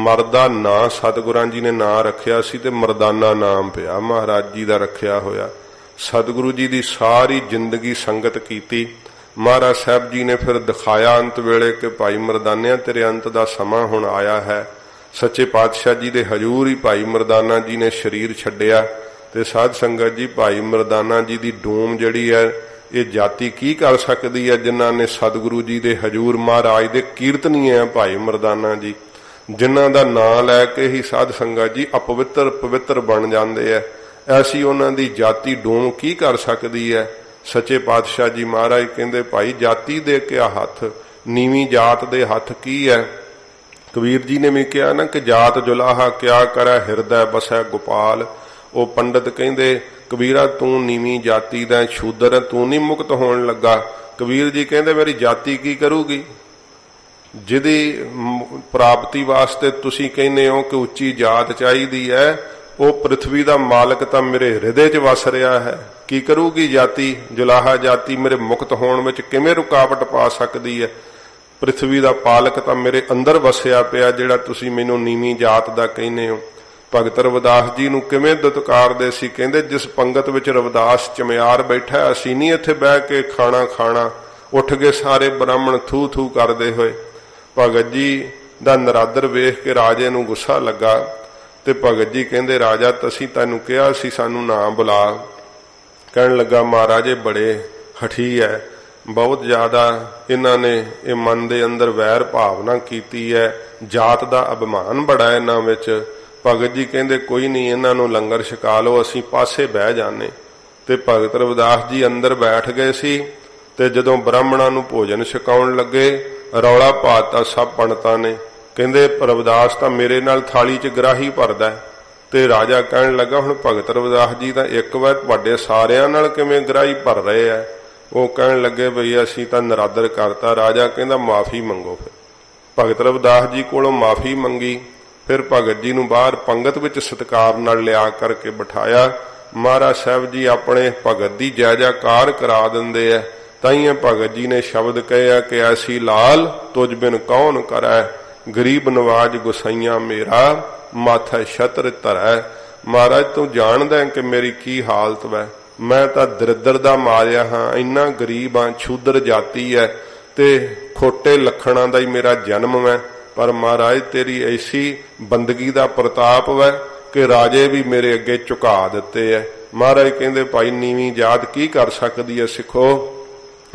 Speaker 1: मरदा ना सतगुरां जी ने ना रखिया सी ते मरदाना नाम पिया महाराज जी दा रखिया होया। सतगुरु जी दी सारी जिंदगी संगत कीती। महाराज साहब जी ने फिर दिखाया अंत वेले कि भाई मरदानिया तेरे अंत दा समा हुण आया है। सच्चे पातशाह जी दे हजूर ही भाई मरदाना जी ने शरीर छड्डिया। ते साध संगत जी भाई मरदाना जी दी डूम जिहड़ी है ये जाति की कर सकती है? जिन्हां ने सतगुरु जी दे हजूर महाराज दे कीर्तनीय है भाई मरदाना जी, जिन्हां दा नाम लैके ही साध संगत जी अपवित्र पवित्र बन जाते हैं। ऐसी उन्हां दी जाति डूम की कर सकती है? सच्चे पातशाह जी महाराज कहंदे भाई जाति दे क्या हथ, नीवी जात दे हथ की है? कबीर जी ने भी कहा ना कि जात जुलाहा क्या करे हृदय बसै गोपाल। वो पंडित कहंदे ਕਬੀਰਾ ਤੂੰ ਨੀਵੀਂ ਜਾਤੀ ਦਾ ਸ਼ੂਦਰ ਹੈ, ਤੂੰ ਨਹੀਂ ਮੁਕਤ ਹੋਣ ਲੱਗਾ। ਕਬੀਰ ਜੀ ਕਹਿੰਦੇ ਮੇਰੀ ਜਾਤੀ ਕੀ ਕਰੂਗੀ? ਜਿਹਦੀ ਪ੍ਰਾਪਤੀ ਵਾਸਤੇ ਤੁਸੀਂ ਕਹਿੰਦੇ ਹੋ ਕਿ ਉੱਚੀ ਜਾਤ ਚਾਹੀਦੀ ਹੈ, ਉਹ ਪ੍ਰਿਥਵੀ ਦਾ ਮਾਲਕ ਤਾਂ ਮੇਰੇ ਹਿਰਦੇ 'ਚ ਵਸ ਰਿਹਾ ਹੈ। ਕੀ ਕਰੂਗੀ ਜਾਤੀ? ਜੁਲਾਹਾ ਜਾਤੀ ਮੇਰੇ ਮੁਕਤ ਹੋਣ ਵਿੱਚ ਕਿਵੇਂ ਰੁਕਾਵਟ ਪਾ ਸਕਦੀ ਹੈ? ਪ੍ਰਿਥਵੀ ਦਾ ਪਾਲਕ ਤਾਂ ਮੇਰੇ ਅੰਦਰ ਵਸਿਆ ਪਿਆ, ਜਿਹੜਾ ਤੁਸੀਂ ਮੈਨੂੰ ਨੀਵੀਂ ਜਾਤ ਦਾ ਕਹਿੰਦੇ ਹੋ। ਭਗਤ ਰਵਿਦਾਸ ਜੀ ਨੂੰ ਕਿਵੇਂ ਦੁਤਕਾਰਦੇ ਸੀ, ਕਹਿੰਦੇ ਜਿਸ ਪੰਗਤ ਵਿੱਚ ਰਵਿਦਾਸ ਚਮਿਆਰ ਬੈਠਾ, ਅਸੀਂ ਨਹੀਂ ਇੱਥੇ ਬਹਿ ਕੇ ਖਾਣਾ। ਉੱਠ ਗਏ ਸਾਰੇ ਬ੍ਰਾਹਮਣ ਥੂ ਥੂ ਕਰਦੇ ਹੋਏ। ਭਗਤ ਜੀ ਦਾ ਨਰਾਦਰ ਵੇਖ ਕੇ ਰਾਜੇ ਨੂੰ ਗੁੱਸਾ ਲੱਗਾ ਤੇ ਭਗਤ ਜੀ ਕਹਿੰਦੇ ਰਾਜਾ ਅਸੀਂ ਤੈਨੂੰ ਕਿਹਾ ਸੀ ਸਾਨੂੰ ਨਾ ਬੁਲਾ। ਕਹਿਣ ਲੱਗਾ ਮਹਾਰਾਜੇ ਬੜੇ ਹਠੀ ਹੈ, ਬਹੁਤ ਜ਼ਿਆਦਾ ਇਹਨਾਂ ਨੇ ਇਹ ਮਨ ਦੇ ਅੰਦਰ ਵੈਰ ਭਾਵਨਾ ਕੀਤੀ ਹੈ, ਜਾਤ ਦਾ ਅਭਿਮਾਨ ਬੜਾ ਇਹਨਾਂ ਵਿੱਚ। ਭਗਤ ਜੀ ਕਹਿੰਦੇ ਕੋਈ ਨਹੀਂ, ਇਹਨਾਂ ਨੂੰ ਲੰਗਰ ਛਕਾ ਲਓ, ਅਸੀਂ ਪਾਸੇ ਬਹਿ ਜਾਣੇ। ਤੇ ਭਗਤ ਰਵਿਦਾਸ ਜੀ ਅੰਦਰ ਬੈਠ ਗਏ ਸੀ ਤੇ ਜਦੋਂ ਬ੍ਰਾਹਮਣਾਂ ਨੂੰ ਭੋਜਨ ਛਕਾਉਣ ਲੱਗੇ ਰੌਲਾ ਪਾਤਾ ਸਭ ਪੰਡਤਾਂ ਨੇ। ਕਹਿੰਦੇ ਰਵਿਦਾਸ ਤਾਂ ਮੇਰੇ ਨਾਲ ਥਾਲੀ 'ਚ ਗਰਾਹੀ ਭਰਦਾ। ਤੇ ਰਾਜਾ ਕਹਿਣ ਲੱਗਾ ਹੁਣ ਭਗਤ ਰਵਿਦਾਸ ਜੀ ਤਾਂ ਇੱਕ ਵਾਰ ਤੁਹਾਡੇ ਸਾਰਿਆਂ ਨਾਲ ਕਿਵੇਂ ਗਰਾਹੀ ਭਰ ਰਹੇ ਆ? ਉਹ ਕਹਿਣ ਲੱਗੇ ਬਈ ਅਸੀਂ ਤਾਂ ਨਰਾਦਰ ਕਰਤਾ। ਰਾਜਾ ਕਹਿੰਦਾ ਮਾਫੀ ਮੰਗੋ। ਫਿਰ ਭਗਤ ਰਵਿਦਾਸ ਜੀ ਕੋਲੋਂ ਮਾਫੀ ਮੰਗੀ। ਫਿਰ ਭਗਤ ਜੀ ਨੂੰ ਬਾਹਰ ਪੰਗਤ ਵਿੱਚ ਸਤਿਕਾਰ ਨਾਲ ਲਿਆ ਕਰਕੇ ਬਿਠਾਇਆ। ਮਹਾਰਾਜ ਸਾਹਿਬ ਜੀ ਆਪਣੇ ਭਗਤ ਦੀ ਜੈ ਜੈਕਾਰ ਕਰਾ ਦਿੰਦੇ ਆ। ਤਾਈਂ ਭਗਤ ਜੀ ਨੇ ਸ਼ਬਦ ਕਹੇ ਆ ਕਿ ਐਸੀ ਲਾਲ ਤੁਝ ਬਿਨ ਕੌਣ ਕਰੈ, ਗਰੀਬ ਨਵਾਜ ਗੁਸਾਈਆਂ ਮੇਰਾ ਮਾਥਾ ਛਤਰ ਧਰੈ। ਮਹਾਰਾਜ ਤੂੰ ਜਾਣਦਾ ਕਿ ਮੇਰੀ ਕੀ ਹਾਲਤ ਵੈ, ਮੈਂ ਤਾਂ ਦਰਿਦਰ ਦਾ ਮਾਰਿਆ ਹਾਂ, ਇੰਨਾ ਗਰੀਬ ਹਾਂ, ਸ਼ੂਦਰ ਜਾਤੀ ਹੈ ਤੇ ਖੋਟੇ ਲੱਖਣਾਂ ਦਾ ਹੀ ਮੇਰਾ ਜਨਮ ਹੈ। ਪਰ ਮਹਾਰਾਜ ਤੇਰੀ ਐਸੀ ਬੰਦਗੀ ਦਾ ਪ੍ਰਤਾਪ ਵੈ ਕਿ ਰਾਜੇ ਵੀ ਮੇਰੇ ਅੱਗੇ ਝੁਕਾ ਦਿੱਤੇ ਹੈ। ਮਹਾਰਾਜ ਕਹਿੰਦੇ ਭਾਈ ਨੀਵੀਂ ਜਾਤ ਕੀ ਕਰ ਸਕਦੀ ਹੈ ਸਿੱਖੋ?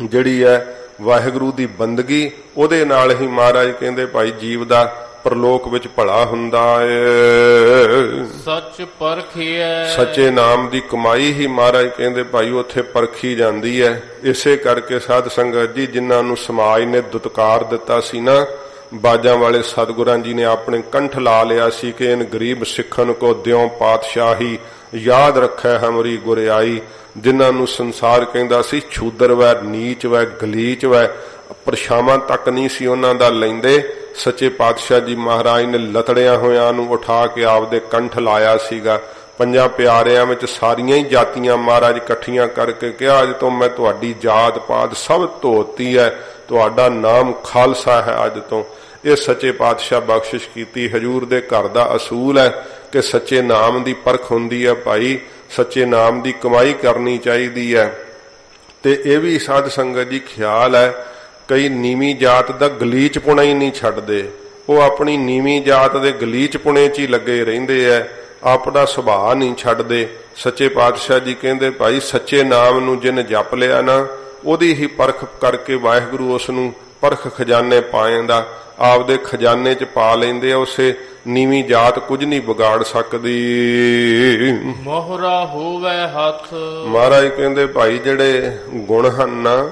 Speaker 1: ਜਿਹੜੀ ਹੈ ਵਾਹਿਗੁਰੂ ਦੀ ਬੰਦਗੀ, ਉਹਦੇ ਨਾਲ ਹੀ ਮਹਾਰਾਜ ਕਹਿੰਦੇ ਭਾਈ ਜੀਵ ਦਾ ਪਰਲੋਕ ਵਿੱਚ ਭਲਾ ਹੁੰਦਾ ਏ।
Speaker 2: ਸੱਚ ਪਰਖੀਐ,
Speaker 1: ਸੱਚੇ ਨਾਮ ਦੀ ਕਮਾਈ ਹੀ ਮਹਾਰਾਜ ਕਹਿੰਦੇ ਭਾਈ ਉੱਥੇ ਪਰਖੀ ਜਾਂਦੀ ਹੈ। ਇਸੇ ਕਰਕੇ ਸਾਧ ਸੰਗਤ ਜੀ ਜਿਨ੍ਹਾਂ ਨੂੰ ਸਮਾਜ ਨੇ ਦੁਤਕਾਰ ਦਿੱਤਾ ਸੀ ਨਾ, ਬਾਜਾਂ ਵਾਲੇ ਸਤਿਗੁਰਾਂ ਜੀ ਨੇ ਆਪਣੇ ਕੰਠ ਲਾ ਲਿਆ ਸੀ ਕਿ ਇਨ ਗਰੀਬ ਸਿੱਖਨ ਕੋ ਦਿਓ ਪਾਤਸ਼ਾਹੀ, ਯਾਦ ਰੱਖੈ ਹਮਰੀ ਗੁਰਿਆਈ। ਜਿਨ੍ਹਾਂ ਨੂੰ ਸੰਸਾਰ ਕਹਿੰਦਾ ਸੀ ਛੂਦਰ ਵੈ, ਨੀਚ ਵੈ, ਗਲੀਚ ਵੈ, ਪਰਛਾਵਾਂ ਤੱਕ ਨਹੀਂ ਸੀ ਉਹਨਾਂ ਦਾ ਲੈਂਦੇ, ਸੱਚੇ ਪਾਤਸ਼ਾਹ ਜੀ ਮਹਾਰਾਜ ਨੇ ਲਤੜਿਆਂ ਹੋਇਆਂ ਨੂੰ ਉਠਾ ਕੇ ਆਪਦੇ ਕੰਠ ਲਾਇਆ ਸੀਗਾ। ਪੰਜਾਂ ਪਿਆਰਿਆਂ ਵਿੱਚ ਸਾਰੀਆਂ ਹੀ ਜਾਤੀਆਂ ਮਹਾਰਾਜ ਇਕੱਠੀਆਂ ਕਰਕੇ ਕਿਹਾ ਅੱਜ ਤੋਂ ਮੈਂ ਤੁਹਾਡੀ ਜਾਤ ਪਾਤ ਸਭ ਧੋਤੀ ਹੈ, ਤੁਹਾਡਾ ਨਾਮ ਖਾਲਸਾ ਹੈ ਅੱਜ ਤੋਂ। ਇਹ ਸੱਚੇ ਪਾਤਸ਼ਾਹ ਬਖਸ਼ਿਸ਼ ਕੀਤੀ। ਹਜੂਰ ਦੇ ਘਰ ਦਾ ਅਸੂਲ ਹੈ ਕਿ ਸੱਚੇ ਨਾਮ ਦੀ ਪਰਖ ਹੁੰਦੀ ਹੈ ਭਾਈ, ਸੱਚੇ ਨਾਮ ਦੀ ਕਮਾਈ ਕਰਨੀ ਚਾਹੀਦੀ ਹੈ। ਤੇ ਇਹ ਵੀ ਸਾਧ ਸੰਗਤ ਜੀ ਖਿਆਲ ਹੈ, ਕਈ ਨੀਵੀਂ ਜਾਤ ਦਾ ਗਲੀਚਪੁਣਾ ਹੀ ਨਹੀਂ ਛੱਡਦੇ, ਉਹ ਆਪਣੀ ਨੀਵੀਂ ਜਾਤ ਦੇ ਗਲੀਚਪੁਣੇ 'ਚ ਹੀ ਲੱਗੇ ਰਹਿੰਦੇ ਐ, ਆਪਣਾ ਸੁਭਾਅ ਨਹੀਂ ਛੱਡਦੇ। ਸੱਚੇ ਪਾਤਸ਼ਾਹ ਜੀ ਕਹਿੰਦੇ ਭਾਈ ਸੱਚੇ ਨਾਮ ਨੂੰ ਜਿਨ ਜਪ ਲਿਆ ਨਾ, ਉਹਦੀ ਹੀ ਪਰਖ ਕਰਕੇ ਵਾਹਿਗੁਰੂ ਉਸ ਨੂੰ ਪਰਖ ਖਜ਼ਾਨੇ ਪਾਏਂਦਾ, ਆਪਦੇ ਖਜ਼ਾਨੇ 'ਚ ਪਾ ਲੈਂਦੇ ਆ। ਉਸੇ ਨੀਵੀਂ ਜਾਤ ਕੁਝ ਨਹੀਂ ਵਿਗਾੜ ਸਕਦੀ।
Speaker 2: ਮੋਹਰਾ ਹੋਵੇ ਹੱਥ,
Speaker 1: ਮਹਾਰਾਜ ਕਹਿੰਦੇ ਭਾਈ ਜਿਹੜੇ ਗੁਣ ਹਨ ਨਾ,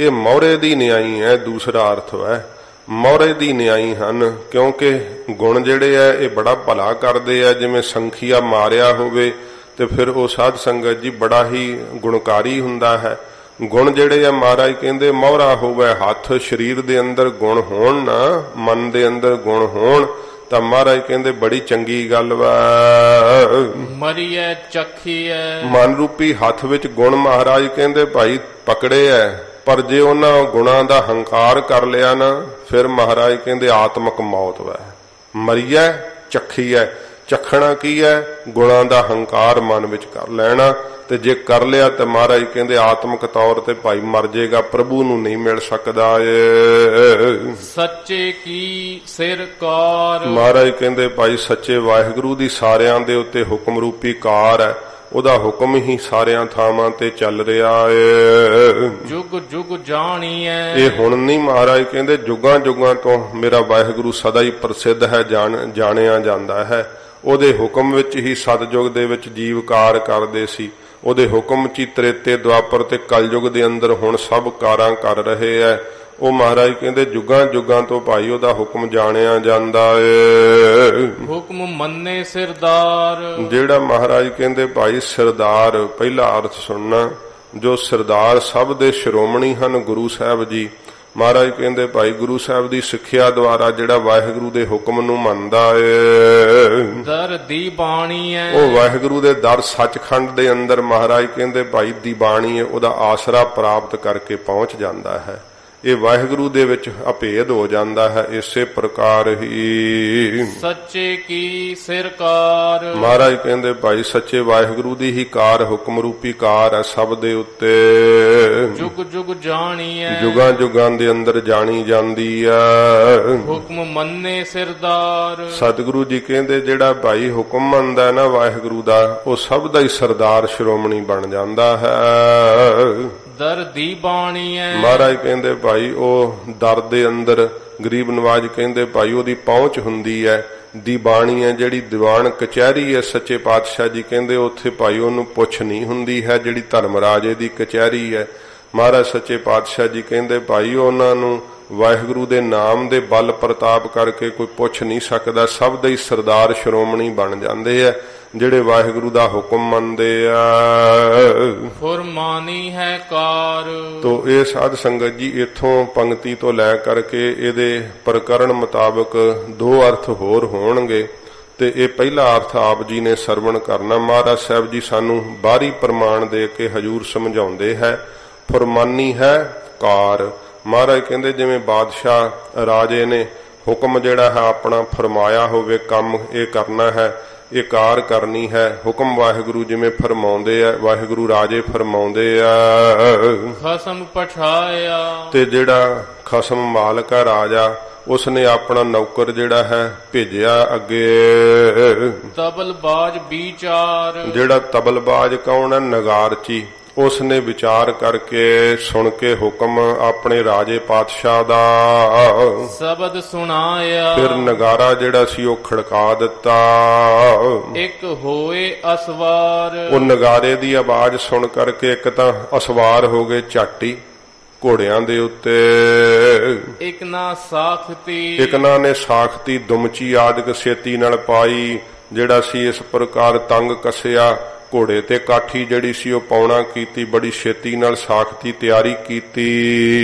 Speaker 1: ਇਹ ਮੋਹਰੇ ਦੀ ਨਿਆਈ ਹੈ। ਦੂਸਰਾ ਅਰਥ ਹੈ ਮੋਹਰੇ ਦੀ ਨਿਆਈ ਹਨ, ਕਿਉਂਕਿ ਗੁਣ ਜਿਹੜੇ ਐ ਇਹ ਬੜਾ ਭਲਾ ਕਰਦੇ ਆ। ਜਿਵੇਂ ਸੰਖੀਆ ਮਾਰਿਆ ਹੋਵੇ ਤੇ ਫਿਰ ਉਹ ਸਾਧ ਸੰਗਤ ਜੀ ਬੜਾ ਹੀ ਗੁਣਕਾਰੀ ਹੁੰਦਾ ਹੈ। ਗੁਣ ਜਿਹੜੇ ਆ ਮਹਾਰਾਜ ਕਹਿੰਦੇ ਮੋਹਰਾ ਹੋਵੇ ਹੱਥ, ਸਰੀਰ ਦੇ ਅੰਦਰ ਗੁਣ ਹੋਣ ਨਾ, ਮਨ ਦੇ ਅੰਦਰ ਗੁਣ ਹੋਣ ਤਾਂ ਮਹਾਰਾਜ ਕਹਿੰਦੇ ਬੜੀ ਚੰਗੀ ਗੱਲ ਵਾ।
Speaker 2: ਮਰੀਐ ਚੱਖੀਐ,
Speaker 1: ਮਨ ਰੂਪੀ ਹੱਥ ਵਿੱਚ ਗੁਣ ਮਹਾਰਾਜ ਕਹਿੰਦੇ ਭਾਈ ਪਕੜੇ ਐ, ਪਰ ਜੇ ਉਹਨਾਂ ਗੁਣਾਂ ਦਾ ਹੰਕਾਰ ਕਰ ਲਿਆ ਨਾ, ਫਿਰ ਮਹਾਰਾਜ ਕਹਿੰਦੇ ਆਤਮਕ ਮੌਤ ਵੈ। ਮਰੀਐ ਚੱਖੀਐ, ਚੱਖਣਾ ਕੀ ਹੈ? ਗੁਣਾਂ ਦਾ ਹੰਕਾਰ ਮਨ ਵਿੱਚ ਕਰ ਲੈਣਾ, ਤੇ ਜੇ ਕਰ ਲਿਆ ਤੇ ਮਹਾਰਾਜ ਕਹਿੰਦੇ ਆਤਮਕ ਤੌਰ ਤੇ ਭਾਈ ਮਰ ਜਾਏਗਾ, ਪ੍ਰਭੂ ਨੂੰ ਨਹੀਂ ਮਿਲ ਸਕਦਾ ਏ।
Speaker 2: ਸੱਚੇ ਕੀ ਸਿਰ ਕਾਰ, ਮਹਾਰਾਜ
Speaker 1: ਕਹਿੰਦੇ ਭਾਈ ਸੱਚੇ ਵਾਹਿਗੁਰੂ ਦੀ ਸਾਰਿਆਂ ਦੇ ਉੱਤੇ ਹੁਕਮ ਰੂਪੀ ਕਾਰ ਹੈ, ਉਹਦਾ ਹੁਕਮ ਹੀ ਸਾਰਿਆਂ ਥਾਵਾਂ ਤੇ ਚੱਲ ਰਿਹਾ ਏ।
Speaker 2: ਜੁਗ ਜੁਗ ਜਾਣੀਐ, ਇਹ
Speaker 1: ਹੁਣ ਨਹੀਂ ਮਹਾਰਾਜ ਕਹਿੰਦੇ ਜੁਗਾਂ ਜੁਗਾਂ ਤੋਂ ਮੇਰਾ ਵਾਹਿਗੁਰੂ ਸਦਾ ਹੀ ਪ੍ਰਸਿੱਧ ਹੈ, ਜਾਣਿਆ ਜਾਂਦਾ ਹੈ। ਉਹਦੇ ਹੁਕਮ ਵਿੱਚ ਹੀ ਸਤਜੁਗ ਦੇ ਵਿੱਚ ਜੀਵਕਾਰ ਕਰਦੇ ਸੀ, ਉਹਦੇ ਹੁਕਮ 'ਚ ਹੀ ਤ੍ਰੇਤੇ ਦੁਆਪਰ ਤੇ ਕਲਯੁਗ ਦੇ ਅੰਦਰ ਹੁਣ ਸਭ ਕਾਰਾਂ ਕਰ ਰਹੇ ਐ। ਉਹ ਮਹਾਰਾਜ ਕਹਿੰਦੇ ਜੁਗਾਂ ਜੁਗਾਂ ਤੋਂ ਭਾਈ ਉਹਦਾ ਹੁਕਮ ਜਾਣਿਆ ਜਾਂਦਾ ਏ।
Speaker 2: ਹੁਕਮ ਮੰਨੇ ਸਿਰਦਾਰ,
Speaker 1: ਜਿਹੜਾ ਮਹਾਰਾਜ ਕਹਿੰਦੇ ਭਾਈ ਸਰਦਾਰ, ਪਹਿਲਾ ਅਰਥ ਸੁਣਨਾ, ਜੋ ਸਰਦਾਰ ਸਭ ਦੇ ਸ਼੍ਰੋਮਣੀ ਹਨ ਗੁਰੂ ਸਾਹਿਬ ਜੀ। ਮਹਾਰਾਜ ਕਹਿੰਦੇ ਭਾਈ ਗੁਰੂ ਸਾਹਿਬ ਦੀ ਸਿੱਖਿਆ ਦੁਆਰਾ ਜਿਹੜਾ ਵਾਹਿਗੁਰੂ ਦੇ ਹੁਕਮ ਨੂੰ ਮੰਨਦਾ ਏ,
Speaker 2: ਦਰ ਦੀ ਬਾਣੀ ਹੈ,
Speaker 1: ਉਹ ਵਾਹਿਗੁਰੂ ਦੇ ਦਰ ਸੱਚਖੰਡ ਦੇ ਅੰਦਰ ਮਹਾਰਾਜ ਕਹਿੰਦੇ ਭਾਈ ਦੀ ਬਾਣੀ ਹੈ, ਉਹਦਾ ਆਸਰਾ ਪ੍ਰਾਪਤ ਕਰਕੇ ਪਹੁੰਚ ਜਾਂਦਾ ਹੈ। ਇਹ ਵਾਹਿਗੁਰੂ ਦੇ ਵਿੱਚ ਅਭੇਦ ਹੋ ਜਾਂਦਾ ਹੈ। ਇਸੇ ਪ੍ਰਕਾਰ ਹੀ
Speaker 2: ਸੱਚੇ ਕੀ ਸਿਰਕਾਰ,
Speaker 1: ਮਹਾਰਾਜ ਕਹਿੰਦੇ ਭਾਈ ਸੱਚੇ ਵਾਹਿਗੁਰੂ ਦੀ ਹੀ ਕਾਰ, ਹੁਕਮ ਰੂਪੀ ਕਾਰ ਹੈ ਸਭ ਦੇ ਉੱਤੇ,
Speaker 2: ਜੁਗ ਜੁਗ ਜਾਣੀਐ,
Speaker 1: ਜੁਗਾਂ ਜੁਗਾਂ ਦੇ ਅੰਦਰ ਜਾਣੀ ਜਾਂਦੀ ਹੈ।
Speaker 2: ਹੁਕਮ ਮੰਨੇ ਸਿਰਦਾਰ,
Speaker 1: ਸਤਿਗੁਰੂ ਜੀ ਕਹਿੰਦੇ ਜਿਹੜਾ ਭਾਈ ਹੁਕਮ ਮੰਨਦਾ ਨਾ ਵਾਹਿਗੁਰੂ ਦਾ, ਉਹ ਸਭ ਦਾ ਹੀ ਸਰਦਾਰ ਸ਼੍ਰੋਮਣੀ ਬਣ ਜਾਂਦਾ ਹੈ।
Speaker 2: ਦਰ ਦੀ ਬਾਣੀ ਹੈ,
Speaker 1: ਮਹਾਰਾਜ ਕਹਿੰਦੇ ਭਾਈ ਉਹ ਦਰ ਦੇ ਅੰਦਰ ਗਰੀਬ ਨਵਾਜ ਕਹਿੰਦੇ ਭਾਈ ਉਹਦੀ ਪਹੁੰਚ ਹੁੰਦੀ ਹੈ। ਦੀ ਬਾਣੀ ਹੈ ਜਿਹੜੀ ਦੀਵਾਨ ਕਚਹਿਰੀ ਹੈ, ਸੱਚੇ ਪਾਤਸ਼ਾਹ ਜੀ ਕਹਿੰਦੇ ਉੱਥੇ ਭਾਈ ਉਹਨੂੰ ਪੁੱਛ ਨਹੀਂ ਹੁੰਦੀ ਹੈ, ਜਿਹੜੀ ਧਰਮਰਾਜੇ ਦੀ ਕਚਹਿਰੀ ਹੈ। ਮਹਾਰਾਜ ਸੱਚੇ ਪਾਤਸ਼ਾਹ ਜੀ ਕਹਿੰਦੇ ਭਾਈ ਉਹਨਾਂ ਨੂੰ ਵਾਹਿਗੁਰੂ ਦੇ ਨਾਮ ਦੇ ਬਲ ਪ੍ਰਤਾਪ ਕਰਕੇ ਕੋਈ ਪੁੱਛ ਨਹੀਂ ਸਕਦਾ, ਸਭ ਦੇ ਹੀ ਸਰਦਾਰ ਸ਼੍ਰੋਮਣੀ ਬਣ ਜਾਂਦੇ ਆ ਜਿਹੜੇ ਵਾਹਿਗੁਰੂ ਦਾ ਹੁਕਮ ਮੰਨਦੇ ਆ।
Speaker 2: ਫੁਰਮਾਨੀ ਹੈ ਕਾਰ,
Speaker 1: ਤੋ ਇਹ ਸਾਧ ਸੰਗਤ ਜੀ ਇਥੋਂ ਪੰਕਤੀ ਤੋਂ ਲੈ ਕਰਕੇ ਇਹਦੇ ਪ੍ਰਕਰਣ ਮੁਤਾਬਕ ਦੋ ਅਰਥ ਹੋਰ ਹੋਣਗੇ, ਤੇ ਇਹ ਪਹਿਲਾ ਅਰਥ ਆਪ ਜੀ ਨੇ ਸਰਵਣ ਕਰਨਾ। ਮਹਾਰਾਜ ਸਾਹਿਬ ਜੀ ਸਾਨੂੰ ਬਾਹਰੀ ਪ੍ਰਮਾਣ ਦੇ ਕੇ ਹਜੂਰ ਸਮਝਾਉਂਦੇ ਹੈ। ਫੁਰਮਾਨੀ ਹੈ ਕਾਰ, ਮਹਾਰਾਜ ਕਹਿੰਦੇ ਜਿਵੇਂ ਬਾਦਸ਼ਾਹ ਰਾਜੇ ਨੇ ਹੁਕਮ ਜਿਹੜਾ ਹੈ ਆਪਣਾ ਫਰਮਾਇਆ ਹੋਵੇ, ਕੰਮ ਇਹ ਕਰਨਾ ਹੈ, ਇਹ ਕਾਰ ਕਰਨੀ ਹੈ, ਹੁਕਮ ਵਾਹਿਗੁਰੂ ਜਿਵੇਂ ਫਰਮਾਉਂਦੇ ਆ, ਵਾਹਿਗੁਰੂ ਰਾਜੇ ਫਰਮਾਉਂਦੇ ਆ।
Speaker 2: ਖਸਮ ਪਠਾਇਆ, ਤੇ
Speaker 1: ਜਿਹੜਾ ਖਸਮ ਮਾਲਕ ਹੈ ਰਾਜਾ, ਉਸਨੇ ਆਪਣਾ ਨੌਕਰ ਜਿਹੜਾ ਹੈ ਭੇਜਿਆ ਅੱਗੇ।
Speaker 2: ਤਬਲਬਾਜ ਵਿਚਾਰ,
Speaker 1: ਜਿਹੜਾ ਤਬਲਬਾਜ ਕੌਣ ਹੈ? ਨਗਾਰਚੀ। ਉਸਨੇ ਵਿਚਾਰ ਕਰਕੇ ਸੁਣ ਕੇ ਹੁਕਮ ਆਪਣੇ ਰਾਜੇ ਪਾਤਸ਼ਾਹ ਦਾ
Speaker 2: ਸ਼ਬਦ ਸੁਣਾਇਆ,
Speaker 1: ਫਿਰ ਨਗਾਰਾ ਜਿਹੜਾ ਸੀ ਉਹ ਖੜਕਾ ਦਿੱਤਾ।
Speaker 2: ਇੱਕ ਹੋਏ ਅਸਵਾਰ,
Speaker 1: ਉਹ ਨਗਾਰੇ ਦੀ ਆਵਾਜ਼ ਸੁਣ ਕਰਕੇ ਇੱਕ ਤਾਂ ਅਸਵਾਰ ਹੋ ਗਏ ਝਾਟੀ ਘੋੜਿਆਂ ਦੇ ਉੱਤੇ,
Speaker 2: ਇੱਕ ਨਾ ਸਾਖਤੀ,
Speaker 1: ਇੱਕ ਨਾ ਨੇ ਸਾਖਤੀ ਦੁਮਚੀ ਆਦਿਕ ਛੇਤੀ ਨਾਲ ਪਾਈ। ਜਿਹੜਾ ਸੀ ਇਸ ਪ੍ਰਕਾਰ ਤੰਗ ਕੱਸਿਆ, ਘੋੜੇ ਤੇ ਕਾਠੀ ਜਿਹੜੀ ਸੀ ਉਹ ਪਾਉਣਾ ਕੀਤੀ, ਬੜੀ ਛੇਤੀ ਨਾਲ ਸਾਖਤੀ ਤਿਆਰੀ ਕੀਤੀ।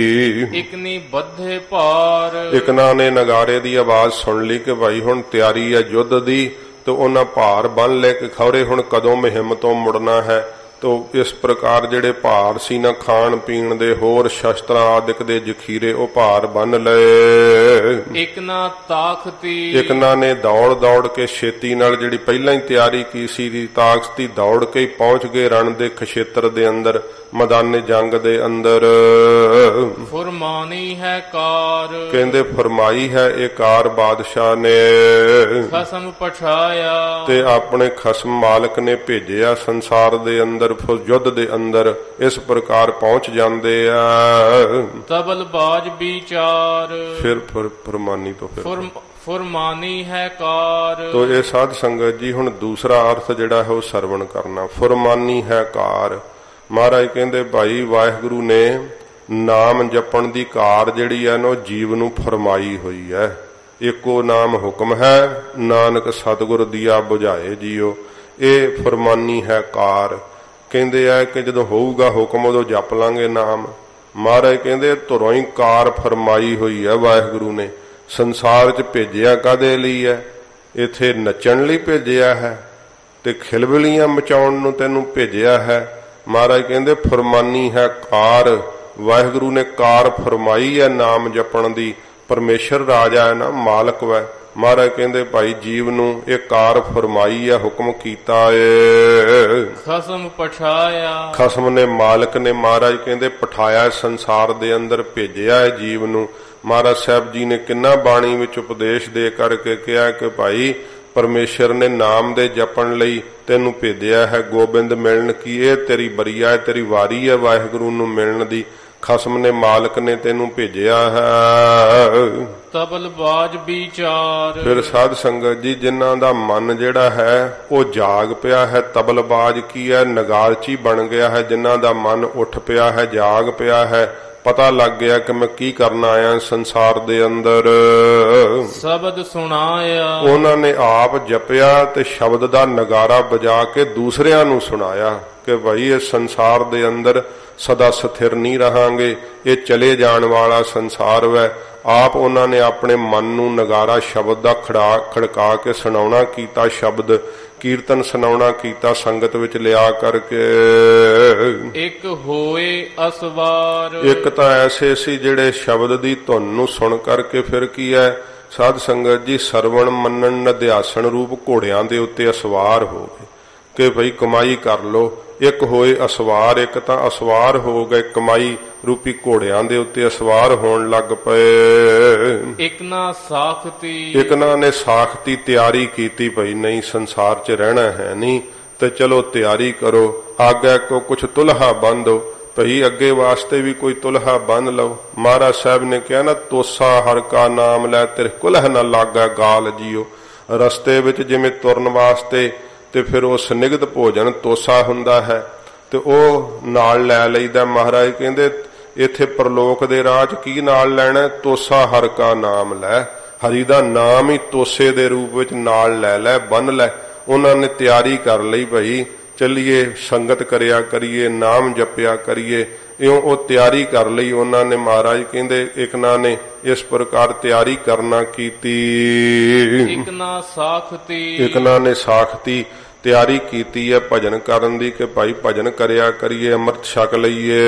Speaker 2: ਇੱਕ ਨੀ ਬੱਧੇ ਭਾਰ,
Speaker 1: ਇੱਕ ਨਾ ਨੇ ਨਗਾਰੇ ਦੀ ਆਵਾਜ਼ ਸੁਣ ਲਈ ਕਿ ਭਾਈ ਹੁਣ ਤਿਆਰੀ ਹੈ ਯੁੱਧ ਦੀ, ਤੇ ਉਹਨਾਂ ਭਾਰ ਬੰਨ ਲੈ ਕੇ ਖੌਰੇ ਹੁਣ ਕਦੋਂ ਮੁਹਿੰਮ ਤੋਂ ਮੁੜਨਾ ਹੈ। ਤੋ ਇਸ ਪ੍ਰਕਾਰ ਜਿਹੜੇ ਭਾਰ ਸੀ ਨਾ ਖਾਣ ਪੀਣ ਦੇ, ਹੋਰ ਸ਼ਸਤਰਾਂ ਆਦਿਕ ਦੇ ਜ਼ਖੀਰੇ, ਉਹ ਭਾਰ ਬੰਨ ਲਏ।
Speaker 2: ਇੱਕ ਨਾ ਤਾਕਤੀ,
Speaker 1: ਇੱਕ ਨਾ ਨੇ ਦੌੜ ਦੌੜ ਕੇ ਛੇਤੀ ਨਾਲ ਜਿਹੜੀ ਪਹਿਲਾਂ ਹੀ ਤਿਆਰੀ ਕੀ ਸੀ ਦੀ ਤਾਕਤੀ ਦੌੜ ਕੇ ਪਹੁੰਚ ਗਏ ਰਣ ਦੇ ਖੇਤਰ ਦੇ ਅੰਦਰ, ਮੈਦਾਨੇ ਜੰਗ ਦੇ ਅੰਦਰ।
Speaker 2: ਫੁਰਮਾਨੀ ਹੈ ਕਾਰ, ਕਹਿੰਦੇ
Speaker 1: ਫਰਮਾਈ ਹੈ ਇਹ ਕਾਰ ਬਾਦਸ਼ਾਹ ਨੇ,
Speaker 2: ਖਸਮ ਪਠਾਇਆ, ਤੇ
Speaker 1: ਆਪਣੇ ਖਸਮ ਮਾਲਕ ਨੇ ਭੇਜਿਆ ਸੰਸਾਰ ਦੇ ਅੰਦਰ, ਯੁੱਧ ਦੇ ਅੰਦਰ। ਇਸ ਪ੍ਰਕਾਰ ਪਹੁੰਚ ਜਾਂਦੇ ਆ।
Speaker 2: ਤਬਲਬਾਜ ਵਿਚਾਰ,
Speaker 1: ਫਿਰ ਫਰਮਾਨੀ ਤੋਂ
Speaker 2: ਫੁਰਮਾਨੀ ਹੈ ਕਾਰ।
Speaker 1: ਤੋ ਇਹ ਸਾਧ ਸੰਗਤ ਜੀ ਹੁਣ ਦੂਸਰਾ ਅਰਥ ਜਿਹੜਾ ਹੈ ਉਹ ਸਰਵਣ ਕਰਨਾ। ਫੁਰਮਾਨੀ ਹੈ ਕਾਰ, ਮਹਾਰਾਜ ਕਹਿੰਦੇ ਭਾਈ ਵਾਹਿਗੁਰੂ ਨੇ ਨਾਮ ਜਪਣ ਦੀ ਕਾਰ ਜਿਹੜੀ ਹੈ ਨਾ ਜੀਵ ਨੂੰ ਫਰਮਾਈ ਹੋਈ ਹੈ। ਇੱਕੋ ਨਾਮ ਹੁਕਮ ਹੈ, ਨਾਨਕ ਸਤਿਗੁਰ ਦੀਆ ਬੁਝਾਏ ਜੀਓ। ਇਹ ਫੁਰਮਾਨੀ ਹੈ ਕਾਰ। ਕਹਿੰਦੇ ਆ ਕਿ ਜਦੋਂ ਹੋਊਗਾ ਹੁਕਮ ਉਦੋਂ ਜਪ ਲਾਂਗੇ ਨਾਮ। ਮਹਾਰਾਜ ਕਹਿੰਦੇ ਧੁਰੋਂ ਹੀ ਕਾਰ ਫਰਮਾਈ ਹੋਈ ਹੈ ਵਾਹਿਗੁਰੂ ਨੇ। ਸੰਸਾਰ 'ਚ ਭੇਜਿਆ ਕਾਹਦੇ ਲਈ ਹੈ? ਇੱਥੇ ਨੱਚਣ ਲਈ ਭੇਜਿਆ ਹੈ ਤੇ ਖਿਲਬਲੀਆਂ ਮਚਾਉਣ ਨੂੰ ਤੈਨੂੰ ਭੇਜਿਆ ਹੈ। ਮਹਾਰਾਜ ਕਹਿੰਦੇ ਫਰਮਾਨੀ ਹੈ ਕਾਰ, ਵਾਹਿਗੁਰੂ ਨੇ ਕਾਰ ਫਰਮਾਈ ਹੈ ਨਾਮ ਜਪਣ ਦੀ। ਪਰਮੇਸ਼ਰ ਰਾਜਾ ਹੈ ਨਾ, ਮਾਲਕ ਵੈ। ਮਹਾਰਾਜ ਕਹਿੰਦੇ ਭਾਈ ਜੀਵ ਨੂੰ ਇਹ ਕਾਰ ਫਰਮਾਈ ਹੈ, ਹੁਕਮ ਕੀਤਾ ਏ।
Speaker 2: ਖਸਮ ਪਠਾਇਆ,
Speaker 1: ਖਸਮ ਨੇ ਮਾਲਕ ਨੇ ਮਹਾਰਾਜ ਕਹਿੰਦੇ ਪਠਾਇਆ ਸੰਸਾਰ ਦੇ ਅੰਦਰ, ਭੇਜਿਆ ਹੈ ਜੀਵ ਨੂੰ। ਮਹਾਰਾਜ ਸਾਹਿਬ ਜੀ ਨੇ ਕਿੰਨਾ ਬਾਣੀ ਵਿੱਚ ਉਪਦੇਸ਼ ਦੇ ਕਰਕੇ ਕਿਹਾ ਕਿ ਭਾਈ ਪਰਮੇਸ਼ਰ ਨੇ ਨਾਮ ਦੇ ਜਪਣ ਲਈ ਤੈਨੂੰ ਭੇਜਿਆ ਹੈ। ਗੋਬਿੰਦ ਮਿਲਣ ਕੀ ਇਹ ਤੇਰੀ ਬਰੀਆ ਹੈ, ਤੇਰੀ ਵਾਰੀ ਹੈ ਵਾਹਿਗੁਰੂ ਨੂੰ ਮਿਲਣ ਦੀ। ਖਸਮ ਨੇ ਮਾਲਕ ਨੇ ਤੈਨੂੰ ਭੇਜਿਆ ਹੈ।
Speaker 2: ਤਬਲਬਾਜ ਵਿਚਾਰ, ਫਿਰ
Speaker 1: ਸਾਧ ਸੰਗਤ ਜੀ ਜਿਨ੍ਹਾਂ ਦਾ ਮਨ ਜਿਹੜਾ ਹੈ ਉਹ ਜਾਗ ਪਿਆ ਹੈ। ਤਬਲਬਾਜ ਕੀ ਹੈ? ਨਗਾਰਚੀ ਬਣ ਗਿਆ ਹੈ। ਜਿਨ੍ਹਾਂ ਦਾ ਮਨ ਉੱਠ ਪਿਆ ਹੈ, ਜਾਗ ਪਿਆ ਹੈ, ਪਤਾ ਲੱਗ ਗਿਆ ਕਿ ਮੈਂ ਕੀ ਕਰਨ ਆਇਆ ਸੰਸਾਰ ਦੇ ਅੰਦਰ।
Speaker 2: ਸ਼ਬਦ ਸੁਣਾਇਆ,
Speaker 1: ਉਹਨਾਂ ਨੇ ਆਪ ਜਪਿਆ ਤੇ ਸ਼ਬਦ ਦਾ ਨਗਾਰਾ ਵਜਾ ਕੇ ਦੂਸਰਿਆਂ ਨੂੰ ਸੁਣਾਇਆ ਕਿ ਭਾਈ ਇਹ ਸੰਸਾਰ ਦੇ ਅੰਦਰ ਸਦਾ ਸਥਿਰ ਨਹੀਂ ਰਹਾਂਗੇ, ਇਹ ਚਲੇ ਜਾਣ ਵਾਲਾ ਸੰਸਾਰ ਵੈ। ਆਪ ਉਹਨਾਂ ਨੇ ਆਪਣੇ ਮਨ ਨੂੰ ਨਗਾਰਾ ਸ਼ਬਦ ਦਾ ਖੜਕਾ ਕੇ ਸੁਣਾਉਣਾ ਕੀਤਾ, ਸ਼ਬਦ ਕੀਰਤਨ ਸੁਣਾਉਣਾ ਕੀਤਾ ਸੰਗਤ ਵਿੱਚ ਲਿਆ ਕਰਕੇ।
Speaker 2: ਇੱਕ ਹੋਏ ਅਸਵਾਰ,
Speaker 1: ਇੱਕ ਤਾਂ ਐਸੇ ਸੀ ਜਿਹੜੇ ਸ਼ਬਦ ਦੀ ਧੁਨ ਨੂੰ ਸੁਣ ਕਰਕੇ ਫਿਰ ਕੀ ਹੈ ਸਾਧ ਸੰਗਤ ਜੀ ਸਰਵਣ ਮੰਨਣ ਨਿਧਿਆਸਣ ਰੂਪ ਘੋੜਿਆਂ ਦੇ ਉੱਤੇ ਅਸਵਾਰ ਹੋ ਗਏ ਕਿ ਭਈ ਕਮਾਈ ਕਰ ਲੋ। ਇੱਕ ਹੋਏ ਅਸਵਾਰ, ਇੱਕ ਤਾਂ ਅਸਵਾਰ ਹੋ ਗਏ ਕਮਾਈ ਰੂਪੀ ਘੋੜਿਆਂ ਦੇ ਉੱਤੇ ਅਸਵਾਰ ਹੋਣ ਲੱਗ ਪਏ।
Speaker 2: ਇੱਕ ਨਾ ਸਾਖਤੀ,
Speaker 1: ਇੱਕ ਨਾ ਨੇ ਸਾਖਤੀ ਤਿਆਰੀ ਕੀਤੀ ਭਈ ਨਹੀਂ ਸੰਸਾਰ 'ਚ ਰਹਿਣਾ ਹੈ ਨਹੀਂ ਤੇ ਚਲੋ ਤਿਆਰੀ ਕਰੋ, ਆਗੇ ਕੋ ਕੁਛ ਤੁਲਹਾ ਬੰਧੋ, ਭਈ ਅੱਗੇ ਵਾਸਤੇ ਵੀ ਕੋਈ ਤੁਲਹਾ ਬੰਨ ਲਓ। ਮਹਾਰਾਜ ਸਾਹਿਬ ਨੇ ਕਿਹਾ ਨਾ ਤੋਸਾ ਹਰ ਕਾ ਨਾਮ ਲੈ ਤੇਰੇ ਕੁਲਹ ਨਾ ਲਾਗਾ ਗਾਲ ਜੀਓ। ਰਸਤੇ ਵਿੱਚ ਜਿਵੇਂ ਤੁਰਨ ਵਾਸਤੇ ਤੇ ਫਿਰ ਉਹ ਸਨਿਗਧ ਭੋਜਨ ਤੋਸਾ ਹੁੰਦਾ ਹੈ ਤੇ ਉਹ ਨਾਲ ਲੈ ਲਈਦਾ। ਮਹਾਰਾਜ ਕਹਿੰਦੇ ਇੱਥੇ ਪ੍ਰਲੋਕ ਦੇ ਰਾਜ ਕੀ ਨਾਲ ਲੈਣਾ, ਤੋਸਾ ਹਰ ਕਾ ਨਾਮ ਲੈ, ਹਰੀ ਦਾ ਨਾਮ ਹੀ ਤੋਸੇ ਦੇ ਰੂਪ ਵਿੱਚ ਨਾਲ ਲੈ ਲੈ, ਬੰਨ ਲੈ। ਉਹਨਾਂ ਨੇ ਤਿਆਰੀ ਕਰ ਲਈ ਭਾਈ ਚੱਲੀਏ ਸੰਗਤ ਕਰਿਆ ਕਰੀਏ, ਨਾਮ ਜਪਿਆ ਕਰੀਏ, ਇਉਂ ਉਹ ਤਿਆਰੀ ਕਰ ਲਈ ਉਹਨਾਂ ਨੇ। ਮਹਾਰਾਜ ਕਹਿੰਦੇ ਇੱਕ ਨਾ ਨੇ ਇਸ ਪ੍ਰਕਾਰ ਤਿਆਰੀ ਕਰਨਾ ਕੀਤੀ।
Speaker 2: ਇੱਕ ਨਾ ਸਾਖਤੀ,
Speaker 1: ਇੱਕ ਨਾ ਨੇ ਸਾਖਤੀ ਤਿਆਰੀ ਕੀਤੀ ਹੈ ਭਜਨ ਕਰਨ ਦੀ ਕਿ ਭਾਈ ਭਜਨ ਕਰਿਆ ਕਰੀਏ, ਅੰਮ੍ਰਿਤ ਛਕ ਲਈਏ।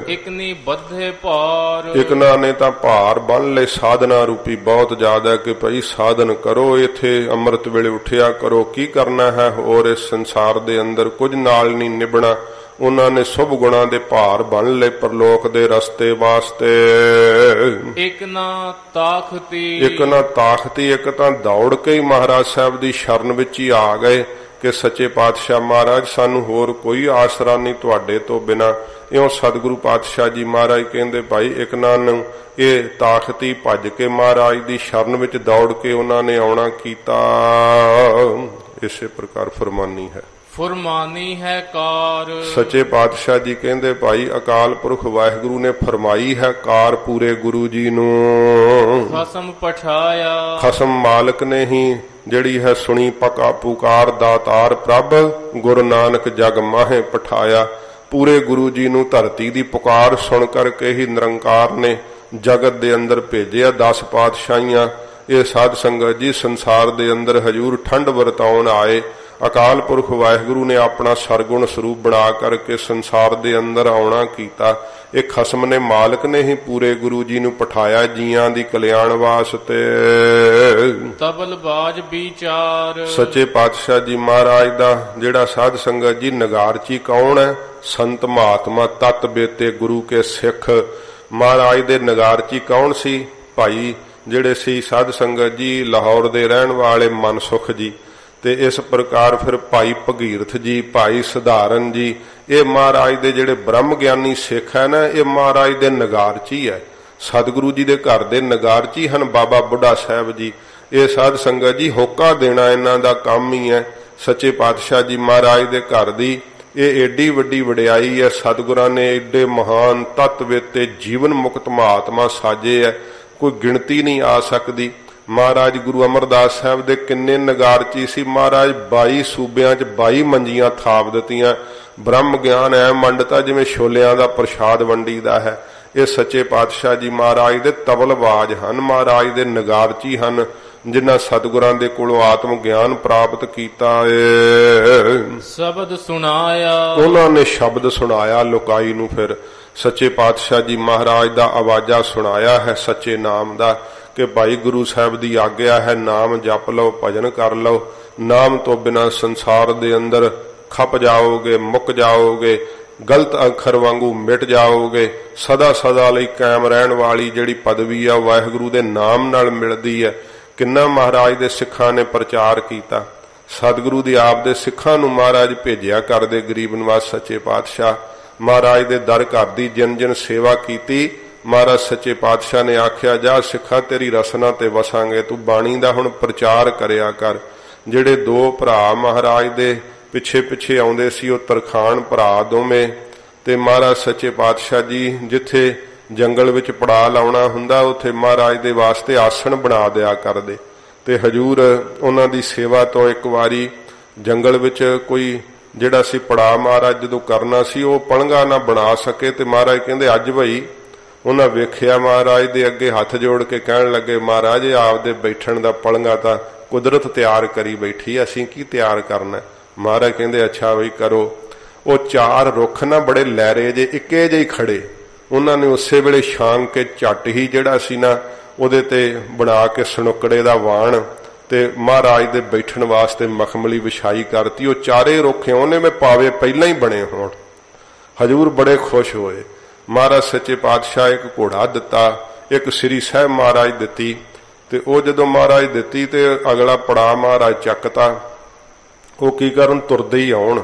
Speaker 2: ਇੱਕ ਨੀ ਬੱਧੇ ਭਾਰ,
Speaker 1: ਇੱਕ ਨਾ ਨੇ ਤਾਂ ਭਾਰ ਬੰਨ ਲਏ ਸਾਧਨਾ ਰੂਪੀ ਬਹੁਤ ਜ਼ਿਆਦਾ ਕਿ ਭਾਈ ਸਾਧਨ ਕਰੋ, ਇੱਥੇ ਅੰਮ੍ਰਿਤ ਵੇਲੇ ਉੱਠਿਆ ਕਰੋ, ਕੀ ਕਰਨਾ ਹੈ ਹੋਰ ਇਸ ਸੰਸਾਰ ਦੇ ਅੰਦਰ, ਕੁਝ ਨਾਲ ਨਹੀਂ ਨਿਭਣਾ। ਉਹਨਾਂ ਨੇ ਸ਼ੁਭ ਗੁਣਾਂ ਦੇ ਭਾਰ ਬੰਨ ਲਏ ਪਰਲੋਕ ਦੇ ਰਸਤੇ ਵਾਸਤੇ।
Speaker 2: ਇੱਕ ਨਾ ਤਾਖਤੀ,
Speaker 1: ਇੱਕ ਨਾ ਤਾਖਤੀ, ਇੱਕ ਤਾਂ ਦੌੜ ਕੇ ਹੀ ਮਹਾਰਾਜ ਸਾਹਿਬ ਦੀ ਸ਼ਰਨ ਵਿੱਚ ਹੀ ਆ ਗਏ ਕਿ ਸੱਚੇ ਪਾਤਸ਼ਾਹ ਮਹਾਰਾਜ ਸਾਨੂੰ ਹੋਰ ਕੋਈ ਆਸਰਾ ਨਹੀਂ ਤੁਹਾਡੇ ਤੋਂ ਬਿਨਾਂ। ਇਉਂ ਸਤਿਗੁਰੂ ਪਾਤਸ਼ਾਹ ਜੀ ਮਹਾਰਾਜ ਕਹਿੰਦੇ ਭਾਈ ਇੱਕ ਨਾ ਨੂੰ ਇਹ ਤਾਖਤੀ ਭੱਜ ਕੇ ਮਹਾਰਾਜ ਦੀ ਸ਼ਰਨ ਵਿੱਚ ਦੌੜ ਕੇ ਉਹਨਾਂ ਨੇ ਆਉਣਾ ਕੀਤਾ। ਇਸੇ ਪ੍ਰਕਾਰ ਫਰਮਾਨੀ ਹੈ,
Speaker 2: ਫੁਰਮਾਨੀ ਹੈ ਕਾਰ।
Speaker 1: ਸੱਚੇ ਪਾਤਸ਼ਾਹ ਜੀ ਕਹਿੰਦੇ ਭਾਈ ਅਕਾਲ ਪੁਰਖ ਵਾਹਿਗੁਰੂ ਨੇ ਫਰਮਾਈ ਹੈ ਕਾਰ ਪੂਰੇ ਗੁਰੂ ਜੀ ਨੂੰ।
Speaker 2: ਖਸਮ ਪਠਾਇਆ,
Speaker 1: ਖਸਮ ਮਾਲਕ ਨੇ ਹੀ ਜਿਹੜੀ ਹੈ ਸੁਣੀ ਪਕਾ ਪੁਕਾਰ ਦਾਤਾਰ ਪ੍ਰਭ ਗੁਰੂ ਨਾਨਕ ਜਗ ਮਾਹੇ ਪਠਾਇਆ। ਪੂਰੇ ਗੁਰੂ ਜੀ ਨੂੰ ਧਰਤੀ ਦੀ ਪੁਕਾਰ ਸੁਣ ਕਰਕੇ ਹੀ ਨਿਰੰਕਾਰ ਨੇ ਜਗਤ ਦੇ ਅੰਦਰ ਭੇਜਿਆ 10 ਪਾਤਸ਼ਾਹੀਆਂ। ਇਹ ਸਾਧ ਸੰਗਤ ਜੀ ਸੰਸਾਰ ਦੇ ਅੰਦਰ ਹਜੂਰ ਠੰਡ ਵਰਤਾਉਣ ਆਏ। ਅਕਾਲ ਪੁਰਖ ਵਾਹਿਗੁਰੂ ਨੇ ਆਪਣਾ ਸਰਗੁਣ ਸਰੂਪ ਬਣਾ ਕਰਕੇ ਸੰਸਾਰ ਦੇ ਅੰਦਰ ਆਉਣਾ ਕੀਤਾ। ਇਹ ਖਸਮ ਨੇ ਮਾਲਕ ਨੇ ਹੀ ਪੂਰੇ ਗੁਰੂ ਜੀ ਨੂੰ ਪਠਾਇਆ ਜੀਆਂ ਦੀ ਕਲਿਆਣ ਵਾਸਤੇ।
Speaker 2: ਤਬਲ ਬਾਜ ਵਿਚਾਰ,
Speaker 1: ਸੱਚੇ ਪਾਤਸ਼ਾਹ ਜੀ ਮਹਾਰਾਜ ਦਾ ਜਿਹੜਾ ਸਾਧ ਸੰਗਤ ਜੀ ਨਗਾਰਚੀ ਕੌਣ ਹੈ, ਸੰਤ ਮਹਾਤਮਾ ਤਤ ਬੇਤੇ ਗੁਰੂ ਕੇ ਸਿੱਖ। ਮਹਾਰਾਜ ਦੇ ਨਗਾਰਚੀ ਕੌਣ ਸੀ, ਭਾਈ ਜਿਹੜੇ ਸੀ ਸਾਧ ਸੰਗਤ ਜੀ ਲਾਹੌਰ ਦੇ ਰਹਿਣ ਵਾਲੇ ਮਨਸੁਖ ਜੀ ਤੇ ਇਸ ਪ੍ਰਕਾਰ ਫਿਰ ਭਾਈ ਭਗੀਰਥ ਜੀ, ਭਾਈ ਸਧਾਰਨ ਜੀ, ਇਹ ਮਹਾਰਾਜ ਦੇ ਜਿਹੜੇ ਬ੍ਰਹਮ ਗਿਆਨੀ ਸਿੱਖ ਹੈ ਨਾ, ਇਹ ਮਹਾਰਾਜ ਦੇ ਨਗਾਰਚੀ ਹੈ। ਸਤਿਗੁਰੂ ਜੀ ਦੇ ਘਰ ਦੇ ਨਗਾਰਚੀ ਹਨ ਬਾਬਾ ਬੁੱਢਾ ਸਾਹਿਬ ਜੀ। ਇਹ ਸਾਧ ਸੰਗਤ ਜੀ ਹੋਕਾ ਦੇਣਾ ਇਹਨਾਂ ਦਾ ਕੰਮ ਹੀ ਹੈ। ਸੱਚੇ ਪਾਤਸ਼ਾਹ ਜੀ ਮਹਾਰਾਜ ਦੇ ਘਰ ਦੀ ਇਹ ਏਡੀ ਵੱਡੀ ਵਡਿਆਈ ਹੈ। ਸਤਿਗੁਰਾਂ ਨੇ ਏਡੇ ਮਹਾਨ ਤਤਵੇਤੇ ਜੀਵਨ ਮੁਕਤ ਮਹਾਤਮਾ ਸਾਜੇ ਹੈ, ਕੋਈ ਗਿਣਤੀ ਨਹੀਂ ਆ ਸਕਦੀ। ਮਹਾਰਾਜ ਗੁਰੂ ਅਮਰਦਾਸ ਸਾਹਿਬ ਦੇ ਕਿੰਨੇ ਨਗਾਰਚੀ ਸੀ। ਮਹਾਰਾਜ 22 ਸੂਬਿਆਂ 'ਚ 22 ਮੰਜੀਆਂ ਥਾਪ ਦਿੱਤੀਆਂ। ਬ੍ਰਹਮ ਗਿਆਨ ਐ ਮੰਡਤਾ ਜਿਵੇਂ ਛੋਲਿਆਂ ਦਾ ਪ੍ਰਸ਼ਾਦ ਵੰਡੀਦਾ ਹੈ। ਇਹ ਸੱਚੇ ਪਾਤਸ਼ਾਹ ਜੀ ਮਹਾਰਾਜ ਦੇ ਤਬਲਬਾਜ਼ ਹਨ, ਮਹਾਰਾਜ ਦੇ ਨਗਾਰਚੀ ਹਨ, ਜਿਨ੍ਹਾਂ ਸਤਿਗੁਰਾਂ ਦੇ ਕੋਲੋਂ ਆਤਮ ਗਿਆਨ ਪ੍ਰਾਪਤ ਕੀਤਾ ਏ।
Speaker 2: ਸ਼ਬਦ ਸੁਣਾਇਆ,
Speaker 1: ਉਹਨਾਂ ਨੇ ਸ਼ਬਦ ਸੁਣਾਇਆ ਲੋਕਾਈ ਨੂੰ। ਫਿਰ ਸੱਚੇ ਪਾਤਸ਼ਾਹ ਜੀ ਮਹਾਰਾਜ ਦਾ ਆਵਾਜ਼ਾ ਸੁਣਾਇਆ ਹੈ ਸੱਚੇ ਨਾਮ ਦਾ ਕਿ ਭਾਈ ਗੁਰੂ ਸਾਹਿਬ ਦੀ ਆਗਿਆ ਹੈ ਨਾਮ ਜਪ ਲਓ, ਭਜਨ ਕਰ ਲਓ। ਨਾਮ ਤੋਂ ਬਿਨਾਂ ਸੰਸਾਰ ਦੇ ਅੰਦਰ ਖਪ ਜਾਓਗੇ, ਮੁੱਕ ਜਾਓਗੇ, ਗਲਤ ਅੱਖਰ ਵਾਂਗੂ ਮਿਟ ਜਾਓਗੇ। ਸਦਾ ਸਦਾ ਲਈ ਕਾਇਮ ਰਹਿਣ ਵਾਲੀ ਜਿਹੜੀ ਪਦਵੀ ਆ ਵਾਹਿਗੁਰੂ ਦੇ ਨਾਮ ਨਾਲ ਮਿਲਦੀ ਹੈ। ਕਿੰਨਾ ਮਹਾਰਾਜ ਦੇ ਸਿੱਖਾਂ ਨੇ ਪ੍ਰਚਾਰ ਕੀਤਾ। ਸਤਿਗੁਰੂ ਦੇ ਆਪ ਦੇ ਸਿੱਖਾਂ ਨੂੰ ਮਹਾਰਾਜ ਭੇਜਿਆ ਕਰਦੇ ਗਰੀਬ ਨਿਵਾਸ ਸੱਚੇ ਪਾਤਸ਼ਾਹ। ਮਹਾਰਾਜ ਦੇ ਦਰ ਘਰ ਦੀ ਜਿਨ ਜਿਨ ਸੇਵਾ ਕੀਤੀ, ਮਹਾਰਾਜ ਸੱਚੇ ਪਾਤਸ਼ਾਹ ਨੇ ਆਖਿਆ ਜਾ ਸਿੱਖਾ ਤੇਰੀ ਰਸਨਾ ਤੇ ਵਸਾਂਗੇ, ਤੂੰ ਬਾਣੀ ਦਾ ਹੁਣ ਪ੍ਰਚਾਰ ਕਰਿਆ ਕਰ। ਜਿਹੜੇ 2 ਭਰਾ ਮਹਾਰਾਜ ਦੇ ਪਿੱਛੇ ਪਿੱਛੇ ਆਉਂਦੇ ਸੀ ਉਹ ਤਰਖਾਣ ਭਰਾ ਦੋਵੇਂ ਤੇ ਮਹਾਰਾਜ ਸੱਚੇ ਪਾਤਸ਼ਾਹ ਜੀ ਜਿੱਥੇ ਜੰਗਲ ਵਿੱਚ ਪੜਾ ਲਾਉਣਾ ਹੁੰਦਾ ਉੱਥੇ ਮਹਾਰਾਜ ਦੇ ਵਾਸਤੇ ਆਸਣ ਬਣਾ ਦਿਆ ਕਰਦੇ। ਤੇ ਹਜੂਰ ਉਹਨਾਂ ਦੀ ਸੇਵਾ ਤੋਂ ਇੱਕ ਵਾਰੀ ਜੰਗਲ ਵਿੱਚ ਕੋਈ ਜਿਹੜਾ ਸੀ ਪੜਾ ਮਹਾਰਾਜ ਜਦੋਂ ਕਰਨਾ ਸੀ ਉਹ ਪਲੰਘਾ ਨਾ ਬਣਾ ਸਕੇ ਤੇ ਮਹਾਰਾਜ ਕਹਿੰਦੇ ਅੱਜ ਭਈ ਉਹਨਾਂ ਵੇਖਿਆ ਮਹਾਰਾਜ ਦੇ ਅੱਗੇ ਹੱਥ ਜੋੜ ਕੇ ਕਹਿਣ ਲੱਗੇ ਮਹਾਰਾਜ ਆਪਦੇ ਬੈਠਣ ਦਾ ਪਲੰਘਾ ਤਾਂ ਕੁਦਰਤ ਤਿਆਰ ਕਰੀ ਬੈਠੀ, ਅਸੀਂ ਕੀ ਤਿਆਰ ਕਰਨਾ। ਮਹਾਰਾਜ ਕਹਿੰਦੇ ਅੱਛਾ ਬਈ ਕਰੋ। ਉਹ 4 ਰੁੱਖ ਨਾ ਬੜੇ ਲਹਿਰੇ ਜੇ ਇੱਕੇ ਜਿਹੇ ਖੜੇ, ਉਹਨਾਂ ਨੇ ਉਸੇ ਵੇਲੇ ਛਾਂਗ ਕੇ ਝੱਟ ਹੀ ਜਿਹੜਾ ਸੀ ਨਾ ਉਹਦੇ ਤੇ ਬਣਾ ਕੇ ਸਨੁਕੜੇ ਦਾ ਵਾਣ ਤੇ ਮਹਾਰਾਜ ਦੇ ਬੈਠਣ ਵਾਸਤੇ ਮਖਮਲੀ ਵਿਛਾਈ ਕਰਤੀ। ਉਹ 4 ਰੁੱਖ ਉਹਨੇ ਮੈਂ ਪਾਵੇ ਪਹਿਲਾਂ ਹੀ ਬਣੇ ਹੋਣ। ਹਜੂਰ ਬੜੇ ਖੁਸ਼ ਹੋਏ। ਮਹਾਰਾਜ ਸੱਚੇ ਪਾਤਸ਼ਾਹ ਇੱਕ ਘੋੜਾ ਦਿੱਤਾ, ਇੱਕ ਸ੍ਰੀ ਸਾਹਿਬ ਮਹਾਰਾਜ ਦਿੱਤੀ। ਤੇ ਉਹ ਜਦੋਂ ਮਹਾਰਾਜ ਦਿੱਤੀ ਤੇ ਅਗਲਾ ਪੜਾ ਮਹਾਰਾਜ ਚੱਕਤਾ। ਉਹ ਕੀ ਕਰਨ ਤੁਰਦੇ ਹੀ ਆਉਣ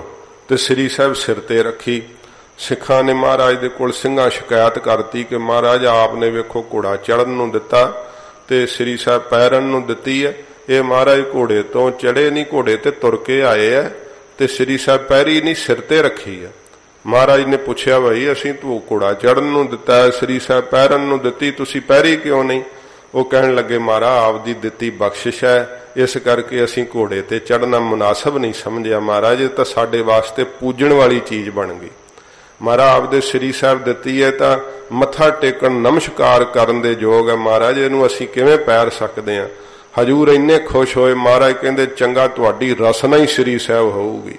Speaker 1: ਤੇ ਸ੍ਰੀ ਸਾਹਿਬ ਸਿਰ ਤੇ ਰੱਖੀ। ਸਿੱਖਾਂ ਨੇ ਮਹਾਰਾਜ ਦੇ ਕੋਲ ਸਿੰਘਾਂ ਸ਼ਿਕਾਇਤ ਕਰਤੀ ਕਿ ਮਹਾਰਾਜ ਆਪ ਨੇ ਵੇਖੋ ਘੋੜਾ ਚੜਨ ਨੂੰ ਦਿੱਤਾ ਤੇ ਸ੍ਰੀ ਸਾਹਿਬ ਪੈਰਨ ਨੂੰ ਦਿੱਤੀ ਹੈ। ਇਹ ਮਹਾਰਾਜ ਘੋੜੇ ਤੋਂ ਚੜੇ ਨਹੀਂ, ਘੋੜੇ ਤੇ ਤੁਰ ਕੇ ਆਏ ਆ ਤੇ ਸ੍ਰੀ ਸਾਹਿਬ ਪੈਰੀ ਨਹੀਂ ਸਿਰ ਤੇ ਰੱਖੀ ਹੈ। ਮਹਾਰਾਜ ਨੇ ਪੁੱਛਿਆ ਬਈ ਅਸੀਂ ਤੂੰ ਘੋੜਾ ਚੜਨ ਨੂੰ ਦਿੱਤਾ, ਸ੍ਰੀ ਸਾਹਿਬ ਪੈਰਨ ਨੂੰ ਦਿੱਤੀ, ਤੁਸੀਂ ਪੈਰੀ ਕਿਉਂ ਨਹੀਂ? ਉਹ ਕਹਿਣ ਲੱਗੇ ਮਹਾਰਾਜ ਆਪਦੀ ਦਿੱਤੀ ਬਖਸ਼ਿਸ਼ ਹੈ, ਇਸ ਕਰਕੇ ਅਸੀਂ ਘੋੜੇ ਤੇ ਚੜਨਾ ਮੁਨਾਸਬ ਨਹੀਂ ਸਮਝਿਆ। ਮਹਾਰਾਜ ਇਹ ਤਾਂ ਸਾਡੇ ਵਾਸਤੇ ਪੂਜਣ ਵਾਲੀ ਚੀਜ਼ ਬਣ ਗਈ। ਮਹਾਰਾਜ ਆਪਦੇ ਸ੍ਰੀ ਸਾਹਿਬ ਦਿੱਤੀ ਹੈ ਤਾਂ ਮੱਥਾ ਟੇਕਣ ਨਮਸਕਾਰ ਕਰਨ ਦੇ ਯੋਗ ਹੈ। ਮਹਾਰਾਜ ਇਹਨੂੰ ਅਸੀਂ ਕਿਵੇਂ ਪੈਰ ਸਕਦੇ ਹਾਂ? ਹਜੂਰ ਇੰਨੇ ਖੁਸ਼ ਹੋਏ। ਮਹਾਰਾਜ ਕਹਿੰਦੇ ਚੰਗਾ ਤੁਹਾਡੀ ਰਸਨਾ ਹੀ ਸ੍ਰੀ ਸਾਹਿਬ ਹੋਊਗੀ,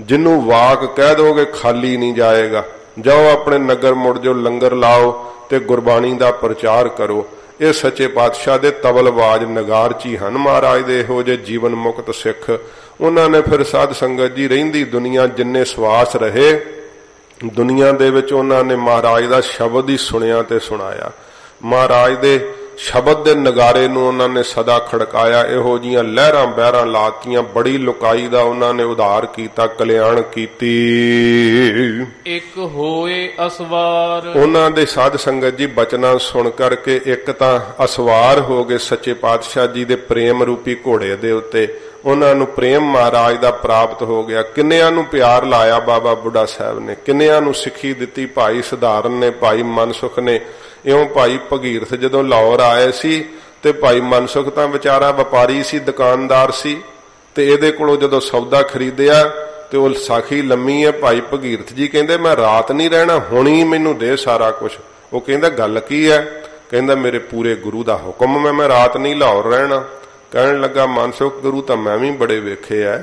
Speaker 1: ਜਿਹਨੂੰ ਵਾਕ ਕਹਿ ਦੋਗੇ ਖਾਲੀ ਨਹੀਂ ਜਾਏਗਾ। ਜਾਓ ਆਪਣੇ ਨਗਰ ਮੁੜ ਜੋ ਲੰਗਰ ਲਾਓ ਤੇ ਗੁਰਬਾਣੀ ਦਾ ਪ੍ਰਚਾਰ ਕਰੋ। ਇਹ ਸੱਚੇ ਪਾਤਸ਼ਾਹ ਦੇ ਤਬਲਬਾਜ਼ ਨਗਾਰਚੀ ਹਨ ਮਹਾਰਾਜ ਦੇ ਇਹੋ ਜਿਹੇ ਜੀਵਨ ਮੁਕਤ ਸਿੱਖ। ਉਹਨਾਂ ਨੇ ਫਿਰ ਸਾਧ ਸੰਗਤ ਜੀ ਰਹਿੰਦੀ ਦੁਨੀਆ ਜਿੰਨੇ ਸਵਾਸ ਰਹੇ ਦੁਨੀਆ ਦੇ ਵਿੱਚ ਉਹਨਾਂ ਨੇ ਮਹਾਰਾਜ ਦਾ ਸ਼ਬਦ ਹੀ ਸੁਣਿਆ ਤੇ ਸੁਣਾਇਆ। ਮਹਾਰਾਜ ਦੇ ਸ਼ਬਦ ਦੇ ਨਗਾਰੇ ਨੂੰ ਉਹਨਾਂ ਨੇ ਸਦਾ ਖੜਕਾਇਆ। ਇਹੋ ਜੀਆਂ ਲਹਿਰਾਂ ਬਹਿਰਾਂ ਲਾਤੀਆਂ, ਬੜੀ ਲੁਕਾਈ ਦਾ ਉਹਨਾਂ ਨੇ ਉਧਾਰ ਕੀਤਾ, ਕਲਿਆਣ ਕੀਤੀ।
Speaker 2: ਇੱਕ ਹੋਏ ਅਸਵਾਰ। ਉਹਨਾਂ
Speaker 1: ਦੇ ਸਾਧ ਸੰਗਤ ਜੀ ਬਚਨਾਂ ਸੁਣ ਕਰਕੇ ਇੱਕ ਤਾਂ ਅਸਵਾਰ ਹੋ ਗਏ ਸੱਚੇ ਪਾਤਸ਼ਾਹ ਜੀ ਦੇ ਪ੍ਰੇਮ ਰੂਪੀ ਘੋੜੇ ਦੇ ਉੱਤੇ। ਉਹਨਾਂ ਨੂੰ ਪ੍ਰੇਮ ਮਹਾਰਾਜ ਦਾ ਪ੍ਰਾਪਤ ਹੋ ਗਿਆ। ਕਿੰਨਿਆਂ ਨੂੰ ਪਿਆਰ ਲਾਇਆ ਬਾਬਾ ਬੁੱਢਾ ਸਾਹਿਬ ਨੇ, ਕਿੰਨਿਆਂ ਨੂੰ ਸਿੱਖੀ ਦਿੱਤੀ ਭਾਈ ਸਧਾਰਨ ਨੇ, ਭਾਈ ਮਨਸੁਖ ਨੇ। ਇਉਂ ਭਾਈ ਭਗੀਰਥ ਜਦੋਂ ਲਾਹੌਰ ਆਏ ਸੀ ਤੇ ਭਾਈ ਮਨਸੁਖ ਤਾਂ ਵਿਚਾਰਾ ਵਪਾਰੀ ਸੀ, ਦੁਕਾਨਦਾਰ ਸੀ ਤੇ ਇਹਦੇ ਕੋਲੋਂ ਜਦੋਂ ਸੌਦਾ ਖਰੀਦਿਆ ਤੇ ਉਹ ਸਾਖੀ ਲੰਮੀ ਹੈ। ਭਾਈ ਭਗੀਰਥ ਜੀ ਕਹਿੰਦੇ ਮੈਂ ਰਾਤ ਨਹੀਂ ਰਹਿਣਾ, ਹੁਣੀ ਮੈਨੂੰ ਦੇ ਸਾਰਾ ਕੁਝ। ਉਹ ਕਹਿੰਦਾ ਗੱਲ ਕੀ ਹੈ? ਕਹਿੰਦਾ ਮੇਰੇ ਪੂਰੇ ਗੁਰੂ ਦਾ ਹੁਕਮ ਮੈਂ ਰਾਤ ਨਹੀਂ ਲਾਹੌਰ ਰਹਿਣਾ। ਕਹਿਣ ਲੱਗਾ ਮਨਸੁਖ ਗੁਰੂ ਤਾਂ ਮੈਂ ਵੀ ਬੜੇ ਵੇਖੇ ਐ।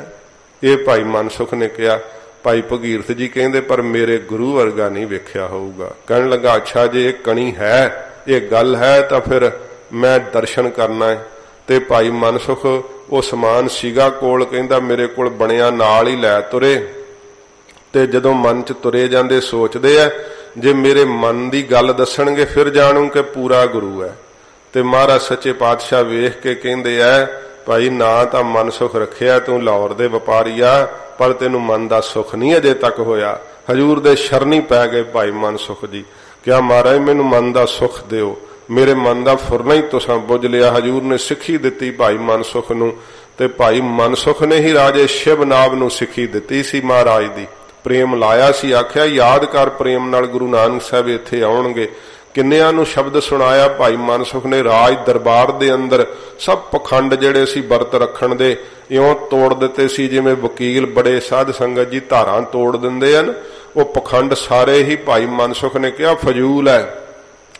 Speaker 1: ਇਹ ਭਾਈ ਮਨਸੁਖ ਨੇ ਕਿਹਾ। ਭਾਈ ਭਗੀਰਥ ਜੀ ਕਹਿੰਦੇ ਪਰ ਮੇਰੇ ਗੁਰੂ ਵਰਗਾ ਨਹੀਂ ਵੇਖਿਆ ਹੋਊਗਾ। ਕਹਿਣ ਲੱਗਾ ਅੱਛਾ ਜੇ ਇਹ ਕਣੀ ਹੈ, ਇਹ ਗੱਲ ਹੈ ਤਾਂ ਫਿਰ ਮੈਂ ਦਰਸ਼ਨ ਕਰਨਾ ਹੈ। ਤੇ ਭਾਈ ਮਨਸੁਖ ਉਹ ਸਮਾਨ ਸੀਗਾ ਕੋਲ, ਕਹਿੰਦਾ ਮੇਰੇ ਕੋਲ ਬਣਿਆ ਨਾਲ ਹੀ ਲੈ ਤੁਰੇ। ਤੇ ਜਦੋਂ ਮਨ ਚ ਤੁਰੇ ਜਾਂਦੇ ਸੋਚਦੇ ਆ ਜੇ ਮੇਰੇ ਮਨ ਦੀ ਗੱਲ ਦੱਸਣਗੇ ਫਿਰ ਜਾਣੂ ਕਿ ਪੂਰਾ ਗੁਰੂ ਹੈ। ਤੇ ਮਹਾਰਾਜ ਸੱਚੇ ਪਾਤਸ਼ਾਹ ਵੇਖ ਕੇ ਕਹਿੰਦੇ ਐ ਭਾਈ ਨਾ ਤਾਂ ਮਨ ਸੁਖ ਰੱਖਿਆ ਤੂੰ ਲਾਹੌਰ ਦੇ ਵਪਾਰੀ ਆ, ਪਰ ਤੈਨੂੰ ਮਨ ਦਾ ਸੁਖ ਨਹੀਂ ਅਜੇ ਤੱਕ ਹੋਇਆ। ਹਜੂਰ ਦੇ ਸ਼ਰਨੀ ਪੈ ਗਏ ਭਾਈ ਮਨ ਸੁਖ ਜੀ। ਕਿਹਾ ਮਹਾਰਾਜ ਮੈਨੂੰ ਮਨ ਦਾ ਸੁਖ ਦਿਓ, ਮੇਰੇ ਮਨ ਦਾ ਫੁਰਨਾ ਹੀ ਤੁਸਾਂ ਬੁੱਝ ਲਿਆ। ਹਜੂਰ ਨੇ ਸਿੱਖੀ ਦਿੱਤੀ ਭਾਈ ਮਨ ਸੁਖ ਨੂੰ ਤੇ ਭਾਈ ਮਨ ਸੁਖ ਨੇ ਹੀ ਰਾਜੇ ਸ਼ਿਵਨਾਭ ਨੂੰ ਸਿੱਖੀ ਦਿੱਤੀ ਸੀ ਮਹਾਰਾਜ ਦੀ। ਪ੍ਰੇਮ ਲਾਇਆ ਸੀ, ਆਖਿਆ ਯਾਦ ਕਰ ਪ੍ਰੇਮ ਨਾਲ ਗੁਰੂ ਨਾਨਕ ਸਾਹਿਬ ਇੱਥੇ ਆਉਣਗੇ। ਕਿੰਨਿਆਂ ਨੂੰ ਸ਼ਬਦ ਸੁਣਾਇਆ ਭਾਈ ਮਨਸੁਖ ਨੇ। ਰਾਜ ਦਰਬਾਰ ਦੇ ਅੰਦਰ ਸਭ ਪਖੰਡ ਜਿਹੜੇ ਸੀ ਵਰਤ ਰੱਖਣ ਦੇ ਇਉਂ ਤੋੜ ਦਿੱਤੇ ਸੀ ਜਿਵੇਂ ਵਕੀਲ ਬੜੇ ਸਾਧ ਸੰਗਤ ਜੀ ਧਾਰਾਂ ਤੋੜ ਦਿੰਦੇ ਹਨ। ਉਹ ਪਖੰਡ ਸਾਰੇ ਹੀ ਭਾਈ ਮਨਸੁਖ ਨੇ ਕਿਹਾ ਫਜ਼ੂਲ ਹੈ।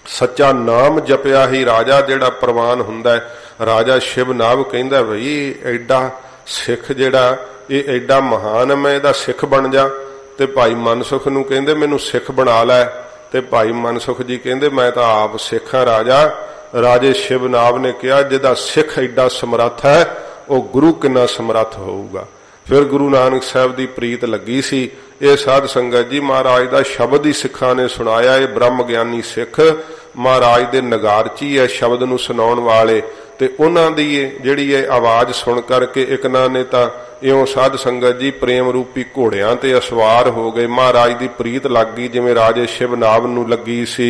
Speaker 1: ਸੱਚਾ ਨਾਮ ਜਪਿਆ ਹੀ ਰਾਜਾ ਜਿਹੜਾ ਪ੍ਰਵਾਨ ਹੁੰਦਾ ਹੈ। ਰਾਜਾ ਸ਼ਿਵਨਾਭ ਕਹਿੰਦਾ ਬਈ ਐਡਾ ਸਿੱਖ ਜਿਹੜਾ ਇਹ ਐਡਾ ਮਹਾਨ ਹੈ, ਮੈਂ ਇਹਦਾ ਸਿੱਖ ਬਣ ਜਾ। ਤੇ ਭਾਈ ਮਨਸੁਖ ਨੂੰ ਕਹਿੰਦੇ ਮੈਨੂੰ ਸਿੱਖ ਬਣਾ ਲੈ। ਤੇ ਭਾਈ ਮਨਸੁਖ ਜੀ ਕਹਿੰਦੇ ਮੈਂ ਤਾਂ ਆਪ ਸਿੱਖ ਹਾਂ ਰਾਜਾ। ਰਾਜੇ ਸ਼ਿਵਨਾਭ ਨੇ ਕਿਹਾ ਜਿਹਦਾ ਸਿੱਖ ਐਡਾ ਸਮਰੱਥ ਹੈ ਉਹ ਗੁਰੂ ਕਿੰਨਾ ਸਮਰੱਥ ਹੋਊਗਾ। ਫਿਰ ਗੁਰੂ ਨਾਨਕ ਸਾਹਿਬ ਦੀ ਪ੍ਰੀਤ ਲੱਗੀ ਸੀ। ਇਹ ਸਾਧ ਸੰਗਤ ਜੀ ਮਹਾਰਾਜ ਦਾ ਸ਼ਬਦ ਹੀ ਸਿੱਖਾਂ ਨੇ ਸੁਣਾਇਆ। ਇਹ ਬ੍ਰਹਮ ਗਿਆਨੀ ਸਿੱਖ ਮਹਾਰਾਜ ਦੇ ਨਗਾਰਚੀ ਹੈ, ਸ਼ਬਦ ਨੂੰ ਸੁਣਾਉਣ ਵਾਲੇ। ਤੇ ਉਹਨਾਂ ਦੀ ਜਿਹੜੀ ਇਹ ਆਵਾਜ਼ ਸੁਣ ਕਰਕੇ ਇਕਨਾਂ ਨੇ ਤਾਂ ਇਉਂ ਸਾਧ ਸੰਗਤ ਜੀ ਪ੍ਰੇਮ ਰੂਪੀ ਘੋੜਿਆਂ ਤੇ ਅਸਵਾਰ ਹੋ ਗਏ। ਮਹਾਰਾਜ ਦੀ ਪ੍ਰੀਤ ਲੱਗ ਗਈ ਜਿਵੇਂ ਰਾਜੇ ਸ਼ਿਵਨਾਭ ਨੂੰ ਲੱਗੀ ਸੀ।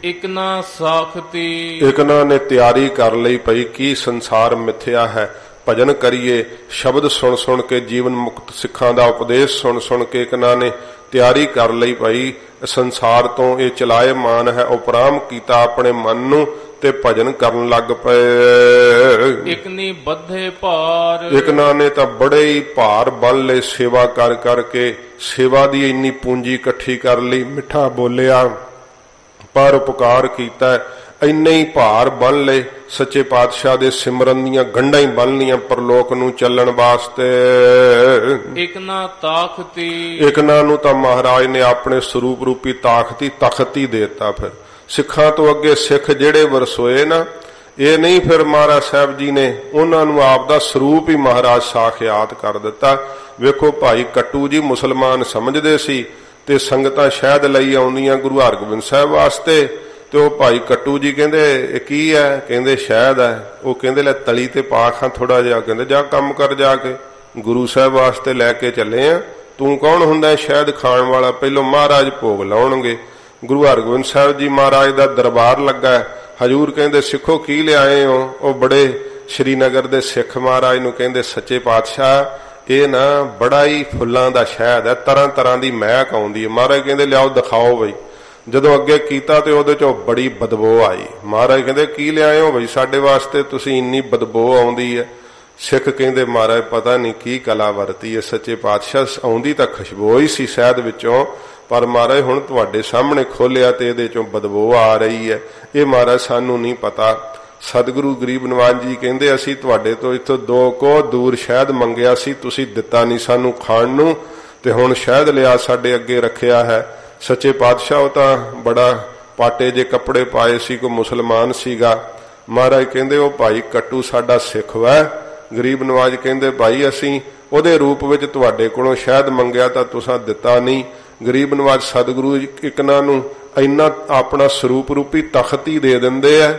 Speaker 2: ਇਕਨਾ ਸਾਖਤੀ
Speaker 1: ਇਕਨਾਂ ਨੇ ਤਿਆਰੀ ਕਰ ਲਈ ਪਈ ਕੀ ਸੰਸਾਰ ਮਿਥਿਆ ਹੈ, ਭਜਨ ਕਰੀਏ। ਸ਼ਬਦ ਸੁਣ ਸੁਣ ਕੇ ਜੀਵਨ ਮੁਕਤ ਸਿੱਖਾਂ ਦਾ ਉਪਦੇਸ਼ ਸੁਣ ਸੁਣ ਕੇ ਇਕਨਾਂ ਨੇ ਤਿਆਰੀ ਕਰ ਲਈ ਭਾਈ ਸੰਸਾਰ ਤੋਂ ਇਹ ਚਲਾਇਮਾਨ ਹੈ। ਉਪਰਾਮ ਕੀਤਾ ਆਪਣੇ ਮਨ ਨੂੰ ਤੇ ਭਜਨ ਕਰਨ ਲੱਗ ਪਏ।
Speaker 2: ਇਕ ਨੀ ਬੱਧੇ ਭਾਰ,
Speaker 1: ਇਕਨਾਂ ਨੇ ਤਾਂ ਬੜੇ ਹੀ ਭਾਰ ਬੰਨ ਲਏ ਸੇਵਾ ਕਰ ਕਰਕੇ। ਸੇਵਾ ਦੀ ਇੰਨੀ ਪੂੰਜੀ ਇਕੱਠੀ ਕਰ ਲਈ, ਮਿੱਠਾ ਬੋਲਿਆ, ਪਰ ਉਪਕਾਰ ਕੀਤਾ, ਇੰਨੇ ਹੀ ਭਾਰ ਬੰਨ ਲਏ। ਸੱਚੇ ਪਾਤਸ਼ਾਹ ਦੇ ਸਿਮਰਨ ਦੀਆਂ ਗੰਢਾਂ ਹੀ ਬੰਨ ਲੀਆਂ ਪਰਲੋਕ ਨੂੰ ਚੱਲਣ ਵਾਸਤੇ।
Speaker 2: ਇਕ ਨਾ ਤਾਕਤੀ,
Speaker 1: ਇਕਨਾਂ ਨੂੰ ਤਾਂ ਮਹਾਰਾਜ ਨੇ ਆਪਣੇ ਸਰੂਪ ਰੂਪੀ ਤਾਕਤੀ ਤਖਤ ਹੀ ਦੇਤਾ। ਫਿਰ ਸਿੱਖਾਂ ਤੋਂ ਅੱਗੇ ਸਿੱਖ ਜਿਹੜੇ ਵਰਸੋਏ ਨਾ, ਇਹ ਨਹੀਂ ਫਿਰ ਮਹਾਰਾਜ ਸਾਹਿਬ ਜੀ ਨੇ ਉਹਨਾਂ ਨੂੰ ਆਪ ਦਾ ਸਰੂਪ ਹੀ ਮਹਾਰਾਜ ਸਾਖਿਆਤ ਕਰ ਦਿੱਤਾ। ਵੇਖੋ ਭਾਈ ਕੱਟੂ ਜੀ ਮੁਸਲਮਾਨ ਸਮਝਦੇ ਸੀ ਤੇ ਸੰਗਤਾਂ ਸ਼ਹਿਦ ਲਈ ਆਉਂਦੀਆਂ ਗੁਰੂ ਹਰਗੋਬਿੰਦ ਸਾਹਿਬ ਵਾਸਤੇ, ਤੇ ਉਹ ਭਾਈ ਕੱਟੂ ਜੀ ਕਹਿੰਦੇ ਇਹ ਕੀ ਹੈ? ਕਹਿੰਦੇ ਸ਼ਹਿਦ ਹੈ। ਉਹ ਕਹਿੰਦੇ ਲੈ ਤਲੀ ਤੇ ਪਾ ਖਾਂ ਥੋੜਾ ਜਿਹਾ। ਕਹਿੰਦੇ ਜਾ ਕੰਮ ਕਰ, ਜਾ ਕੇ ਗੁਰੂ ਸਾਹਿਬ ਵਾਸਤੇ ਲੈ ਕੇ ਚੱਲੇ ਆ, ਤੂੰ ਕੌਣ ਹੁੰਦਾ ਸ਼ਹਿਦ ਖਾਣ ਵਾਲਾ? ਪਹਿਲੋਂ ਮਹਾਰਾਜ ਭੋਗ ਲਾਉਣਗੇ। ਗੁਰੂ ਹਰਗੋਬਿੰਦ ਸਾਹਿਬ ਜੀ ਮਹਾਰਾਜ ਦਾ ਦਰਬਾਰ ਲੱਗਾ। ਹਜੂਰ ਕਹਿੰਦੇ ਸਿੱਖੋ ਕੀ ਲਿਆਏ ਹੋ? ਉਹ ਬੜੇ ਸ਼੍ਰੀਨਗਰ ਦੇ ਸਿੱਖ ਮਹਾਰਾਜ ਨੂੰ ਕਹਿੰਦੇ ਸੱਚੇ ਪਾਤਸ਼ਾਹ ਇਹ ਨਾ ਬੜਾ ਹੀ ਫੁੱਲਾਂ ਦਾ ਸ਼ਹਿਦ ਹੈ, ਤਰ੍ਹਾਂ ਤਰ੍ਹਾਂ ਦੀ ਮਹਿਕ ਆਉਂਦੀ ਹੈ। ਮਹਾਰਾਜ ਕਹਿੰਦੇ ਲਿਆਓ ਦਿਖਾਓ ਬਈ। ਜਦੋਂ ਅੱਗੇ ਕੀਤਾ ਤੇ ਉਹਦੇ ਚੋਂ ਬੜੀ ਬਦਬੂ ਆਈ। ਮਹਾਰਾਜ ਕਹਿੰਦੇ ਕੀ ਲਿਆਏ ਹੋ ਬਈ ਸਾਡੇ ਵਾਸਤੇ, ਤੁਸੀਂ ਇੰਨੀ ਬਦਬੂ ਆਉਂਦੀ ਹੈ? ਸਿੱਖ ਕਹਿੰਦੇ ਮਹਾਰਾਜ ਪਤਾ ਨਹੀਂ ਕੀ ਕਲਾ ਵਰਤੀ ਹੈ ਸੱਚੇ ਪਾਤਸ਼ਾਹ, ਆਉਂਦੀ ਤਾਂ ਖੁਸ਼ਬੂ ਹੀ ਸੀ ਸ਼ਹਿਦ ਵਿੱਚੋਂ, ਪਰ ਮਹਾਰਾਜ ਹੁਣ ਤੁਹਾਡੇ ਸਾਹਮਣੇ ਖੋਲਿਆ ਤੇ ਇਹਦੇ ਚੋਂ ਬਦਬੂ ਆ ਰਹੀ ਹੈ। ਇਹ ਮਹਾਰਾਜ ਸਾਨੂੰ ਨਹੀਂ ਪਤਾ। ਸਤਿਗੁਰੂ ਗਰੀਬ ਨਿਵਾਜ ਜੀ ਕਹਿੰਦੇ ਅਸੀਂ ਤੁਹਾਡੇ ਤੋਂ ਇੱਥੋਂ 2 ਕੋਹ ਦੂਰ ਸ਼ਹਿਦ ਮੰਗਿਆ ਸੀ, ਤੁਸੀਂ ਦਿੱਤਾ ਨਹੀਂ ਸਾਨੂੰ ਖਾਣ ਨੂੰ, ਤੇ ਹੁਣ ਸ਼ਹਿਦ ਲਿਆ ਸਾਡੇ ਅੱਗੇ ਰੱਖਿਆ ਹੈ। ਸੱਚੇ ਪਾਤਸ਼ਾਹ ਉਹ ਤਾਂ ਬੜਾ ਪਾਟੇ ਜੇ ਕੱਪੜੇ ਪਾਏ ਸੀ, ਕੋਈ ਮੁਸਲਮਾਨ ਸੀਗਾ। ਮਹਾਰਾਜ ਕਹਿੰਦੇ ਉਹ ਭਾਈ ਕੱਟੂ ਸਾਡਾ ਸਿੱਖ ਵੈ। ਗਰੀਬ ਨਿਵਾਜ ਕਹਿੰਦੇ ਭਾਈ ਅਸੀਂ ਉਹਦੇ ਰੂਪ ਵਿੱਚ ਤੁਹਾਡੇ ਕੋਲੋਂ ਸ਼ਹਿਦ ਮੰਗਿਆ ਤਾਂ ਤੁਸੀਂ ਦਿੱਤਾ ਨਹੀਂ। ਗਰੀਬ ਨਿਵਾਜ ਸਤਿਗੁਰੂ ਇਕਨਾਂ ਨੂੰ ਇੰਨਾ ਆਪਣਾ ਸਰੂਪ ਰੂਪੀ ਤਖਤ ਹੀ ਦੇ ਦਿੰਦੇ ਆ,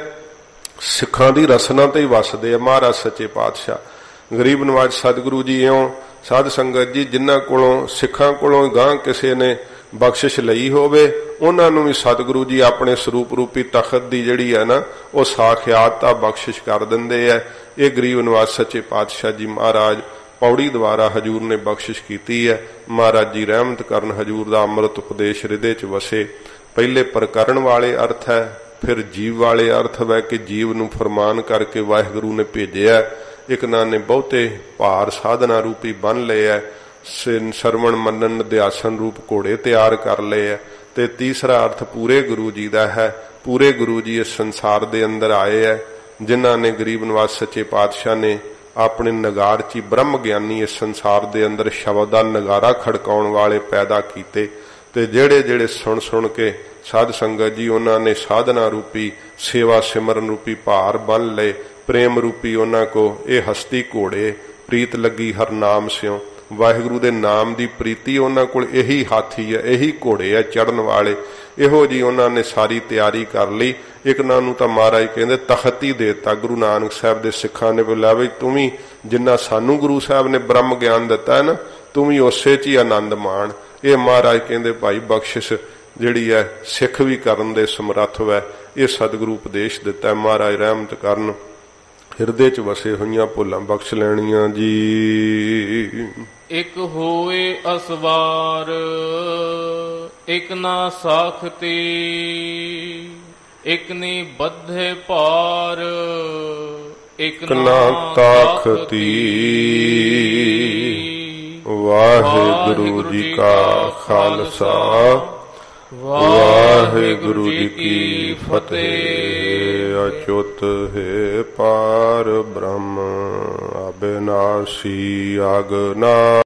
Speaker 1: ਸਿੱਖਾਂ ਦੀ ਰਸਨਾ ਤੇ ਹੀ ਵਸਦੇ ਆ ਮਹਾਰਾਜ ਸੱਚੇ ਪਾਤਸ਼ਾਹ। ਗਰੀਬ ਨਿਵਾਜ ਸਤਿਗੁਰੂ ਜੀ ਇਉਂ ਸਾਧ ਸੰਗਤ ਜੀ ਜਿਨ੍ਹਾਂ ਕੋਲੋਂ ਸਿੱਖਾਂ ਕੋਲੋਂ ਗਾਂ ਕਿਸੇ ਨੇ ਬਖਸ਼ਿਸ਼ ਲਈ ਹੋਵੇ, ਉਹਨਾਂ ਨੂੰ ਵੀ ਸਤਿਗੁਰੂ ਜੀ ਆਪਣੇ ਸਰੂਪ ਰੂਪੀ ਤਖਤ ਦੀ ਜਿਹੜੀ ਹੈ ਨਾ ਉਹ ਸਾਖਿਆਤਤਾ ਬਖਸ਼ਿਸ਼ ਕਰ ਦਿੰਦੇ ਆ। ਇਹ ਗਰੀਬ ਨਿਵਾਜ ਸੱਚੇ ਪਾਤਸ਼ਾਹ ਜੀ ਮਹਾਰਾਜ ਪੌੜੀ ਦੁਆਰਾ ਹਜੂਰ ਨੇ ਬਖਸ਼ਿਸ਼ ਕੀਤੀ ਹੈ। ਮਹਾਰਾਜ ਜੀ ਰਹਿਮਤ ਕਰਨ, ਹਜੂਰ ਦਾ ਅੰਮ੍ਰਿਤ ਉਪਦੇਸ਼ ਹਿਰਦੇ 'ਚ ਵਸੇ। ਪਹਿਲੇ ਪ੍ਰਕਰਨ ਵਾਲੇ ਅਰਥ ਹੈ, ਫਿਰ ਜੀਵ ਵਾਲੇ ਅਰਥ ਹੈ ਕਿ ਜੀਵ ਨੂੰ ਫਰਮਾਨ ਕਰਕੇ ਵਾਹਿਗੁਰੂ ਨੇ ਭੇਜਿਆ। ਇਕਨਾਂ ਨੇ ਬਹੁਤੇ ਭਾਰ ਸਾਧਨਾ ਰੂਪੀ ਬੰਨ ਲਏ ਹੈ, ਸਰਵਣ ਮੰਨਣ ਅਧਿਆਸਨ ਰੂਪ ਘੋੜੇ ਤਿਆਰ ਕਰ ਲਏ ਹੈ। ਤੇ ਤੀਸਰਾ ਅਰਥ ਪੂਰੇ ਗੁਰੂ ਜੀ ਦਾ ਹੈ। ਪੂਰੇ ਗੁਰੂ ਜੀ ਇਸ ਸੰਸਾਰ ਦੇ ਅੰਦਰ ਆਏ ਹੈ, ਜਿਨ੍ਹਾਂ ਨੇ ਗਰੀਬ ਨਿਵਾਜ ਸੱਚੇ ਪਾਤਸ਼ਾਹ ਨੇ ਆਪਣੇ ਨਗਾਰ 'ਚ ਬ੍ਰਹਮ ਗਿਆਨੀ ਇਸ ਸੰਸਾਰ ਦੇ ਅੰਦਰ ਸ਼ਬਦ ਦਾ ਨਗਾਰਾ ਖੜਕਾਉਣ ਵਾਲੇ ਪੈਦਾ ਕੀਤੇ। ਤੇ ਜਿਹੜੇ ਜਿਹੜੇ ਸੁਣ ਸੁਣ ਕੇ ਸਾਧ ਸੰਗਤ ਜੀ ਉਹਨਾਂ ਨੇ ਸਾਧਨਾ ਰੂਪੀ ਸੇਵਾ ਸਿਮਰਨ ਰੂਪੀ ਭਾਰ ਬੰਨ ਲਏ। ਪ੍ਰੇਮ ਰੂਪੀ ਉਹਨਾਂ ਕੋ ਇਹ ਹਸਤੀ ਘੋੜੇ, ਪ੍ਰੀਤ ਲੱਗੀ ਹਰ ਨਾਮ ਸਿਓ। ਵਾਹਿਗੁਰੂ ਦੇ ਨਾਮ ਦੀ ਪ੍ਰੀਤੀ ਉਹਨਾਂ ਕੋਲ ਇਹੀ ਹਾਥੀ ਹੈ, ਇਹੀ ਘੋੜੇ ਹੈ ਚੜਨ ਵਾਲੇ। ਇਹੋ ਜੀ ਉਹਨਾਂ ਨੇ ਸਾਰੀ ਤਿਆਰੀ ਕਰ ਲਈ। ਇਕਨਾਂ ਨੂੰ ਤਾਂ ਮਹਾਰਾਜ ਕਹਿੰਦੇ ਤਖਤ ਹੀ ਦੇਤਾ ਗੁਰੂ ਨਾਨਕ ਸਾਹਿਬ ਦੇ ਸਿੱਖਾਂ ਨੇ। ਬੋਲਿਆ ਬਈ ਤੂੰ ਵੀ ਜਿੰਨਾ ਸਾਨੂੰ ਗੁਰੂ ਸਾਹਿਬ ਨੇ ਬ੍ਰਹਮ ਗਿਆਨ ਦਿੱਤਾ ਹੈ ਨਾ, ਤੂੰ ਵੀ ਉਸੇ 'ਚ ਹੀ ਆਨੰਦ ਮਾਣ। ਇਹ ਮਹਾਰਾਜ ਕਹਿੰਦੇ ਭਾਈ ਬਖਸ਼ਿਸ਼ ਜਿਹੜੀ ਹੈ ਸਿੱਖ ਵੀ ਕਰਨ ਦੇ ਸਮਰੱਥ ਹੈ। ਇਹ ਸਤਿਗੁਰੂ ਉਪਦੇਸ਼ ਦਿੱਤਾ। ਮਹਾਰਾਜ ਰਹਿਮਤ ਕਰਨ, ਹਿਰਦੇ 'ਚ ਵਸੇ ਹੋਈਆਂ ਭੁੱਲਾਂ ਬਖਸ਼ ਲੈਣੀਆਂ ਜੀ।
Speaker 2: ਇਕ ਹੋਏ ਅਸਵਾਰ ਇਕ ਨਾ ਸਾਖਤੀ, ਇਕ ਨੀ ਬੱਧੇ ਭਾਰ ਇਕ ਨਾ ਤਾਖਤੀ।
Speaker 1: ਵਾਹਿਗੁਰੂ ਜੀ ਕਾ ਖਾਲਸਾ, ਵਾਹਿਗੁਰੂ ਜੀ ਕੀ ਫਤਿਹ। ਅਚੁੱਤ ਹੈ ਪਾਰ ਬ੍ਰਹਮ, ਅਬਿਨਾਸੀ ਅਗਨਾਸੀ,